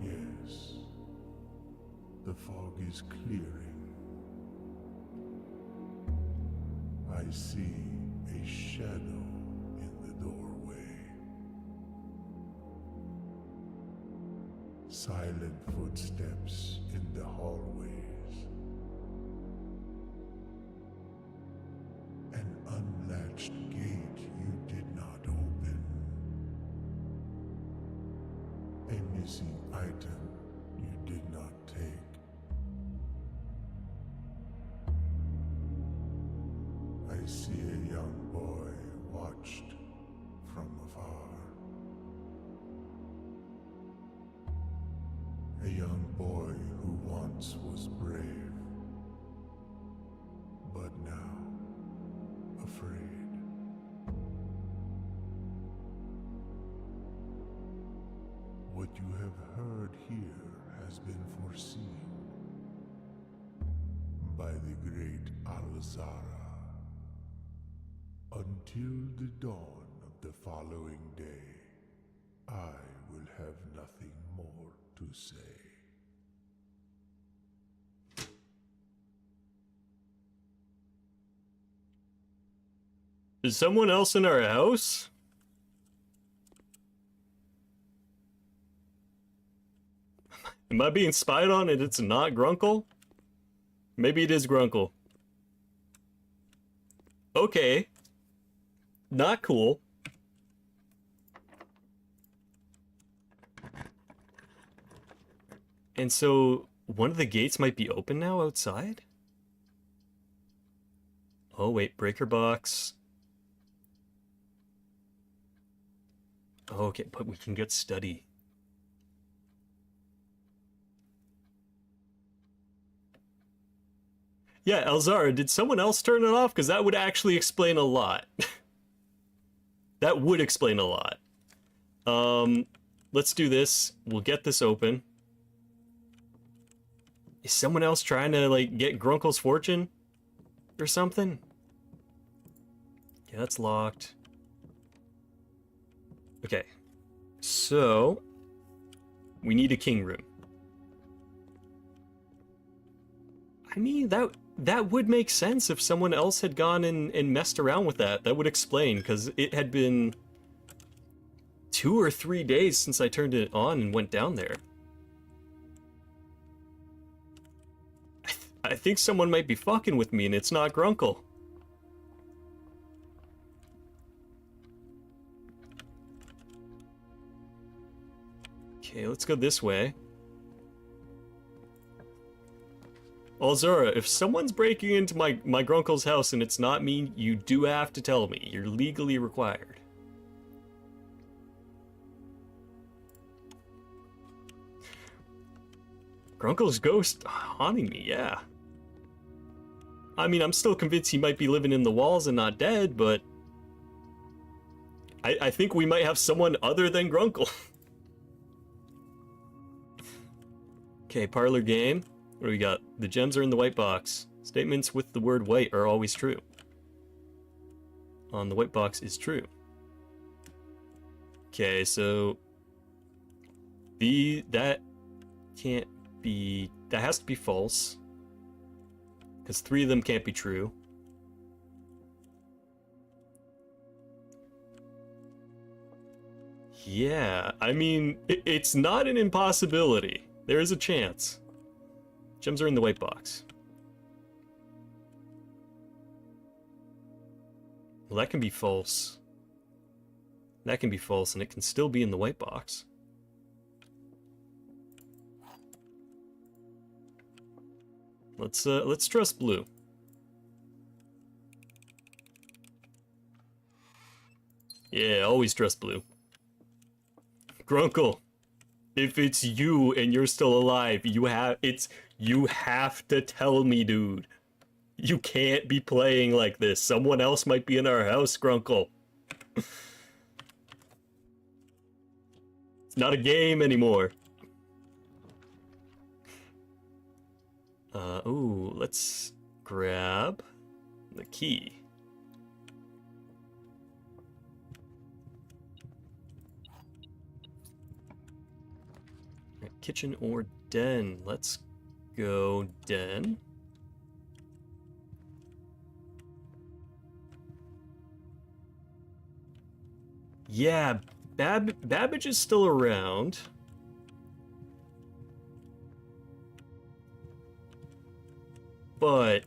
Yes. The fog is clearing. I see a shadow in the doorway. Silent footsteps in the hallways. An unlatched gate you did not open. A missing item you did not take. I see a young boy watched from afar. A young boy who once was brave, but now afraid. What you have heard here has been foreseen by the great Alzara. Until the dawn of the following day, I will have nothing more to say. Is someone else in our house? Am I being spied on and it's not Grunkle? Maybe it is Grunkle. Okay. Not cool. And so, one of the gates might be open now outside? Oh wait, breaker box. Oh, okay, but we can get study. Yeah, Elzara, did someone else turn it off? Because that would actually explain a lot. That would explain a lot. Let's do this. We'll get this open. Is someone else trying to, like, get Grunkle's fortune? Or something? Okay, that's locked. Okay. So, we need a king room. I mean, that would make sense if someone else had gone and messed around with that. That would explain, because it had been 2 or 3 days since I turned it on and went down there. I think someone might be fucking with me and it's not Grunkle. Okay, let's go this way. Alzura, if someone's breaking into my Grunkle's house and it's not me, you do have to tell me. You're legally required. Grunkle's ghost haunting me, yeah. I mean, I'm still convinced he might be living in the walls and not dead, but I think we might have someone other than Grunkle. Okay, parlor game. What do we got? The gems are in the white box. Statements with the word white are always true. On the white box is true. Okay, so that can't be, that has to be false, because 3 of them can't be true. Yeah, I mean, it's not an impossibility. There is a chance. Gems are in the white box. Well, that can be false. That can be false, and it can still be in the white box. Let's trust blue. Yeah, always trust blue. Grunkle, if it's you and you're still alive, you have to tell me, dude. You can't be playing like this. Someone else might be in our house, Grunkle. It's not a game anymore. Ooh, let's grab the key. Kitchen or den? Let's go den. Yeah, Babbage is still around. But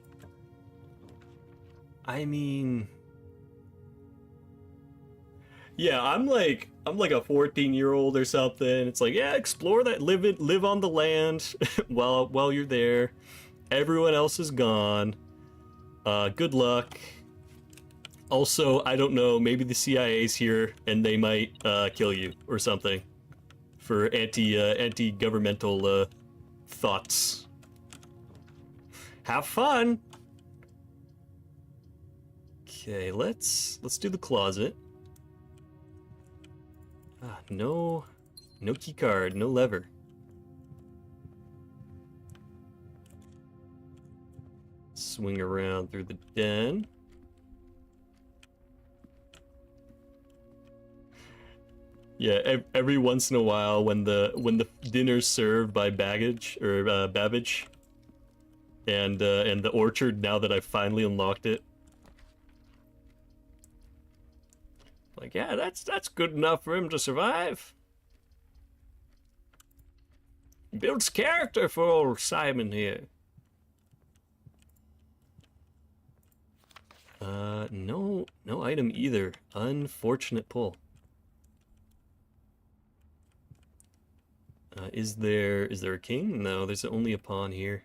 I mean, yeah, I'm like a 14-year-old or something. It's like, yeah, explore that, live on the land while you're there. Everyone else is gone. Good luck. Also, I don't know, maybe the CIA's here and they might kill you or something for anti-governmental thoughts. Have fun. Okay, let's do the closet. No key card, no lever. Swing around through the den. Yeah, every once in a while when the dinner's served by Babbage, and the orchard, now that I've finally unlocked it. Like, yeah, that's good enough for him to survive. Builds character for old Simon here. No item either. Unfortunate pull. Is there a king? No, there's only a pawn here.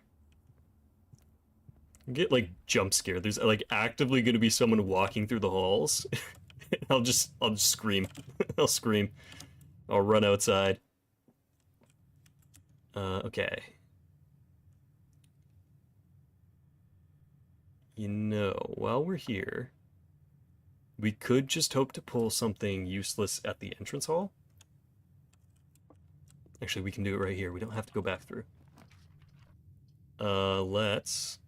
Get like jump scared. There's like actively going to be someone walking through the halls. I'll just scream. I'll scream. I'll run outside. Okay. You know, while we're here, we could just hope to pull something useless at the entrance hall. Actually, we can do it right here. We don't have to go back through. Let's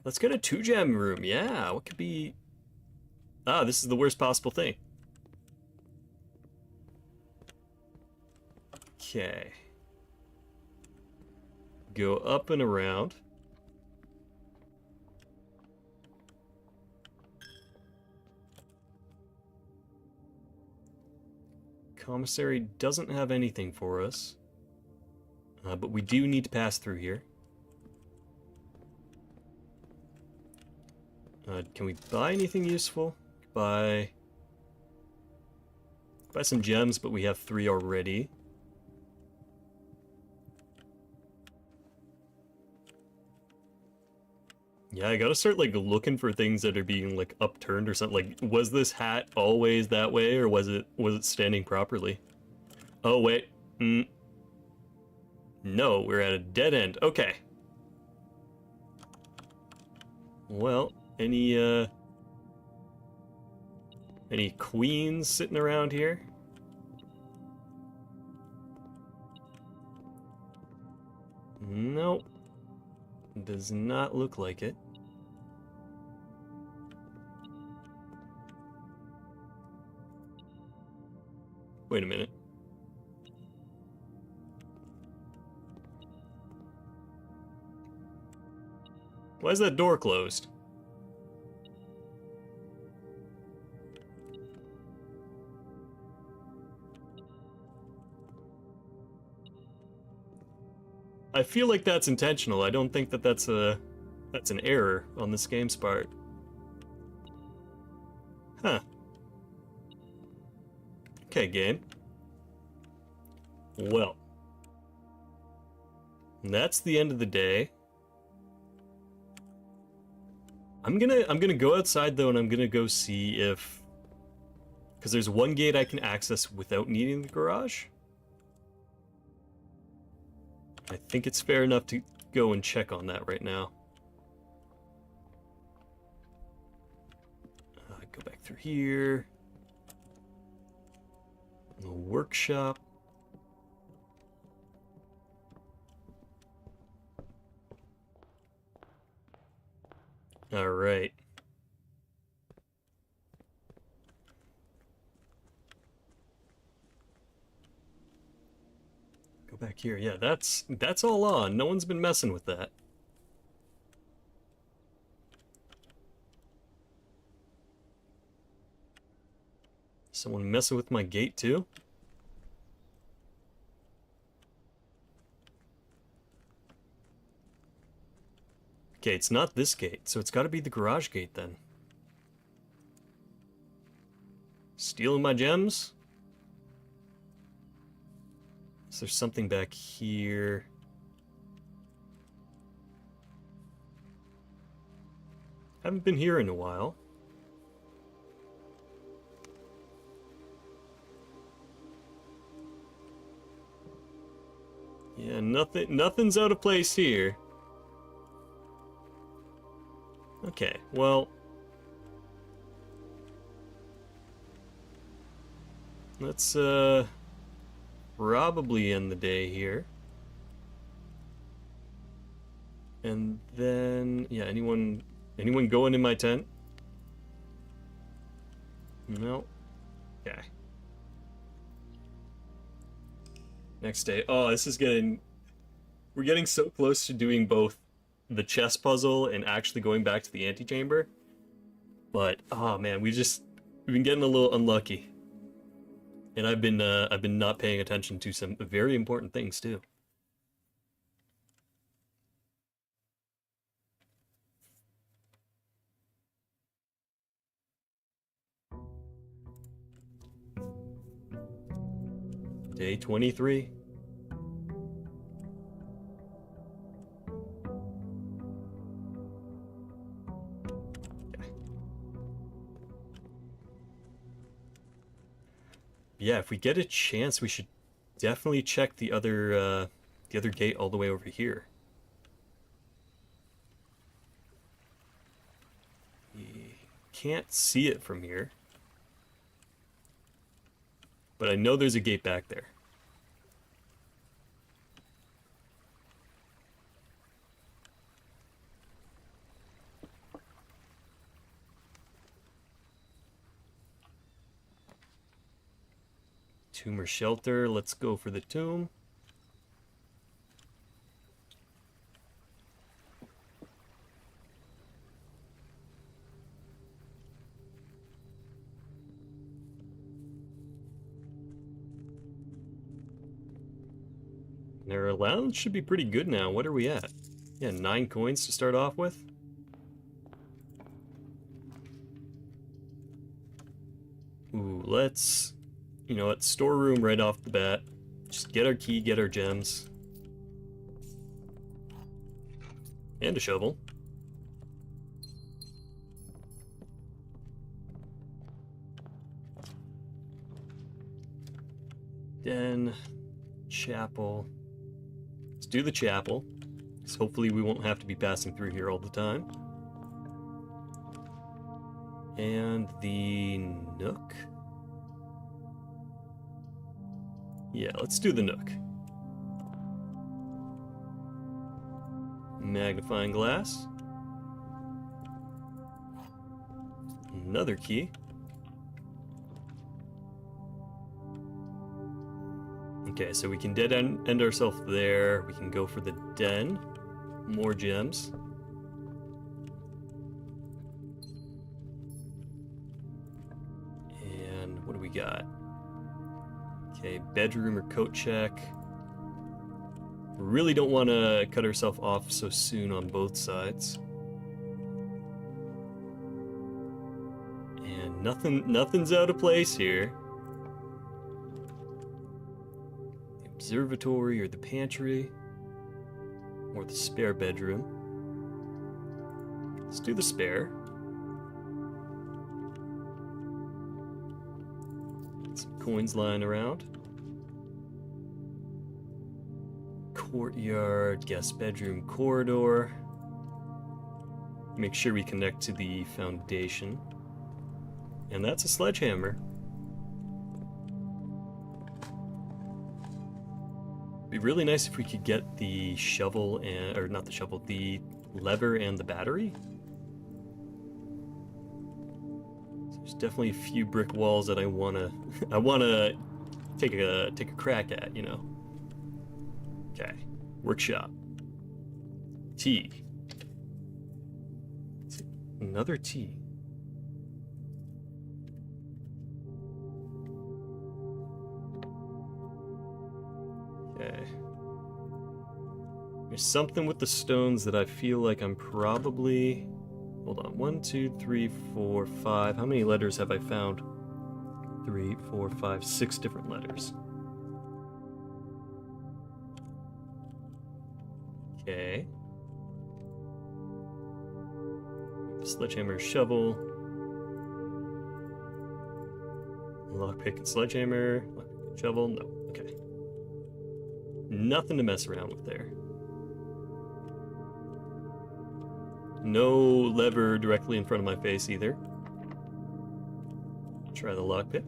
Let's get a 2-gem room. Yeah, what could be... Ah, this is the worst possible thing. Okay. Go up and around. Commissary doesn't have anything for us. But we do need to pass through here. Can we buy anything useful? Buy some gems, but we have 3 already. Yeah, I gotta start, like, looking for things that are being, like, upturned or something. Like, was this hat always that way, or was it standing properly? Oh, wait. No, we're at a dead end. Okay. Well, any queens sitting around here? Nope. Does not look like it. Wait a minute. Why is that door closed? I feel like that's intentional. I don't think that that's an error on this game's part. Huh. Okay, game. Well, that's the end of the day. I'm gonna go outside though, and I'm gonna go see if, because there's one gate I can access without needing the garage. I think it's fair enough to go and check on that right now. Go back through here. The workshop. All right. Go back here. Yeah, that's all on. No one's been messing with that. Someone messing with my gate too? Okay, it's not this gate, so it's got to be the garage gate then. Stealing my gems? Is there something back here? Haven't been here in a while. Yeah, nothing's out of place here. Okay, well, let's probably end the day here. And then, yeah, anyone going in my tent? No. Okay. Next day. Oh, this is we're getting so close to doing both the chess puzzle and actually going back to the antechamber. But oh man, we've been getting a little unlucky. And I've been not paying attention to some very important things too. Day 23. Yeah, if we get a chance, we should definitely check the other gate all the way over here. You can't see it from here, but I know there's a gate back there. Tomb or shelter. Let's go for the tomb. And our allowance should be pretty good now. What are we at? Yeah, 9 coins to start off with. Ooh, let's, you know what, storeroom right off the bat. Just get our key, get our gems. And a shovel. Den, chapel. Let's do the chapel, because hopefully we won't have to be passing through here all the time. And the nook. Yeah, let's do the nook. Magnifying glass. Another key. Okay, so we can dead end ourselves there. We can go for the den. More gems. And what do we got? Okay, bedroom or coat check. Really don't want to cut ourselves off so soon on both sides. And nothing's out of place here. The observatory or the pantry or the spare bedroom. Let's do the spare. Some coins lying around. Courtyard, guest bedroom, corridor. Make sure we connect to the foundation. And that's a sledgehammer. Be really nice if we could get the shovel and, or not the shovel, the lever and the battery. So there's definitely a few brick walls that I wanna take a crack at, you know. Okay, workshop. Tea. Another tea. Okay. There's something with the stones that I feel like I'm probably... Hold on, 1, 2, 3, 4, 5. How many letters have I found? 3, 4, 5, 6 different letters. Okay. Sledgehammer, shovel. Lockpick and sledgehammer. Lockpick and shovel. No. Okay. Nothing to mess around with there. No lever directly in front of my face either. Try the lockpick.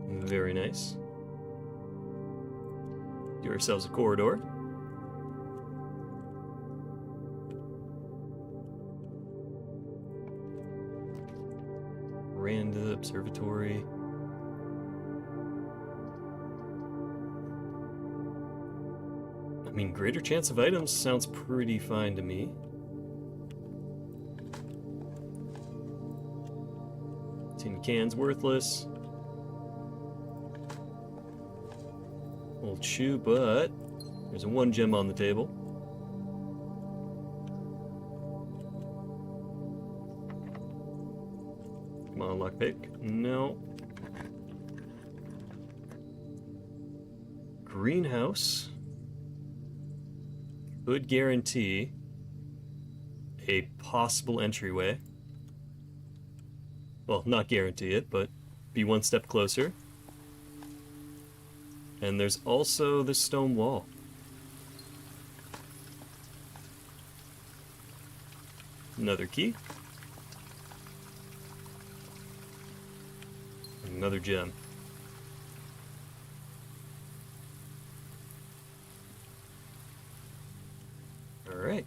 Very nice. Do ourselves a corridor. Veranda, observatory. I mean, greater chance of items sounds pretty fine to me. Tin can's worthless. Old shoe, but there's a 1 gem on the table. Come on, lockpick. No. Greenhouse. Could guarantee a possible entryway. Well, not guarantee it, but be 1 step closer. And there's also the stone wall. Another key. Another gem. Alright.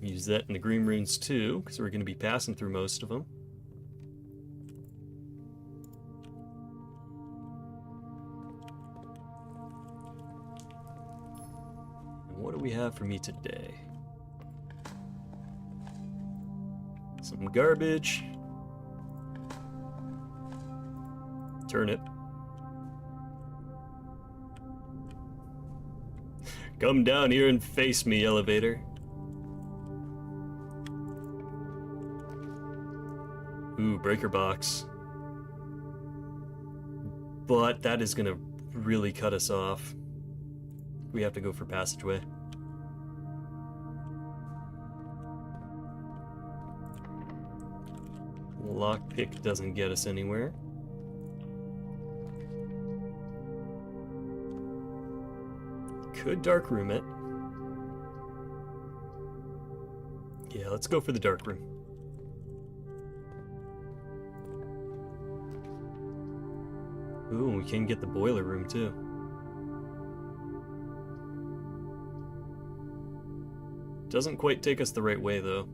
Use that in the green runes too, because we're going to be passing through most of them. what do we have for me today? Some garbage. Turnip. Come down here and face me, elevator. Ooh, breaker box. But that is gonna really cut us off. We have to go for passageway. Lockpick doesn't get us anywhere. Could dark room it. Yeah, let's go for the dark room. Ooh, we can get the boiler room too. Doesn't quite take us the right way though.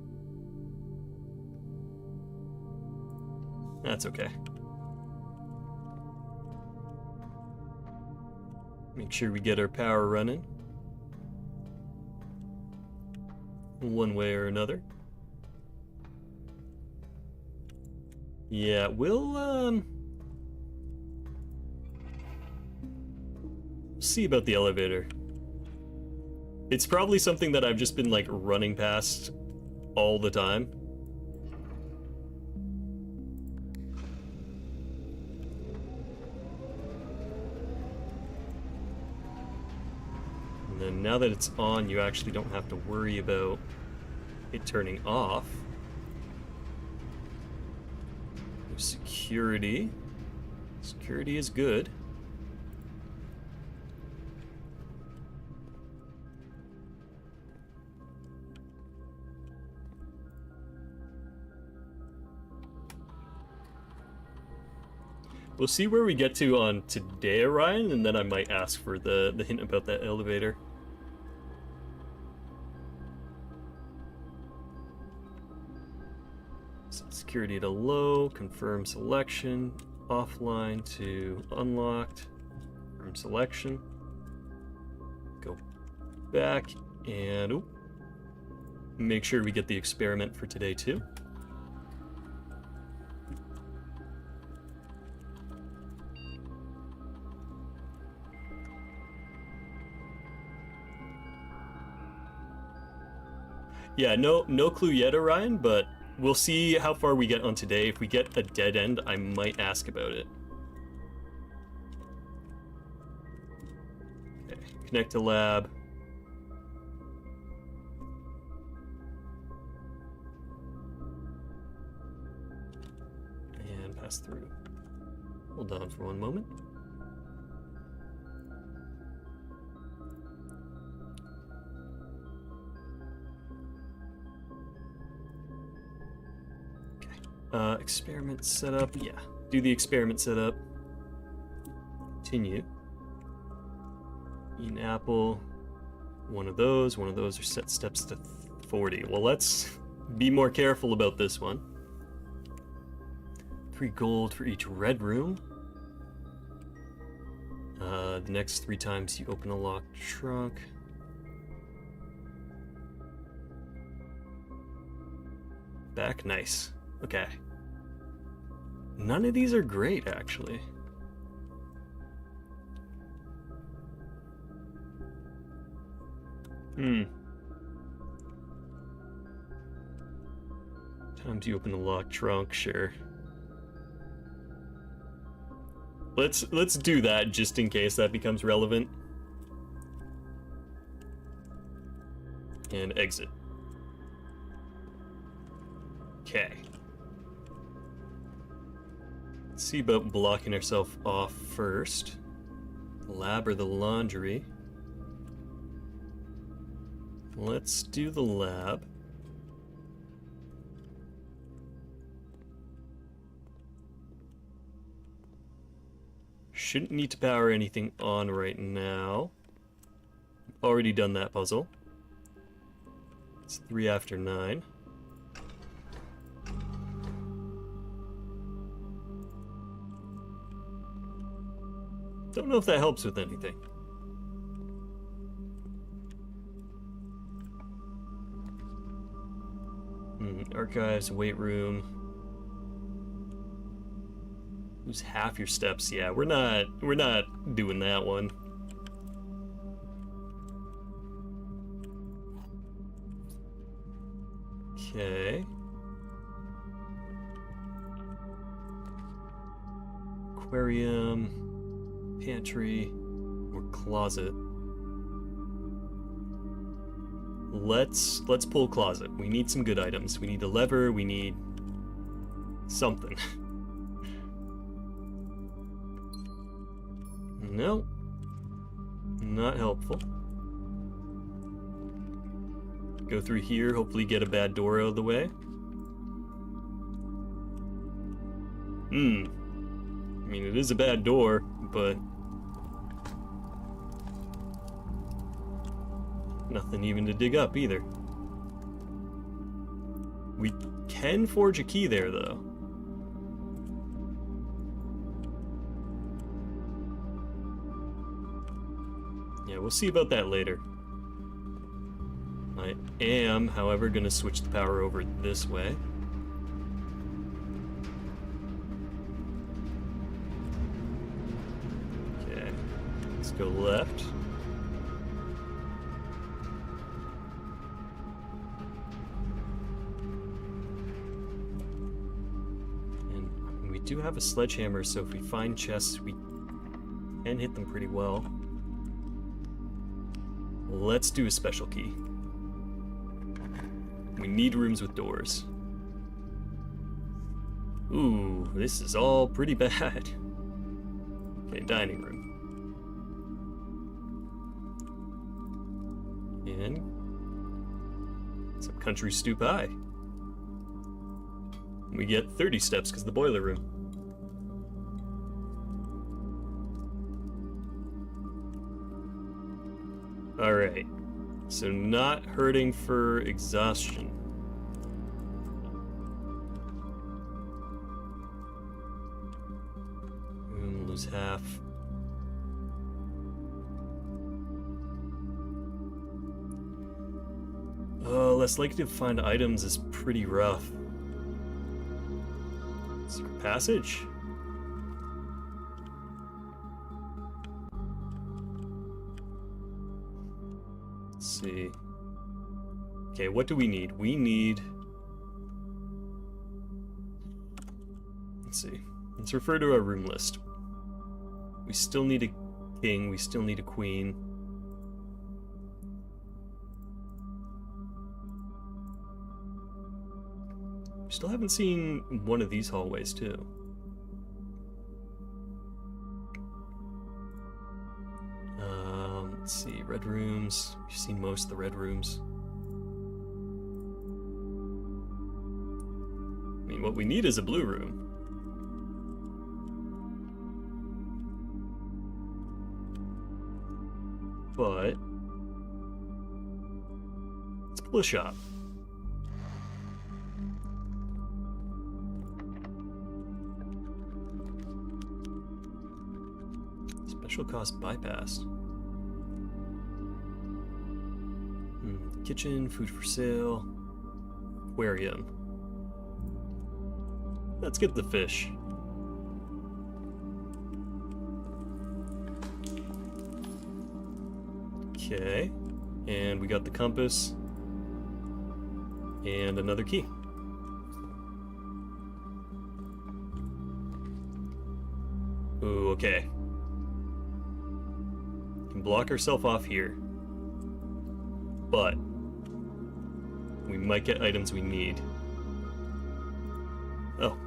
That's okay. Make sure we get our power running. One way or another. Yeah, we'll see about the elevator. It's probably something that I've just been like running past all the time. And then now that it's on, you actually don't have to worry about it turning off. Security. Security is good. We'll see where we get to on today, Orion, and then I might ask for the hint about that elevator. Set security to low, confirm selection, offline to unlocked, confirm selection. Go back and oop, make sure we get the experiment for today too. Yeah, no clue yet, Orion, but we'll see how far we get on today. If we get a dead end, I might ask about it. Okay, connect to lab. And pass through. Hold on for one moment. Experiment setup, yeah. Do the experiment setup. Continue. Eat an apple. One of those are set steps to 40. Well, let's be more careful about this one. 3 gold for each red room. The next 3 times you open a locked trunk. Back, nice. Okay. None of these are great, actually. Times you open the locked trunk, sure. Let's do that just in case that becomes relevant. And exit. Okay. Let's see about blocking ourselves off first. The lab or the laundry. Let's do the lab. Shouldn't need to power anything on right now. Already done that puzzle. It's 3 after 9. Don't know if that helps with anything. Archives, weight room. Lose half your steps. Yeah, we're not doing that one. Okay. Aquarium, pantry, or closet. Let's pull closet. We need some good items. We need a lever, we need something. No. Not helpful. Go through here, hopefully get a bad door out of the way. I mean, it is a bad door, but nothing even to dig up either. We can forge a key there, though. Yeah, we'll see about that later. I am, however, going to switch the power over this way. Okay, let's go left. And we do have a sledgehammer, so if we find chests, we can hit them pretty well. Let's do a special key. We need rooms with doors. Ooh, this is all pretty bad. Okay, dining room. And some country stew pie. We get 30 steps because the boiler room. Alright, so not hurting for exhaustion. Lose half. Less likely to find items is pretty rough. Secret passage? Let's see. Okay, what do we need? We need... Let's see. Let's refer to our room list. We still need a king, we still need a queen. We still haven't seen one of these hallways, too. Let's see, red rooms. We've seen most of the red rooms. I mean, what we need is a blue room. But let's pull a shop. Special cost bypassed. Kitchen, food for sale, aquarium. Let's get the fish. Okay, and we got the compass and another key. Ooh, okay. Can block ourselves off here, but we might get items we need. Oh.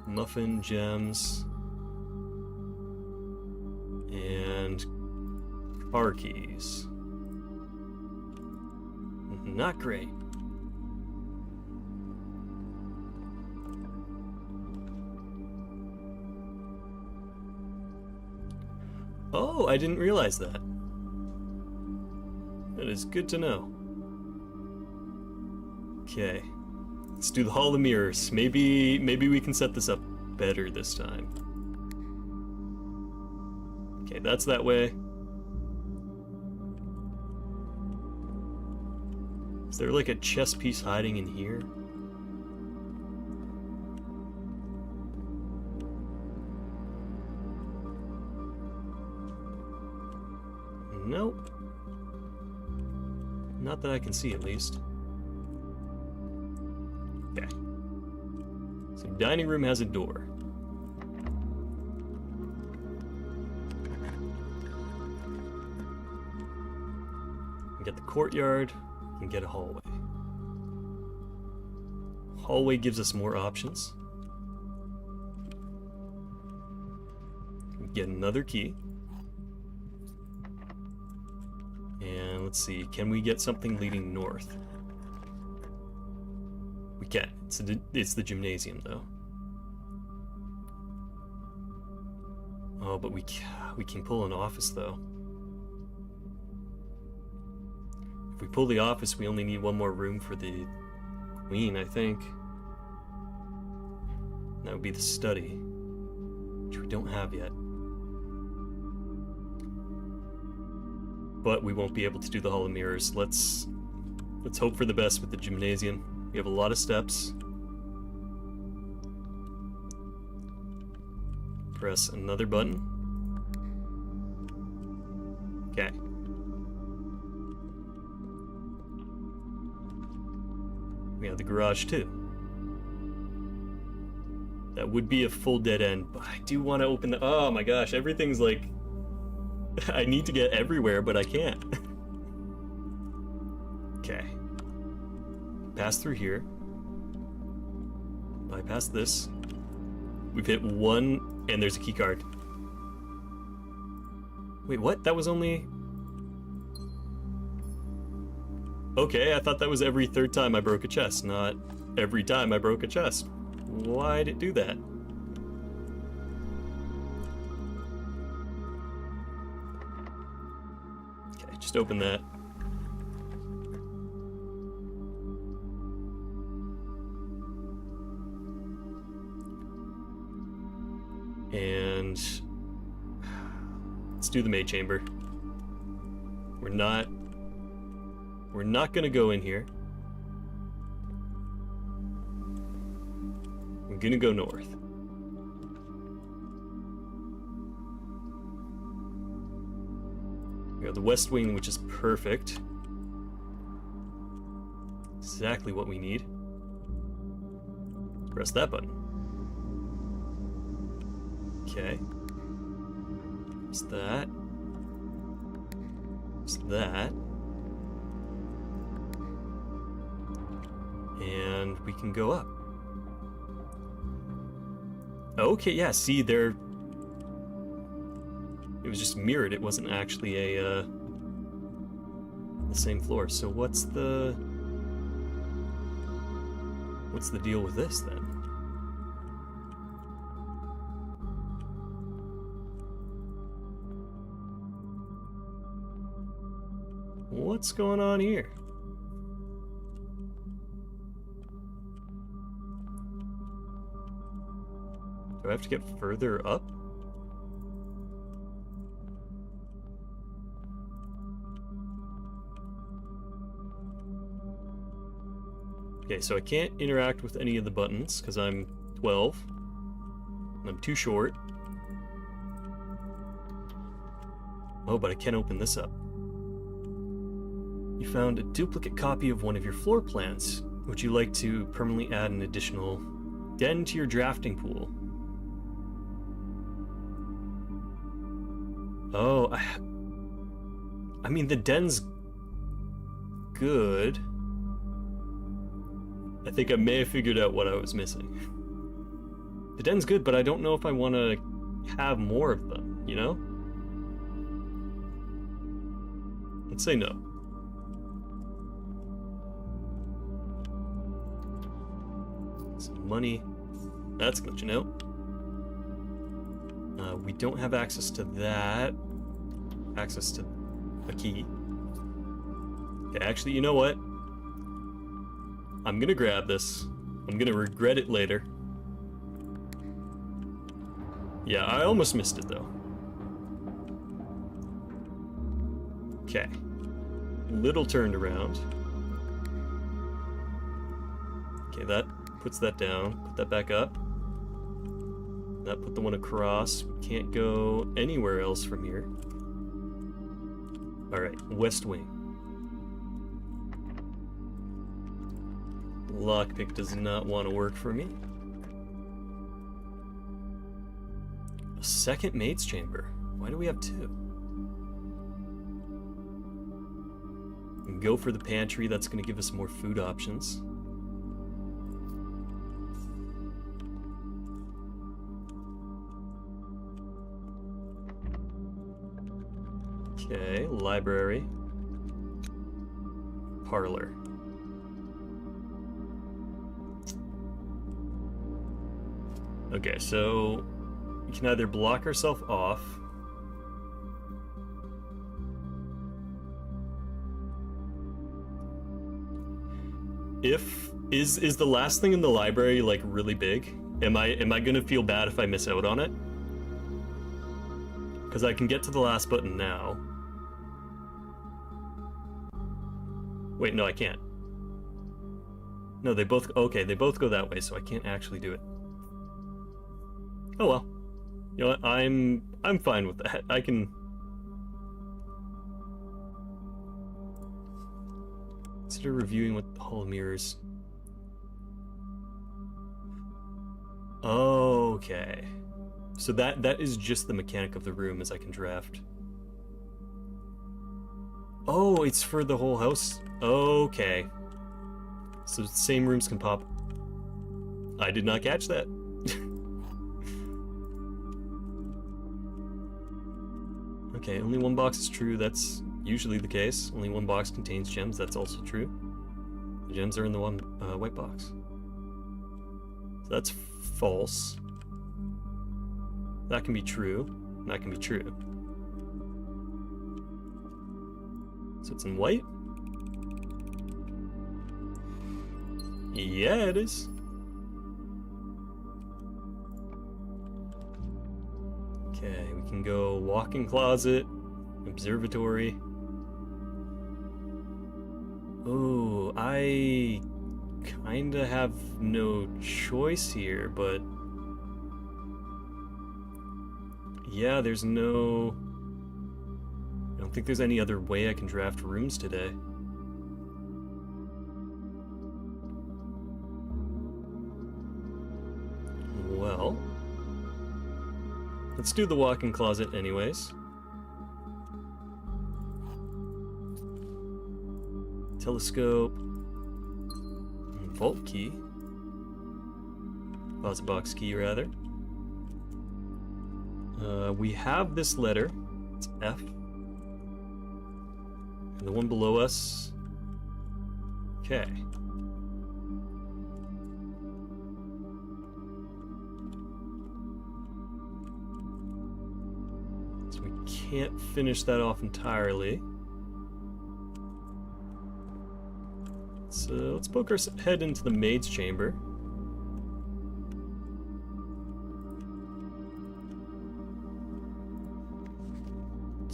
Muffin, gems, and car keys. Not great. Oh, I didn't realize that. That is good to know. Okay. Let's do the Hall of Mirrors. Maybe we can set this up better this time. Okay, that's that way. there like a chess piece hiding in here? Nope. Not that I can see, at least. Okay. So dining room has a door. We get the courtyard, and get a hallway. Hallway gives us more options. We get another key. And let's see, can we get something leading north? We can. It's the gymnasium, though. Oh, but we can pull an office, though. If we pull the office, we only need one more room for the queen, I think. That would be the study, which we don't have yet. But we won't be able to do the Hall of Mirrors. Let's hope for the best with the gymnasium. We have a lot of steps. Press another button. Okay. We have the garage too. That would be a full dead end, but I do want to open the... Oh my gosh, everything's like... I need to get everywhere, but I can't. Okay. Pass through here. Bypass this. We've hit one, and there's a key card. Wait, what? That was only... Okay, I thought that was every third time I broke a chest, not every time I broke a chest. Why'd it do that? Okay, just open that. And let's do the maid chamber. We're not gonna go in here. We're gonna go north. We have the west wing, which is perfect. Exactly what we need. Press that button. Okay. Press that. Press that. And we can go up. Okay, yeah, see, there... It was just mirrored, it wasn't actually the same floor. So what's the deal with this, then? What's going on here? Do I have to get further up? Okay, so I can't interact with any of the buttons because I'm 12. And I'm too short. Oh, but I can open this up. You found a duplicate copy of one of your floor plans. Would you like to permanently add an additional den to your drafting pool? Oh, I mean, the den's good. I think I may have figured out what I was missing. The den's good, but I don't know if I want to have more of them, you know? Let's say no. Some money. That's glitching out. We don't have access to that. Access to a key. Okay, actually, you know what? I'm gonna grab this. I'm gonna regret it later. Yeah, I almost missed it, though. Okay. Little turned around. Okay, that puts that down. Put that back up. That put the one across. We can't go anywhere else from here. Alright, West Wing. Lockpick does not want to work for me. A second maid's chamber. Why do we have two? And go for the pantry. That's going to give us more food options. Okay, library. Parlor. Okay, so we can either block ourselves off. Is the last thing in the library like really big? Am I gonna feel bad if I miss out on it? Because I can get to the last button now. Wait, no, I can't. No, they both go that way, so I can't actually do it. Oh well. You know what? I'm fine with that. I can consider reviewing what the Hall of Mirrors. Okay. So that is just the mechanic of the room as I can draft. Oh, it's for the whole house? Okay. So the same rooms can pop. I did not catch that. Okay, only one box is true. That's usually the case. Only one box contains gems. That's also true. The gems are in the one white box. So that's false. That can be true. That can be true. So it's in white? Yeah, it is. Okay, we can go walk-in closet, observatory. Oh, I kinda have no choice here, but yeah, there's no... I don't think there's any other way I can draft rooms today. Well, let's do the walk-in closet anyways. Telescope. Vault key. Closet box key, rather. We have this letter. It's F. And the one below us. Okay. So we can't finish that off entirely. So let's poke our head into the maid's chamber.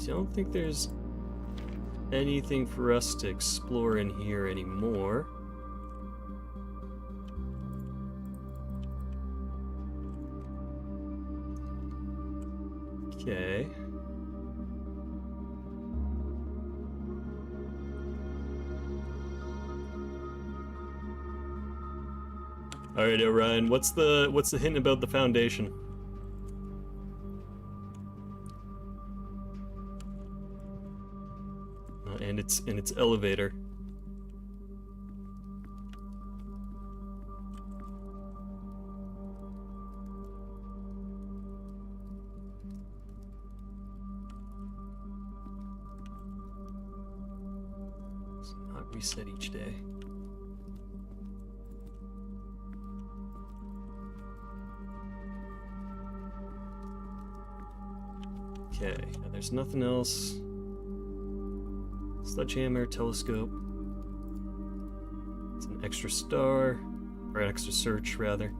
Don't think there's anything for us to explore in here anymore. Okay. All right, Orion. What's the hint about the foundation? And its elevator. It's not reset each day. Okay, now there's nothing else. Sledgehammer, telescope. It's an extra star, or an extra search, rather.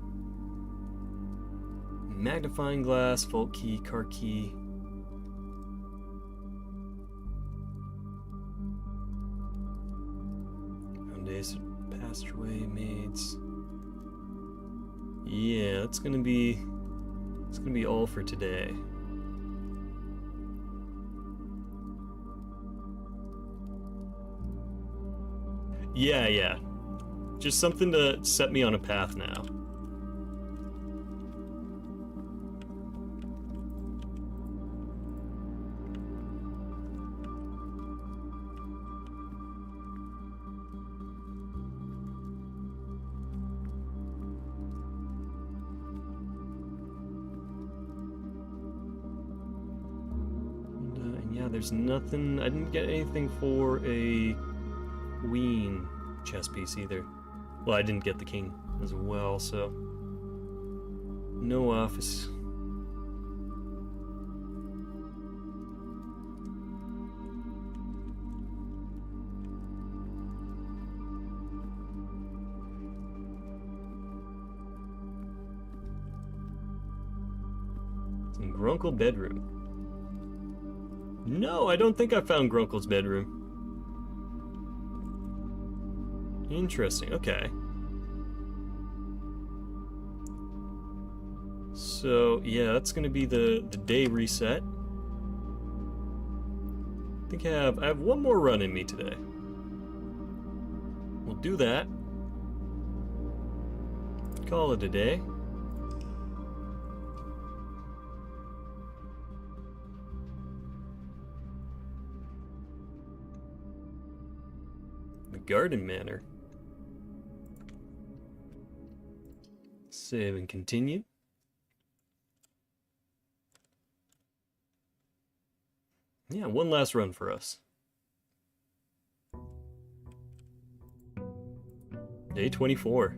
Magnifying glass, vault key, car key. Foundation, passageway, maids. Yeah, it's gonna be all for today. Yeah. Just something to set me on a path now. And yeah, there's nothing. I didn't get anything for a queen chess piece either. Well, I didn't get the king as well, so no office. Some Grunkle bedroom. No, I don't think I found Grunkle's bedroom. Interesting, okay. So, yeah, that's gonna be the day reset. I think I have one more run in me today. We'll do that. Call it a day. The Garden Manor. Save and continue. Yeah, one last run for us. Day 24.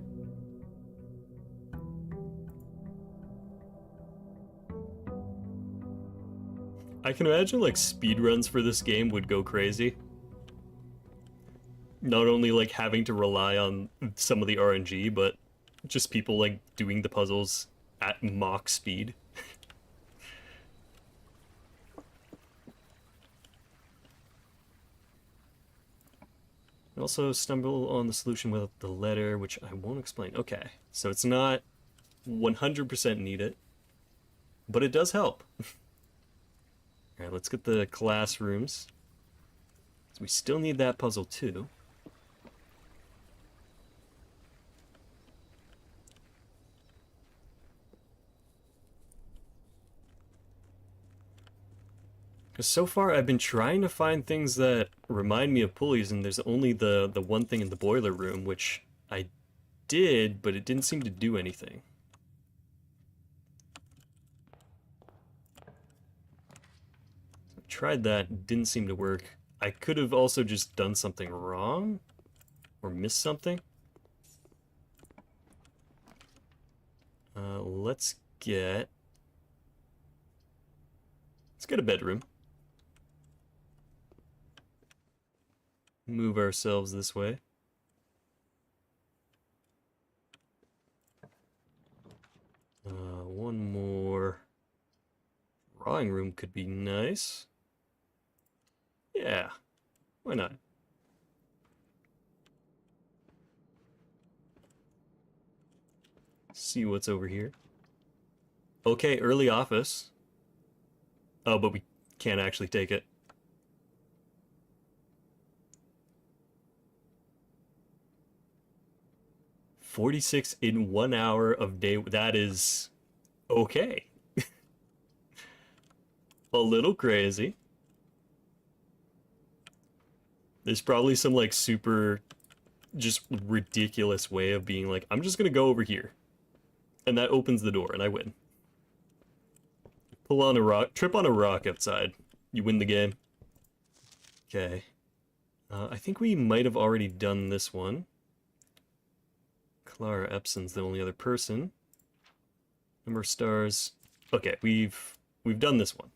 I can imagine like speedruns for this game would go crazy. Not only like having to rely on some of the RNG, but just people like doing the puzzles at mock speed. I also stumble on the solution with the letter, which I won't explain. Okay, so it's not 100% needed, but it does help. Alright, let's get the classrooms. So we still need that puzzle too. Because so far I've been trying to find things that remind me of pulleys, and there's only the one thing in the boiler room, which I did, but it didn't seem to do anything. So I tried that, didn't seem to work. I could have also just done something wrong, or missed something. Let's get a bedroom. Move ourselves this way. One more drawing room could be nice. Yeah, why not? See what's over here. Okay, early office. Oh, but we can't actually take it. $46 in 1 hour of day. That is okay. A little crazy. There's probably some like super just ridiculous way of being like, I'm just gonna go over here. And that opens the door and I win. Pull on a rock, trip on a rock outside. You win the game. Okay. I think we might have already done this one. Clara Epson's the only other person. Number of stars. Okay, we've done this one.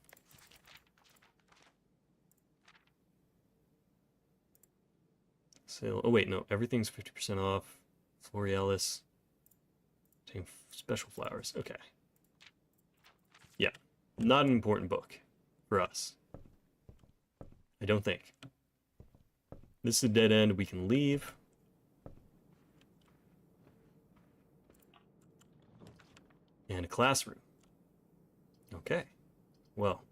Sale. Oh wait, no, everything's 50% off. Florealis. Special flowers. Okay. Yeah, not an important book for us. I don't think. This is a dead end. We can leave. And a classroom. Okay. Well,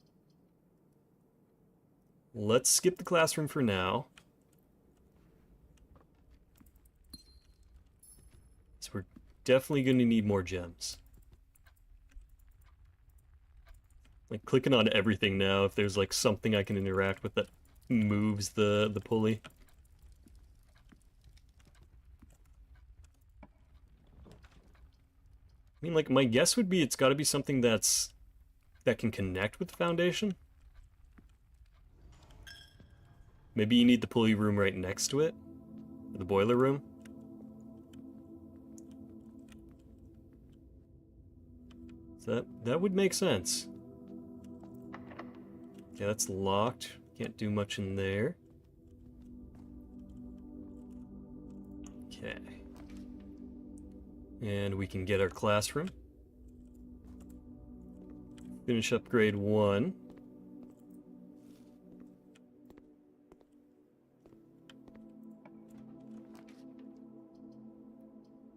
let's skip the classroom for now. So we're definitely going to need more gems. Like clicking on everything now if there's like something I can interact with that moves the pulley. I mean, like, my guess would be it's got to be something that can connect with the foundation. Maybe you need the pulley room right next to it, the boiler room. So that would make sense. Yeah, that's locked. Can't do much in there. Okay. And we can get our classroom. Finish up grade 1.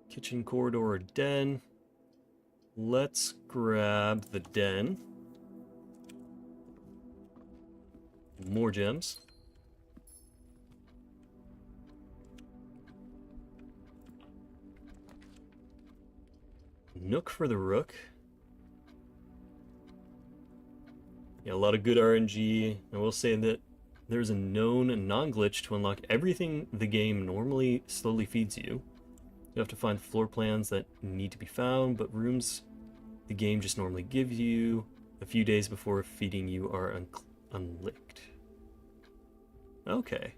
Kitchen corridor or den. Let's grab the den. More gems. Nook for the rook. Yeah, a lot of good RNG. I will say that there's a known non-glitch to unlock everything the game normally slowly feeds you. You have to find floor plans that need to be found, but rooms the game just normally gives you a few days before feeding you are unlicked. Okay.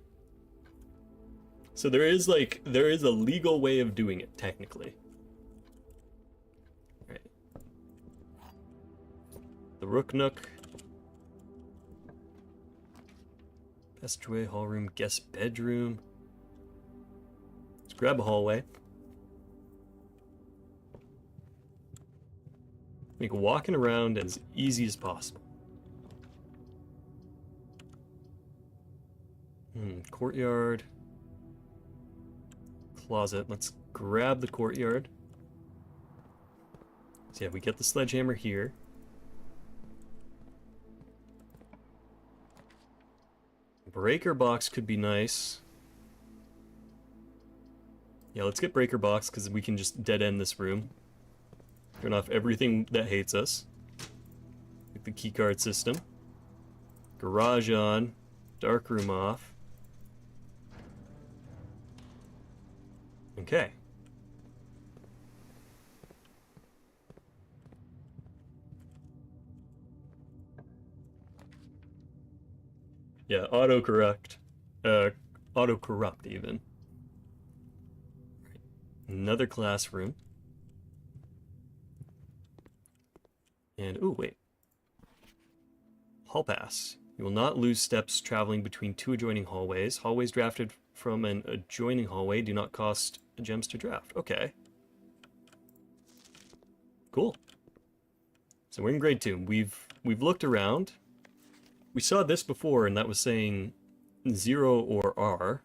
So there is a legal way of doing it, technically. Right. The Rook Nook. Passageway, hall room, guest bedroom. Let's grab a hallway. Make walking around as easy as possible. Courtyard. Closet. Let's grab the courtyard. So yeah, we get the sledgehammer here. Breaker box could be nice. Yeah, let's get breaker box because we can just dead end this room. Turn off everything that hates us. Like the keycard system. Garage on. Dark room off. Okay. Yeah, autocorrect. Autocorrupt even. Another classroom. And, ooh, wait. Hall pass. You will not lose steps traveling between 2 adjoining hallways. Hallways drafted from an adjoining hallway do not cost gems to draft. Okay. Cool. So we're in grade 2. We've looked around. We saw this before, and that was saying 0 or R.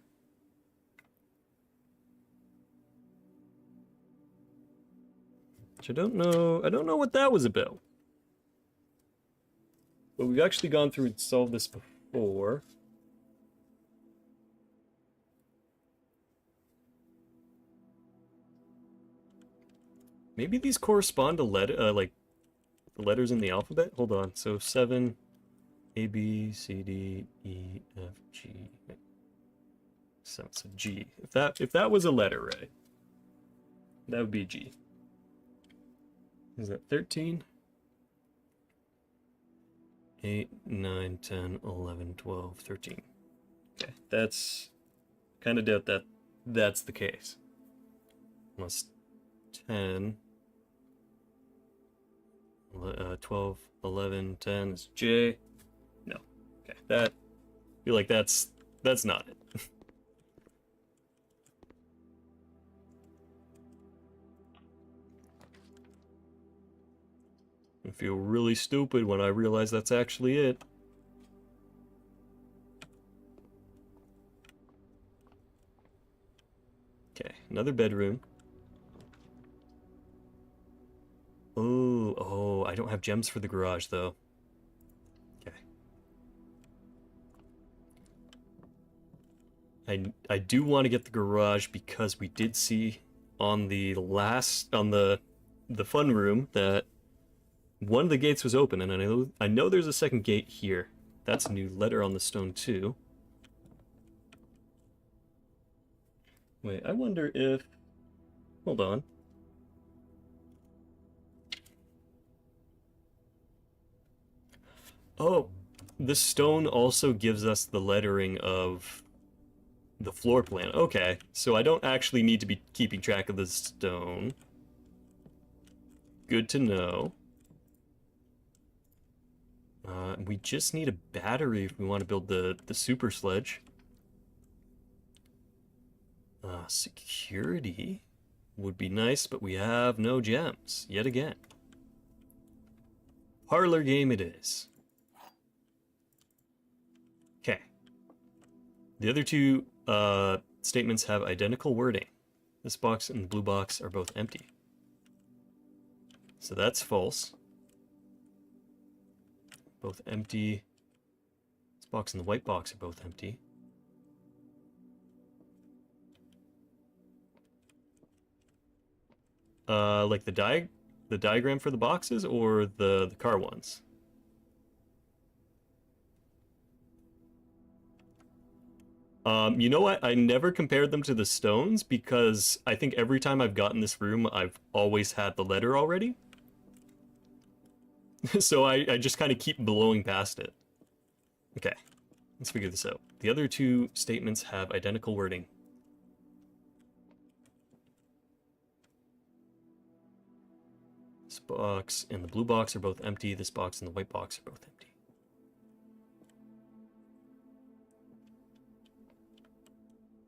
Which I don't know what that was about. But we've actually gone through and solved this before. Maybe these correspond to like the letters in the alphabet. Hold on. So 7, A, B, C, D, E, F, G. So it's a G. If that was a letter, right? That would be G. Is that 13? 8, 9, 10, 11, 12, 13. Okay, that's kind of doubt that that's the case. Unless 10, 12, 11, 10 is J. No. Okay, that I feel like that's not it. I feel really stupid when I realize that's actually it. Okay, another bedroom. Oh, I don't have gems for the garage, though. Okay. I do want to get the garage because we did see on the fun room that one of the gates was open, and I know there's a second gate here. That's a new letter on the stone too. Wait, I wonder if... Hold on. Oh, the stone also gives us the lettering of the floor plan. Okay, so I don't actually need to be keeping track of the stone. Good to know. We just need a battery if we want to build the super sledge. Security would be nice, but we have no gems, yet again. Parlor game it is. Okay. The other two statements have identical wording. This box and the blue box are both empty. So that's false. Both empty. This box and the white box are both empty. Like the diagram for the boxes or the car ones? You know what? I never compared them to the stones because I think every time I've gotten this room, I've always had the letter already. So I just kind of keep blowing past it. Okay, let's figure this out. The other two statements have identical wording. This box and the blue box are both empty. This box and the white box are both empty.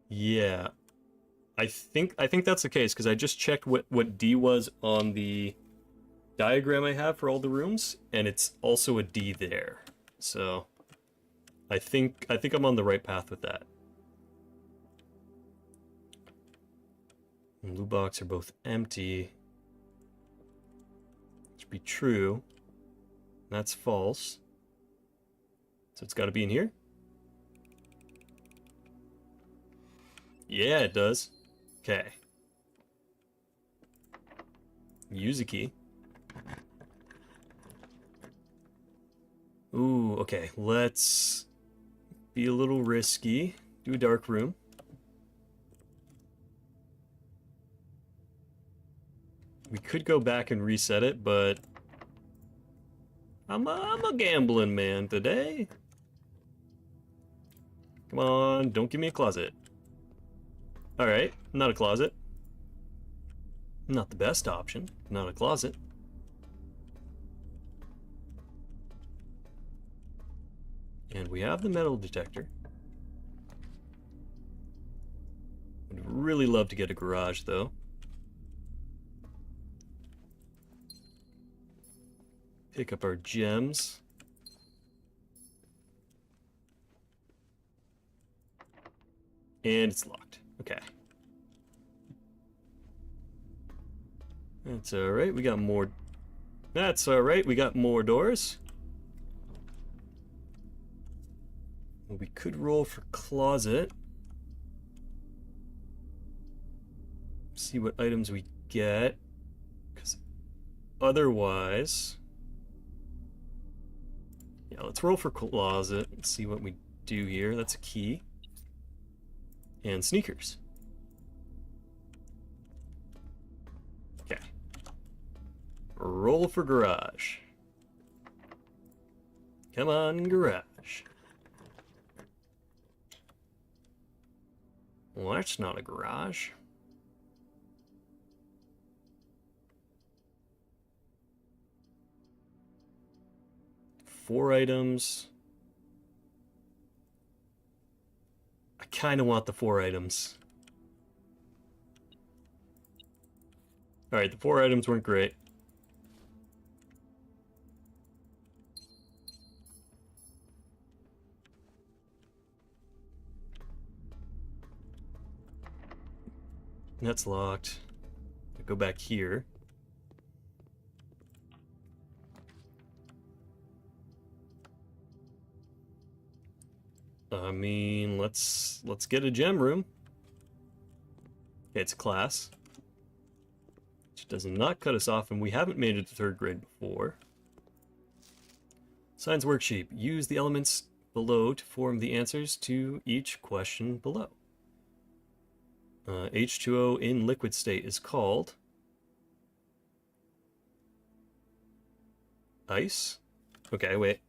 Yeah, I think that's the case because I just checked what D was on the diagram I have for all the rooms, and it's also a D there. So I think I'm on the right path with that. And blue box are both empty. Should be true. That's false. So it's got to be in here. Yeah, it does. Okay. Use a key. Ooh, okay. Let's be a little risky. Do a dark room. We could go back and reset it, but I'm a gambling man today. Come on, don't give me a closet. Alright, not a closet. Not the best option, not a closet. And we have the metal detector. Would really love to get a garage, though. Pick up our gems. And it's locked. Okay. That's alright, we got more... That's alright, we got more doors. We could roll for closet. See what items we get. Because otherwise... Yeah, let's roll for closet and see what we do here. That's a key. And sneakers. Okay. Roll for garage. Come on, garage. Well, that's not a garage. Four items. I kind of want the 4 items. Alright, the 4 items weren't great. That's locked. Go back here. I mean, let's get a gem room. Okay, it's class. Which does not cut us off, and we haven't made it to 3rd grade before. Science worksheet. Use the elements below to form the answers to each question below. H2O in liquid state is called ice. Okay, wait.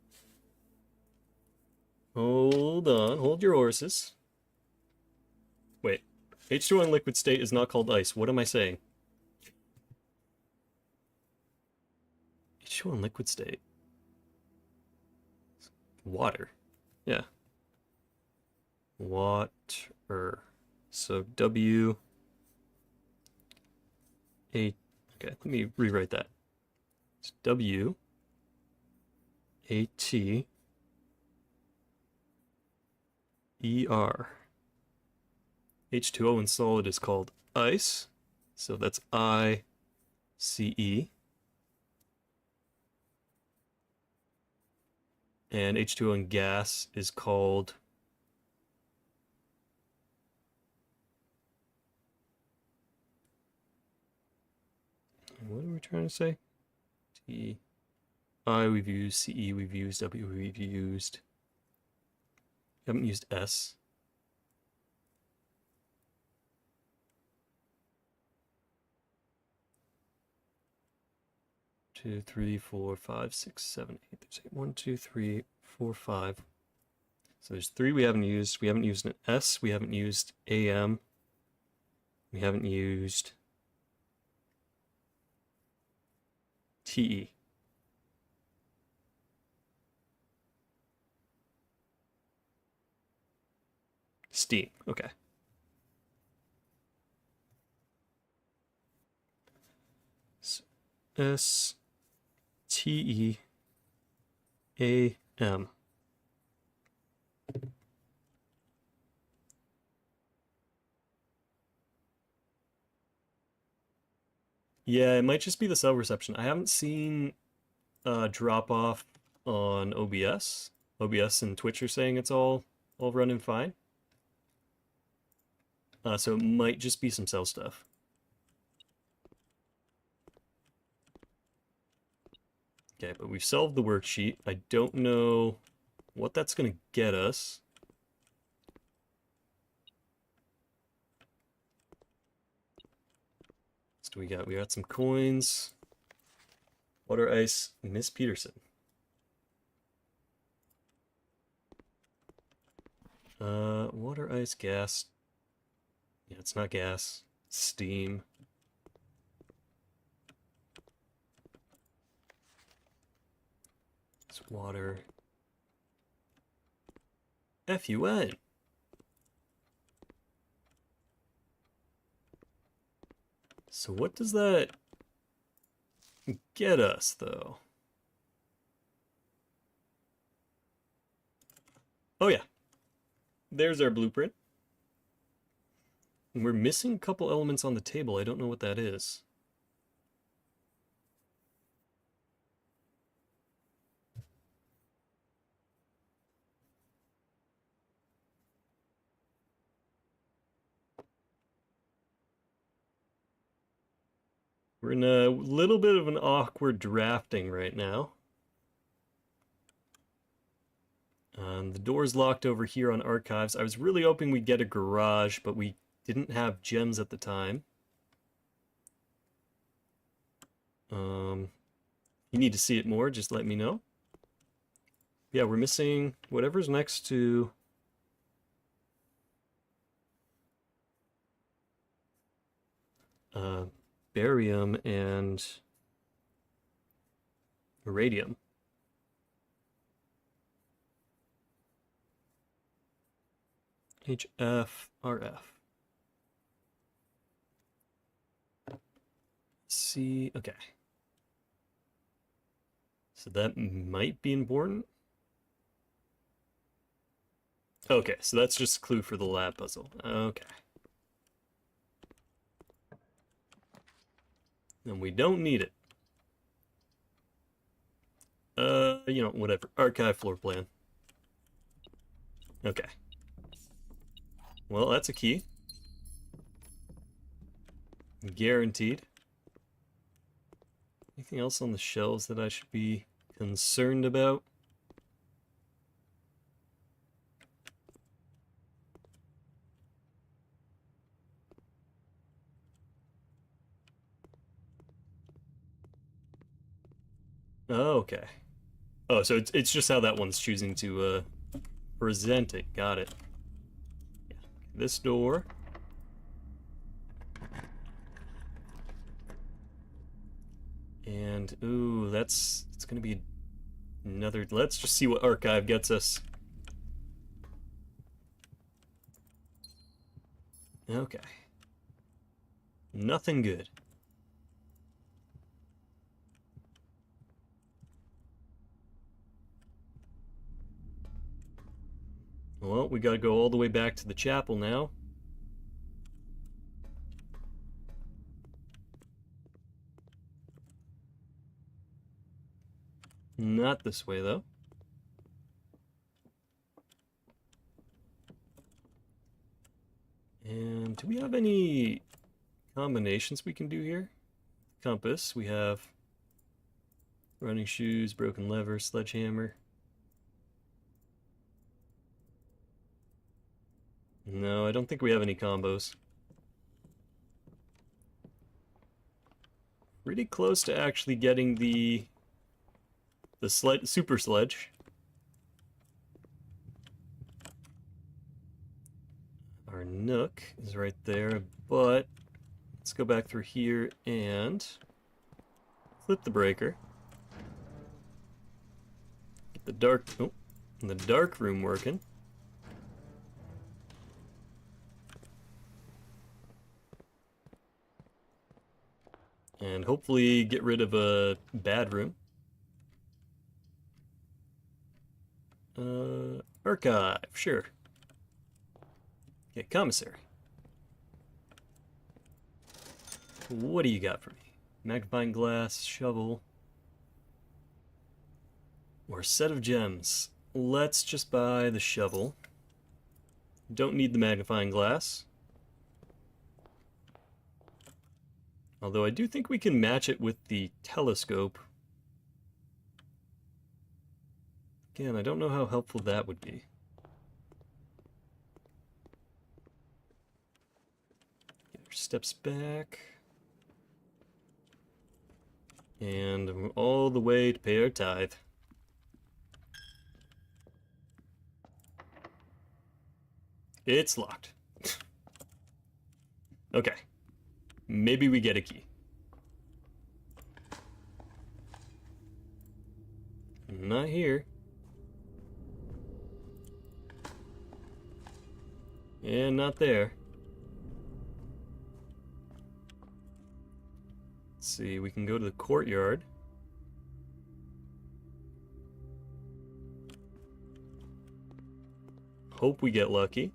Hold on, hold your horses. Wait, H2O in liquid state is not called ice. What am I saying? H2O in liquid state. Water. Yeah. Water. So W A. Okay, let me rewrite that. It's W A T E R. H2O in solid is called ice. So that's I C E. And H2O in gas is called what are we trying to say? T I we've used, CE we've used, W we've used. We haven't used S. Two, three, four, five, six, seven, eight. There's 8. 1, 2, 3, 4, 5. So there's 3 we haven't used. We haven't used an S. We haven't used AM. We haven't used TE. Steam. Okay. So S T E A M. Yeah, it might just be the cell reception. I haven't seen drop off on OBS. OBS and Twitch are saying it's all running fine. So it might just be some cell stuff. Okay, but we've solved the worksheet. I don't know what that's going to get us. What do we got? We got some coins. Water, ice, Miss Peterson. Water, ice, gas. Yeah, it's not gas. Steam. It's water. FUN. So what does that get us, though? Oh yeah. There's our blueprint. We're missing a couple elements on the table. I don't know what that is. We're in a little bit of an awkward drafting right now. The door's locked over here on archives. I was really hoping we'd get a garage, but we didn't have gems at the time. You need to see it more, just let me know. Yeah, we're missing whatever's next to... barium and radium. HFRF. C, okay. So that might be important. Okay, so that's just a clue for the lab puzzle. Okay. And we don't need it. You know, whatever. Archive floor plan. Okay. Well, that's a key. Guaranteed. Anything else on the shelves that I should be concerned about? Oh, okay. Oh, so it's just how that one's choosing to present it. Got it. Yeah. This door. And ooh, it's gonna be another. Let's just see what archive gets us. Okay. Nothing good. Well, we gotta go all the way back to the chapel now. Not this way, though. And do we have any combinations we can do here? Compass, we have running shoes, broken lever, sledgehammer. No, I don't think we have any combos. Pretty close to actually getting the super sledge. Our nook is right there, but let's go back through here and flip the breaker. Get the dark room working. And hopefully get rid of a bad room. Archive, sure. Okay, commissary. What do you got for me? Magnifying glass, shovel, or a set of gems. Let's just buy the shovel. Don't need the magnifying glass. Although I do think we can match it with the telescope. Again, I don't know how helpful that would be. Get our steps back. And all the way to pay our tithe. It's locked. Okay. Maybe we get a key. Not here. And not there. Let's see, we can go to the courtyard. Hope we get lucky.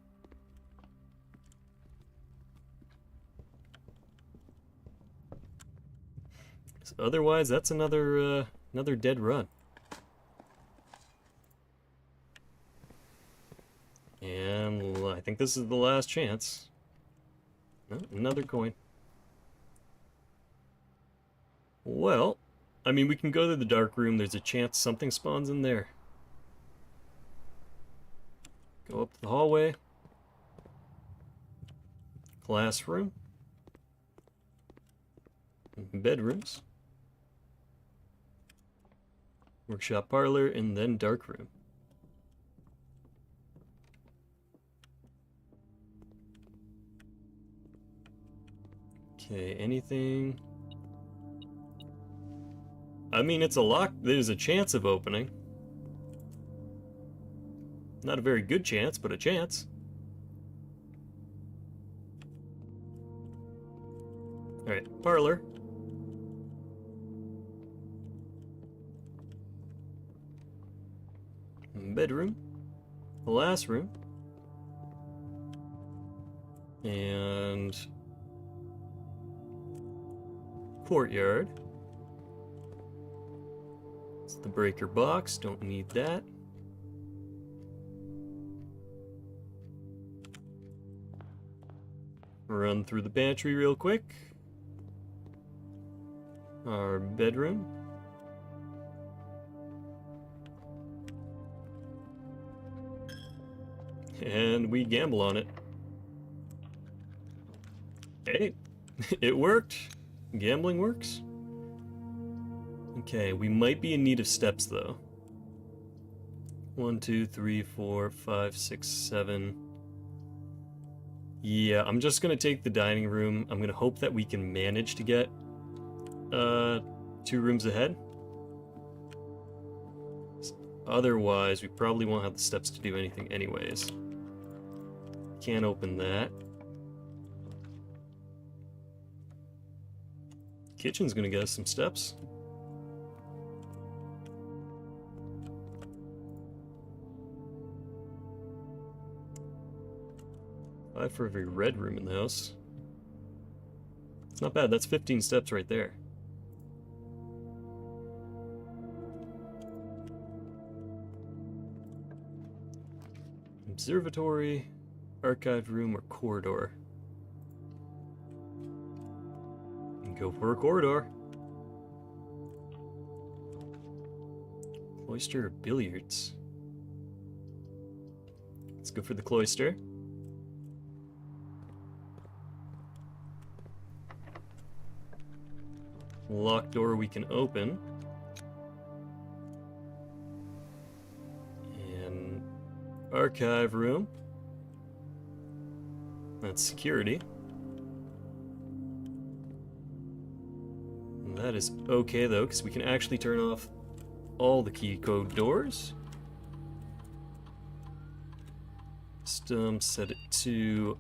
Otherwise, that's another dead run. And I think this is the last chance. No, another coin. Well, I mean, we can go to the dark room. There's a chance something spawns in there. Go up the hallway. Classroom. Bedrooms. Workshop parlor, and then dark room. Okay, anything? I mean, it's a lock. There's a chance of opening. Not a very good chance, but a chance. Alright, parlor. Bedroom. Classroom. And courtyard. It's the breaker box, don't need that. Run through the pantry real quick. Our bedroom. And we gamble on it. Hey, it worked. Gambling works. Okay, we might be in need of steps though. 1, 2, 3, 4, 5, 6, 7. Yeah, I'm just gonna take the dining room. I'm gonna hope that we can manage to get 2 rooms ahead. Otherwise, we probably won't have the steps to do anything anyways. Can't open that. Kitchen's gonna get us some steps. Five for every red room in the house. It's not bad, that's 15 steps right there. Observatory, archive room, or corridor? Go for a corridor. Cloister or billiards? Let's go for the cloister. Locked door we can open. And archive room. That's security. And that is okay though, because we can actually turn off all the key code doors. Set it to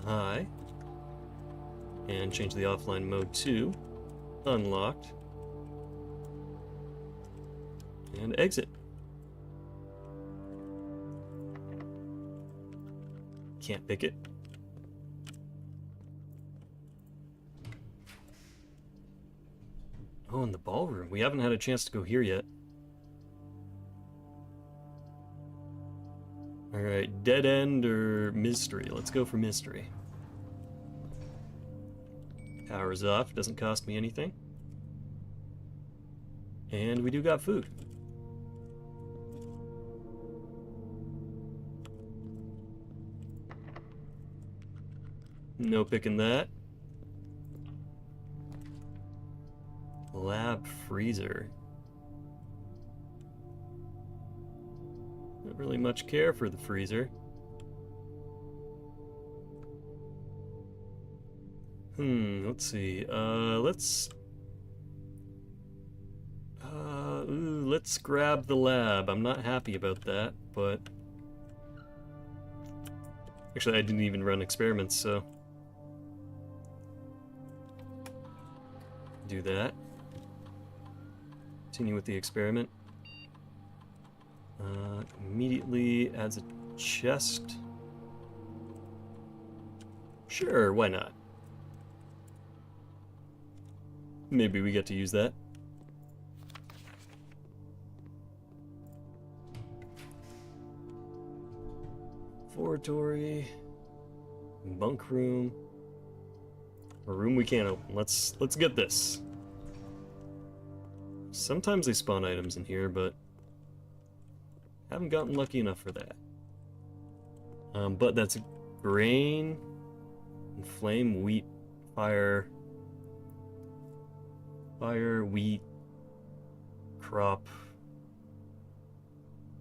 high. And change the offline mode to unlocked. And exit. Can't pick it. Oh, in the ballroom. We haven't had a chance to go here yet. Alright, dead end or mystery? Let's go for mystery. Power's off, doesn't cost me anything. And we do got food. No picking that. Lab freezer. Not really much care for the freezer. Let's see. Let's grab the lab. I'm not happy about that, but actually I didn't even run experiments, so do that. Continue with the experiment. Immediately adds a chest. Sure, why not? Maybe we get to use that. Laboratory, bunk room, a room we can't open. Let's get this. Sometimes they spawn items in here, but haven't gotten lucky enough for that. But that's grain, and flame, wheat, fire, wheat, crop,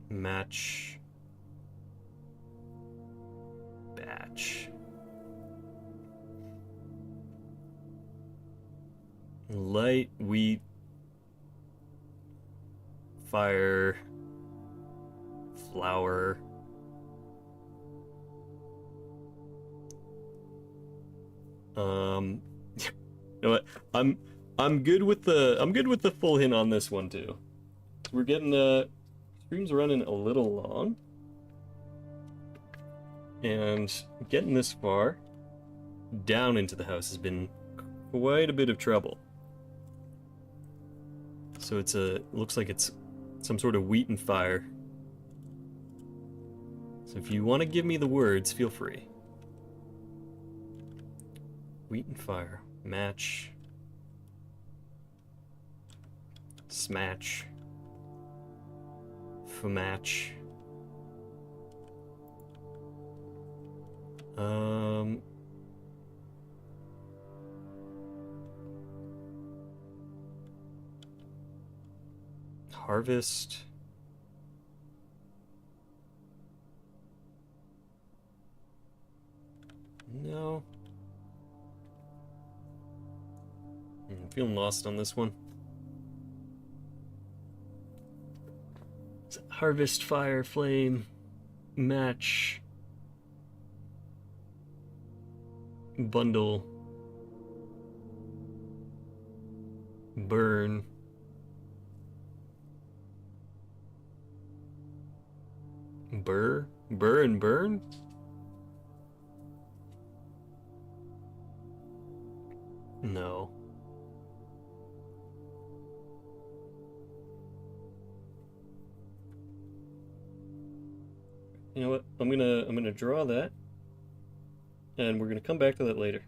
match, batch. Light, wheat, fire, flour, you know what? I'm good with the full hint on this one too. We're getting stream's running a little long, and getting this far down into the house has been quite a bit of trouble. So looks like it's some sort of wheat and fire. So if you want to give me the words, feel free. Wheat and fire. Match. Smatch. F-match. Harvest. No. I'm feeling lost on this one. Harvest, fire, flame, match, bundle, burn, burr and burn? No. You know what? I'm gonna draw that, and we're gonna come back to that later.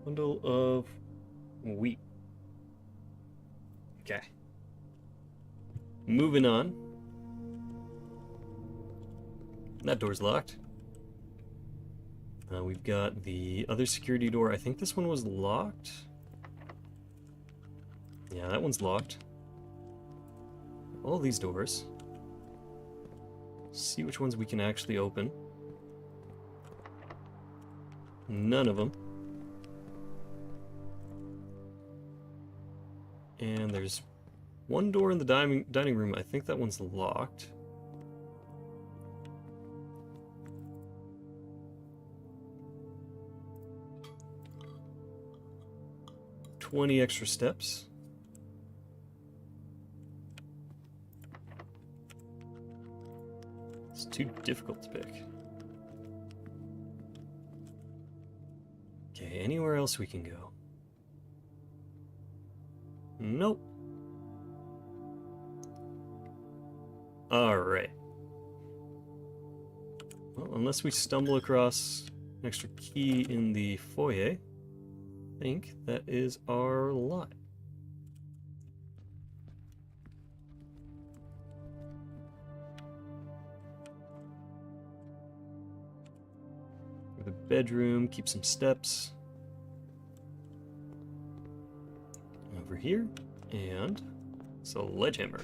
Bundle of wheat. Okay. Moving on. That door's locked. We've got the other security door. I think this one was locked. Yeah, that one's locked. All these doors. See which ones we can actually open. None of them. And there's one door in the dining room. I think that one's locked. $20 extra steps. It's too difficult to pick. Okay, anywhere else we can go? Nope. Alright. Well, unless we stumble across an extra key in the foyer, I think that is our lot. The bedroom, keep some steps. Over here, and sledgehammer.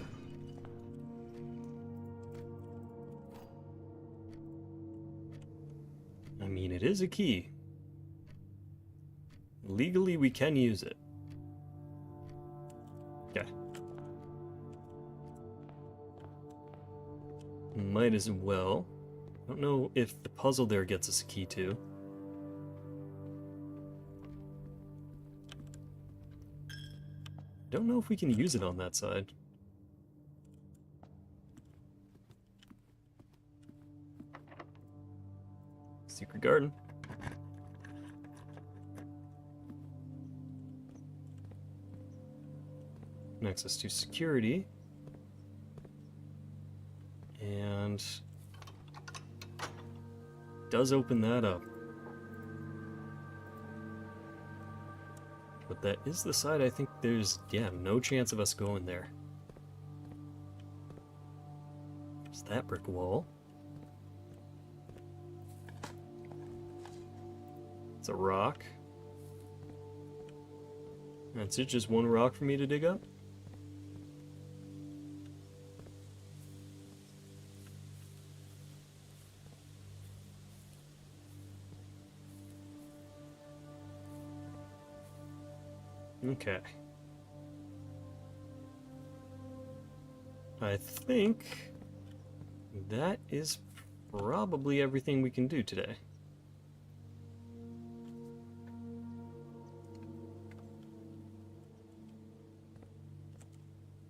I mean, it is a key. Legally, we can use it. Okay. Might as well. I don't know if the puzzle there gets us a key too. Don't know if we can use it on that side. Secret garden. Access to security. And does open that up. But that is the side I think there's, yeah, no chance of us going there. There's that brick wall. It's a rock. That's it, just one rock for me to dig up? Okay. I think that is probably everything we can do today.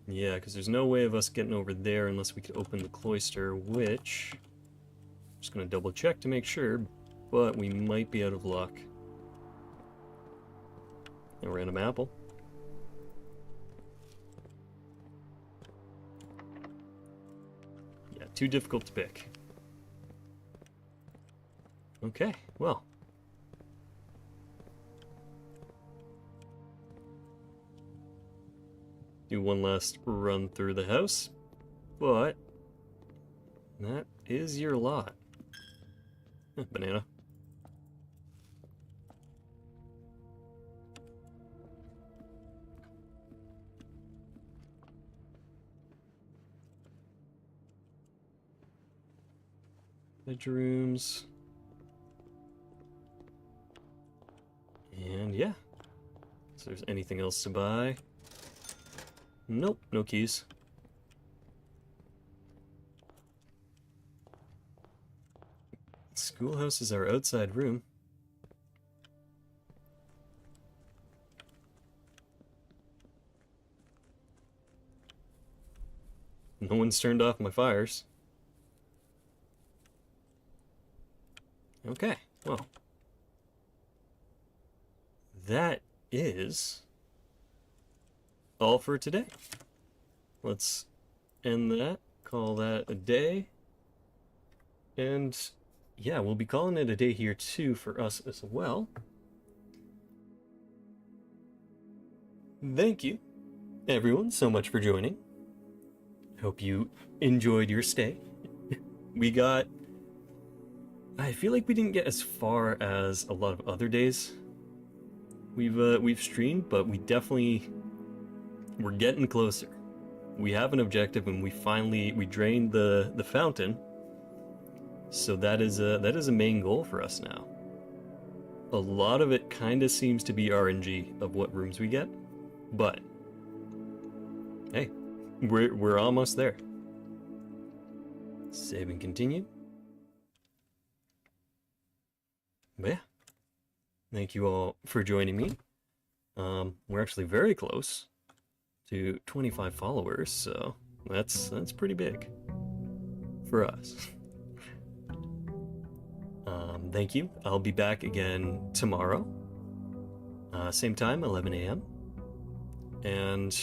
Yeah, because there's no way of us getting over there unless we could open the cloister, which I'm just going to double check to make sure, but we might be out of luck. A random apple. too difficult to pick. Okay, well. Do one last run through the house, but that is your lot. Banana. Bedrooms. And yeah. So there's anything else to buy? Nope, no keys. Schoolhouse is our outside room. No one's turned off my fires. Okay, well. That is all for today. Let's end that, call that a day. And yeah, we'll be calling it a day here too for us as well. Thank you, everyone, so much for joining. Hope you enjoyed your stay. I feel like we didn't get as far as a lot of other days we've streamed, but we're getting closer. We have an objective, and we drained the fountain. So that is a main goal for us now. A lot of it kind of seems to be RNG of what rooms we get, but hey, we're almost there. Save and continue. But yeah, thank you all for joining me. We're actually very close to 25 followers, so that's pretty big for us. Thank you. I'll be back again tomorrow. Same time, 11 a.m. And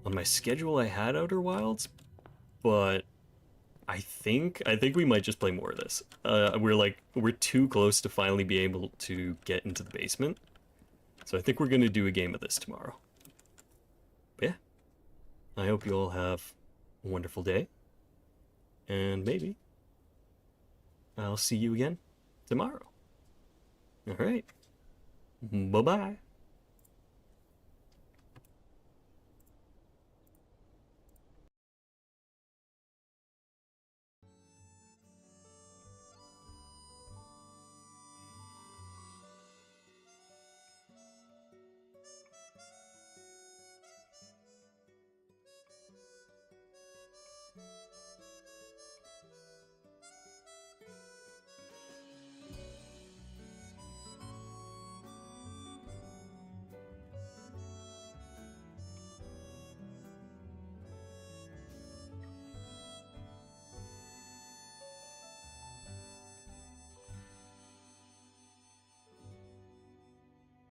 on my schedule I had Outer Wilds, but I think we might just play more of this. We're too close to finally be able to get into the basement. So I think we're gonna do a game of this tomorrow. But yeah. I hope you all have a wonderful day. And maybe I'll see you again tomorrow. Alright. Bye-bye.